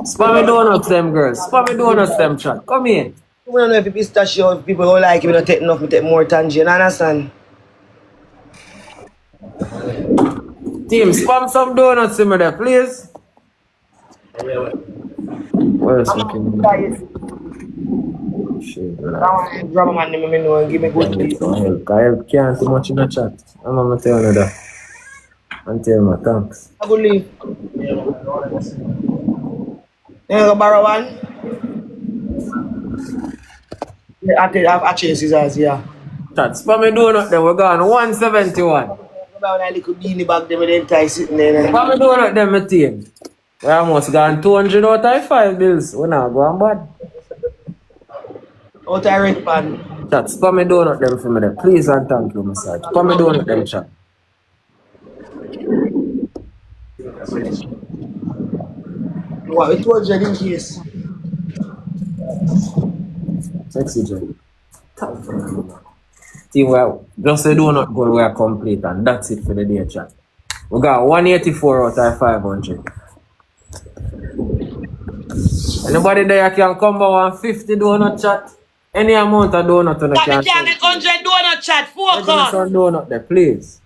Spam me donuts them girls. Spam me donuts them chat. Come in. We don't know if it's pistachio, if people don't like it, we don't take enough, we take more tangerine. I understand. Team, spam some donuts in me there, please. What else we can do? Shit, Grab a man, let me know and give me good help. Help can't too much in the chat. I'm gonna tell you that. And tell me thanks. I go leave. You go borrow one? Yeah, I change scissors, yeah. Chat, spam me donut then, we're gone 171. About a little beanie bag, them with the entire sitting there. Spam me donut then, my team. We almost gone 200 out of 5 bills. We're not going bad. Out of red pan. Chat, spam me donut them for me there. Please and thank you, Mr. Spam me donut them, chat. What, it was in case. Sexy J. Team, well, just the donut goal we are complete and that's it for the day, chat. We got 184 out of 500. Anybody there can come by 150 donut chat? Any amount of donut on the can. But can't get 100 donut chat, focus. Some donut there, please.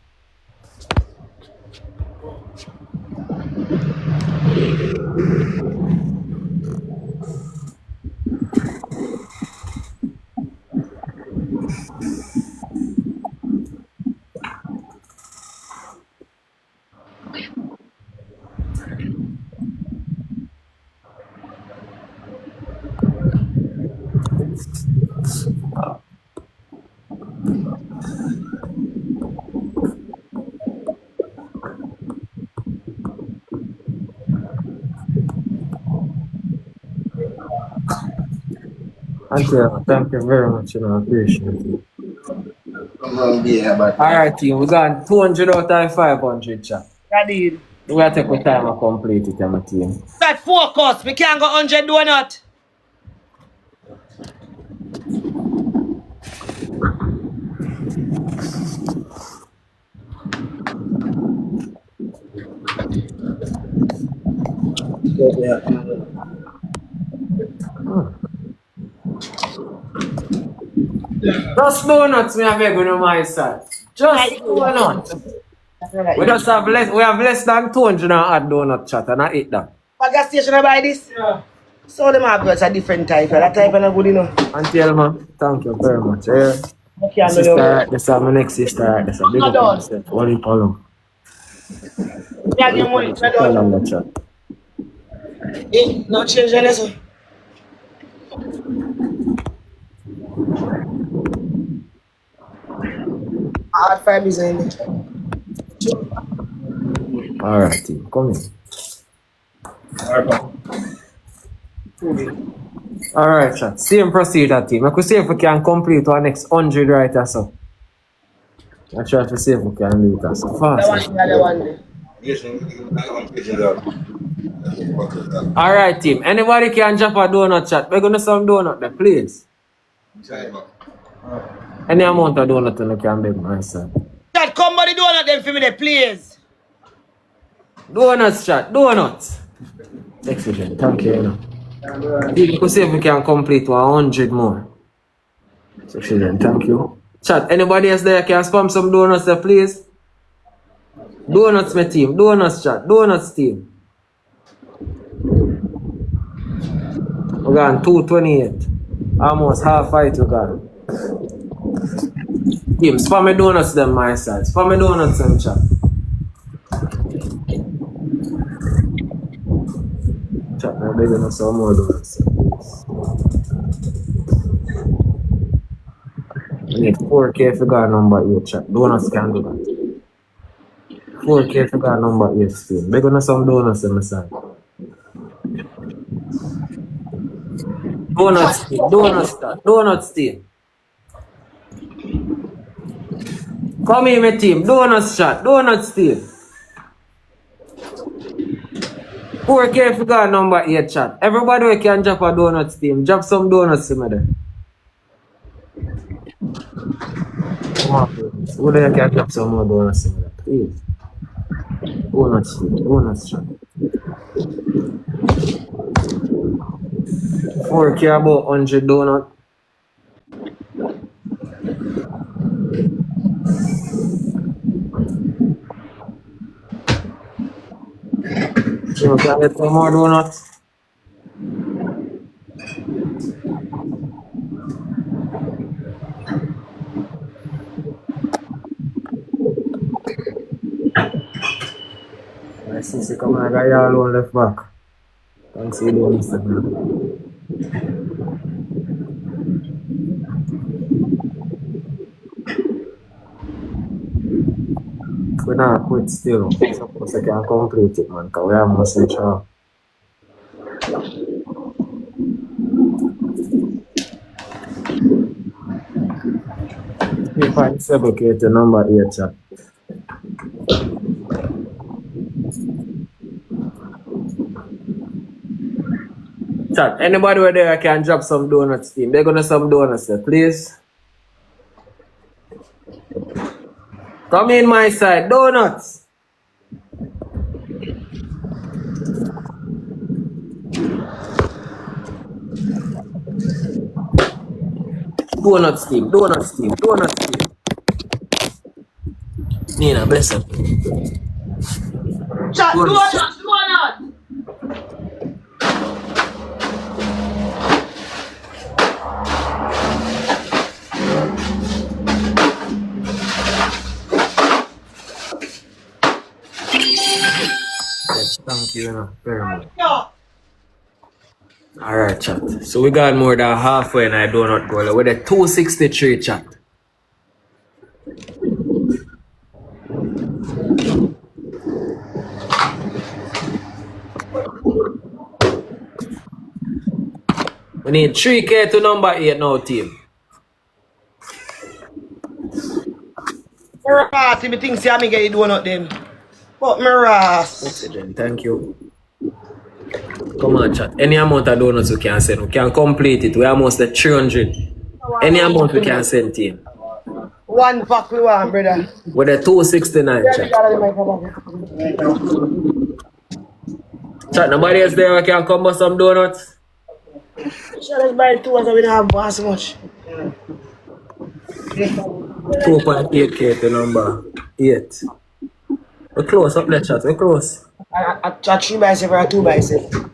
Thank you very much, I appreciate it. Alright, team, we got 200 out of 500, chat. I did. We gotta take our time and complete it, my team. That focus, we can't go 100 donut. Just donuts we have on my side. Just donuts. We just have less than 200 and add donut chat and I eat that. What gas station I buy this? Yeah. So them have got a different type. That type is not good enough. Auntie Elma, thank you very much. Yeah. Okay, sister, right, this is my next sister. Right, this is a big up one in Palom. Yeah, give money. No change the lesson. Hard 5 is in it. Alright, team, come in. Alright, chat. Same procedure, team. I could see if we can complete our next 100 right or so. I try to see if we can do it so fast. Alright, team. Anybody can drop a donut chat. We're gonna some donut there, please. Any amount of donut you can beg myself. Chat, come by the donut them for me there, please. Donuts, chat. Donuts. Excellent. Thank you, you know. You could see if we can complete 100 more. Excellent. Thank you. Chat, anybody else there can spam some donuts there, please? Donuts, my team. Donuts, chat. Donuts, team. We got 228. Almost half fight we got. Team, spam me donuts them my side. Spam me donuts them, chat. Chat, I'm begging us some more donuts. We need 4K figure number 8 chat. Donuts can do that. 4K figure number 8 still. Beg on some donuts on the side. Donuts still. Donuts still. Come here, my team. Donuts chat. Donuts still. 4K figure number 8 chat. Everybody can drop a donuts team. Drop some donuts in there. Come on, please. Who there can drop some more donuts in there, please? Donuts chat. 4K about 100 donuts. You can get some more donuts. My sister come and I got you alone left back. Thanks for doing this now. We not quit still. Suppose I can complete it, man, because we have much reach out. 3.7K to number 8 chat. Chat, anybody over there can drop some donuts team. They're gonna some donuts there, please. Come in my side, donuts. Donuts team. Nina, bless him. Chat, donuts. Yes, thank you very much. Alright, chat. So we got more than halfway in our donut goal. We're at 263 chat. We need 3K to number 8 now, team. Party, me think see me get you donut then. But me ras. Thank you. Come on, chat. Any amount of donuts we can send. We can complete it. We're almost at 300. Any amount we can send, team. One pack we want, brother. We're at 269, chat. Chat, nobody else there can come with some donuts? Shall I buy 2 so we don't have as much? 2.8K to number 8. We're close up there, chat. We're close. I 3 by 7 or 2 by 7.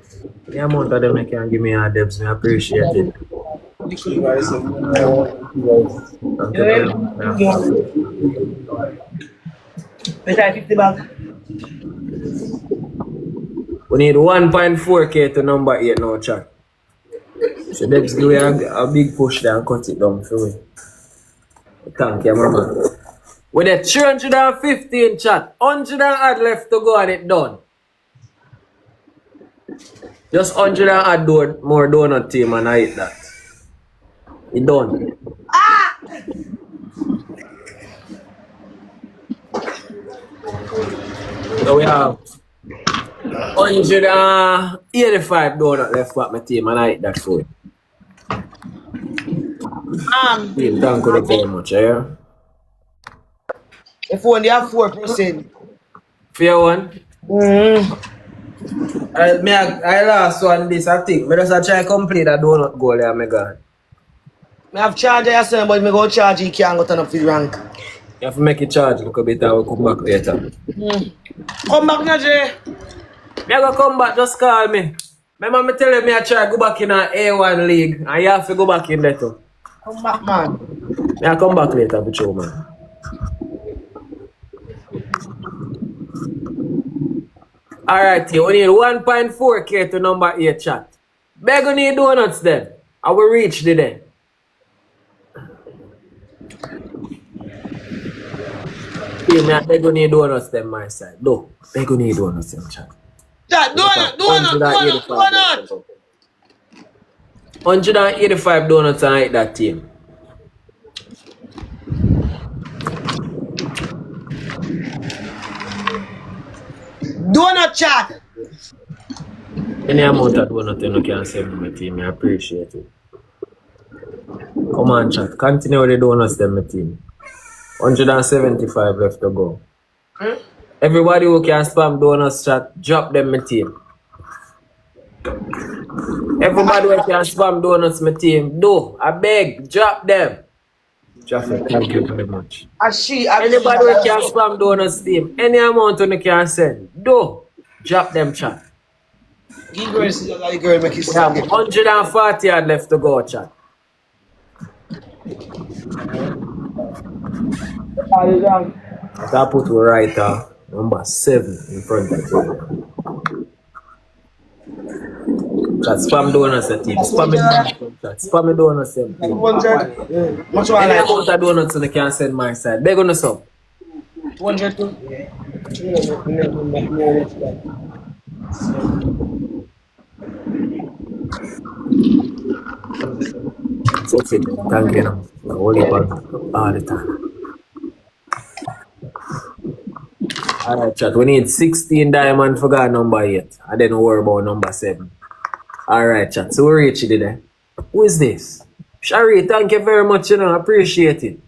The amount of them they can give me a debs, I appreciate it. $50 back. We need 1.4K to number 8 now, chat. So debs give me a big push there and cut it down for me. Thank you, mama. With a 315 chat, 100 add left to go and it done. Just 100 add more donut team and I eat that. It done. So we have 185 donut left for my team and I eat that for you. Team, thank you very much, yeah? If only have 4%. Fair one? I last one this, I think. I just try to complete that donut goal there, my God. I have charge yourself, but I go charge you can't go turn up for the rank. You have to make it charge a little bit and we'll come back later. Come back now, Jay. I go come back, just call me. Remember me tell you I try to go back in an A1 league and you have to go back in there too. Come back, man. I'll come back later, but you, man. Alright, we need 1.4K to number 8 chat. Beg you need donuts then. I will reach the day. team, I beg you need donuts them my side. No, beg you need donuts them, chat. Chat, donut. 185 donuts and I hit that team. Donut chat. Any amount of donut you can send to my team, I appreciate it. Come on, chat. Continue with the donuts them, my team. 175 left to go. Everybody who can spam donuts chat, drop them, my team. Everybody who can spam donuts, my team, do. I beg, drop them. Traffic, thank you very much. Anybody who can spam donuts, team, any amount you can send, do. Drop them, chat. Give girls the girl make it. We have 140 yards left to go, chat. That put right number 7 in front of you. Chat, spam donuts, team. Spam donuts, team. Much Any amount of donuts you can send my side. Beg on the sub. 102. That's it. Thank you. All the time. Alright, chat. We need 16 diamond for God number 8. I didn't worry about number 7. Alright, chat. So we reach it there. Who is this? Shari, thank you very much, I appreciate it.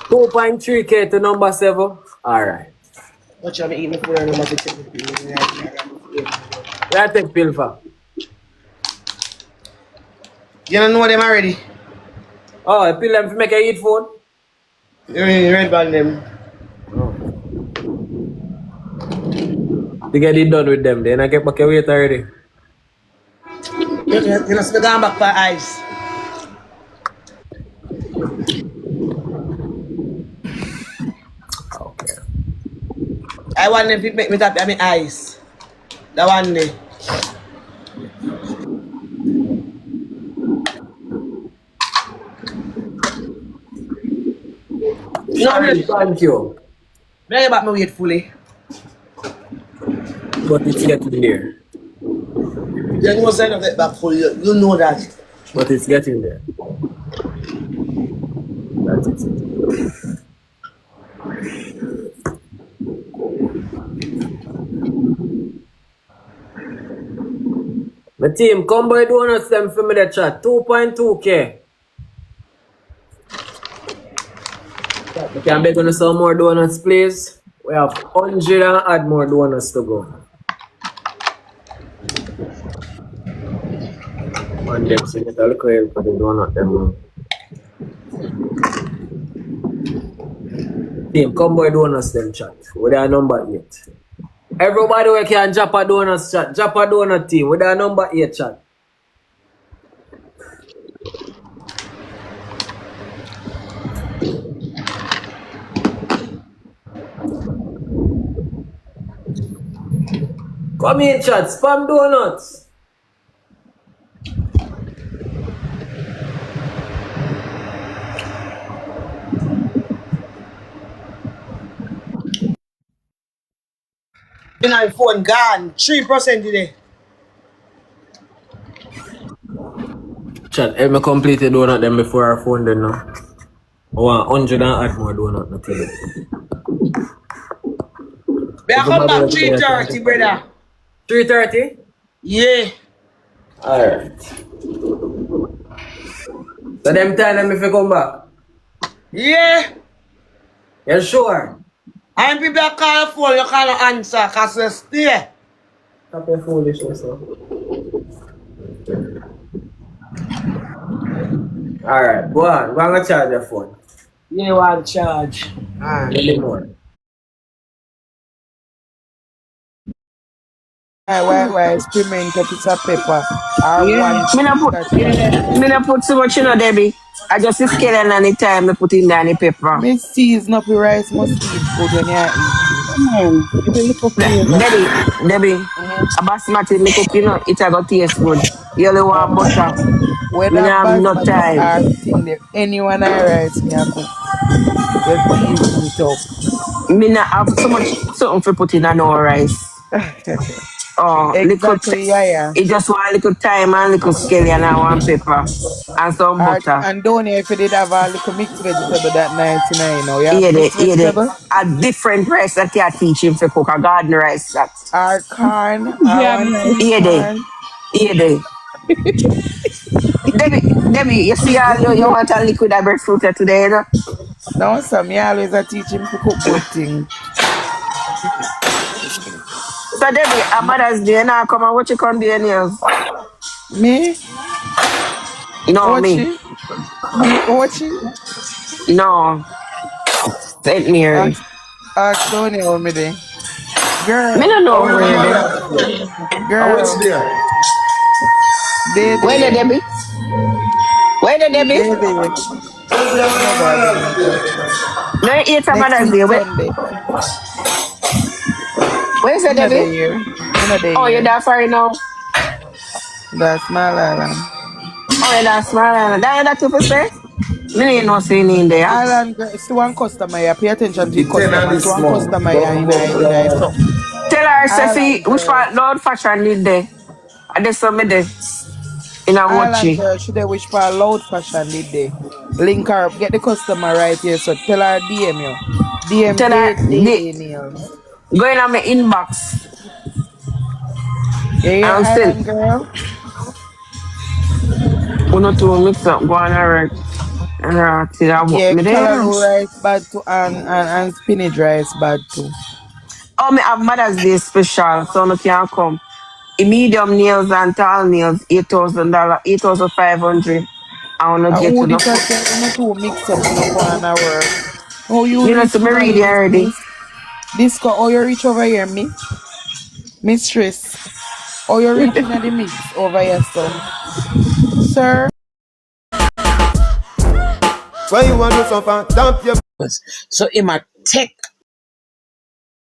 2.3k to number 7. Alright. Watch me eating the food and I'm going to take pill for. You don't know them already? Oh, I pill them to make you eat food? You read about them. You get it done with them, then I get back your weight already. You know, so going back for ice. Okay. I want them to make me tap my eyes. That one day. Shari, thank you. Bring back my weight fully. But it's getting there. You know sign of it back fully. You know that. But it's getting there. That's it. My team, come by donuts them for me the chat. 2.2k. We can beg on some more donuts, please. We have 100 and add more donuts to go. And them see get a look for the donut them. Team, come by donuts them chat. With our number 8. Everybody we can drop a donuts chat. Drop a donut team with our number 8 chat. Come in chat, spam donuts. You know, phone gone. 3% today. Chat, help me complete the donut them before our phone then now. I want 100 and add more donut, not tell you. We are come back 3:30, brother. 3:30? Yeah. Alright. So them time them if you come back? Yeah. You sure? I'm people call the phone, you can't answer because you stay. Stop your foolishness now. Alright, go on. Go on charge your phone. Yeah, one charge. A little more. Why experiment a piece of pepper? Yeah. Me not put so much in a Debbie. I just scale and any time I put in there any pepper. Me season up the rice must eat food when you Debbie, a basmati me cook, you know, it a go taste good. You only want butter. When me I have no time. thing there, anyone I rice me a cook. You're teasing it up. Me not have so much something for put in a no rice. Oh, Exactly, yeah. it just want little thyme and little scallion and one pepper and some butter. And don't know if you did have a little mixed vegetable that 99 now. You have mixed vegetable? A different rice that you teach him to cook, a garden rice that. Or corn, or Yeah, one man. sweet corn. Debbie, you see all you want a liquid of breadfruit today, you know? No, so me always I teach him to cook good things. So Debbie, a Mother's Day now come and watch you come do nails. Me? No, me. Me watching? No. St. Mary. Ask Tony how me there. Girl, Me don't know where you there. girl. Where the Debbie? Where the Debbie? Nobody. No, it's a Next Mother's week Day. Sunday. Where's the Another Debbie? year. Another Oh, year. you're there for it now? That's Small Island. Oh, you're there Small Island. That's what you say? Me ain't no saying in there. Island girl, see one customer here. Pay attention to the customer. See one customer here in a something. Tell her, Island Sophie, which girl. part Lord Fashion did there? I did some there. In a Island watchy. girl, she dey wish for a loud fashion did they? Link her up, get the customer right here. So tell her DM you. DM Tell her, day nails. go in on my inbox. Yeah, I'm still. Island girl. We not to mix up, go on alright. And till I walk Yeah, me there. callaloo rice bad too and spinach rice bad too. Oh, me have Mother's Day special, so no can come. A medium nails and tall nails, $8,000, 8,500. I wanna And get who to this the. I say not to mix up no go on a work. How you You know, reach to me over read it here, already. Disco, how you reach over here, mistress? How you reaching at the mix over here, so? Sir? When you want to do something, dump your. So, him a take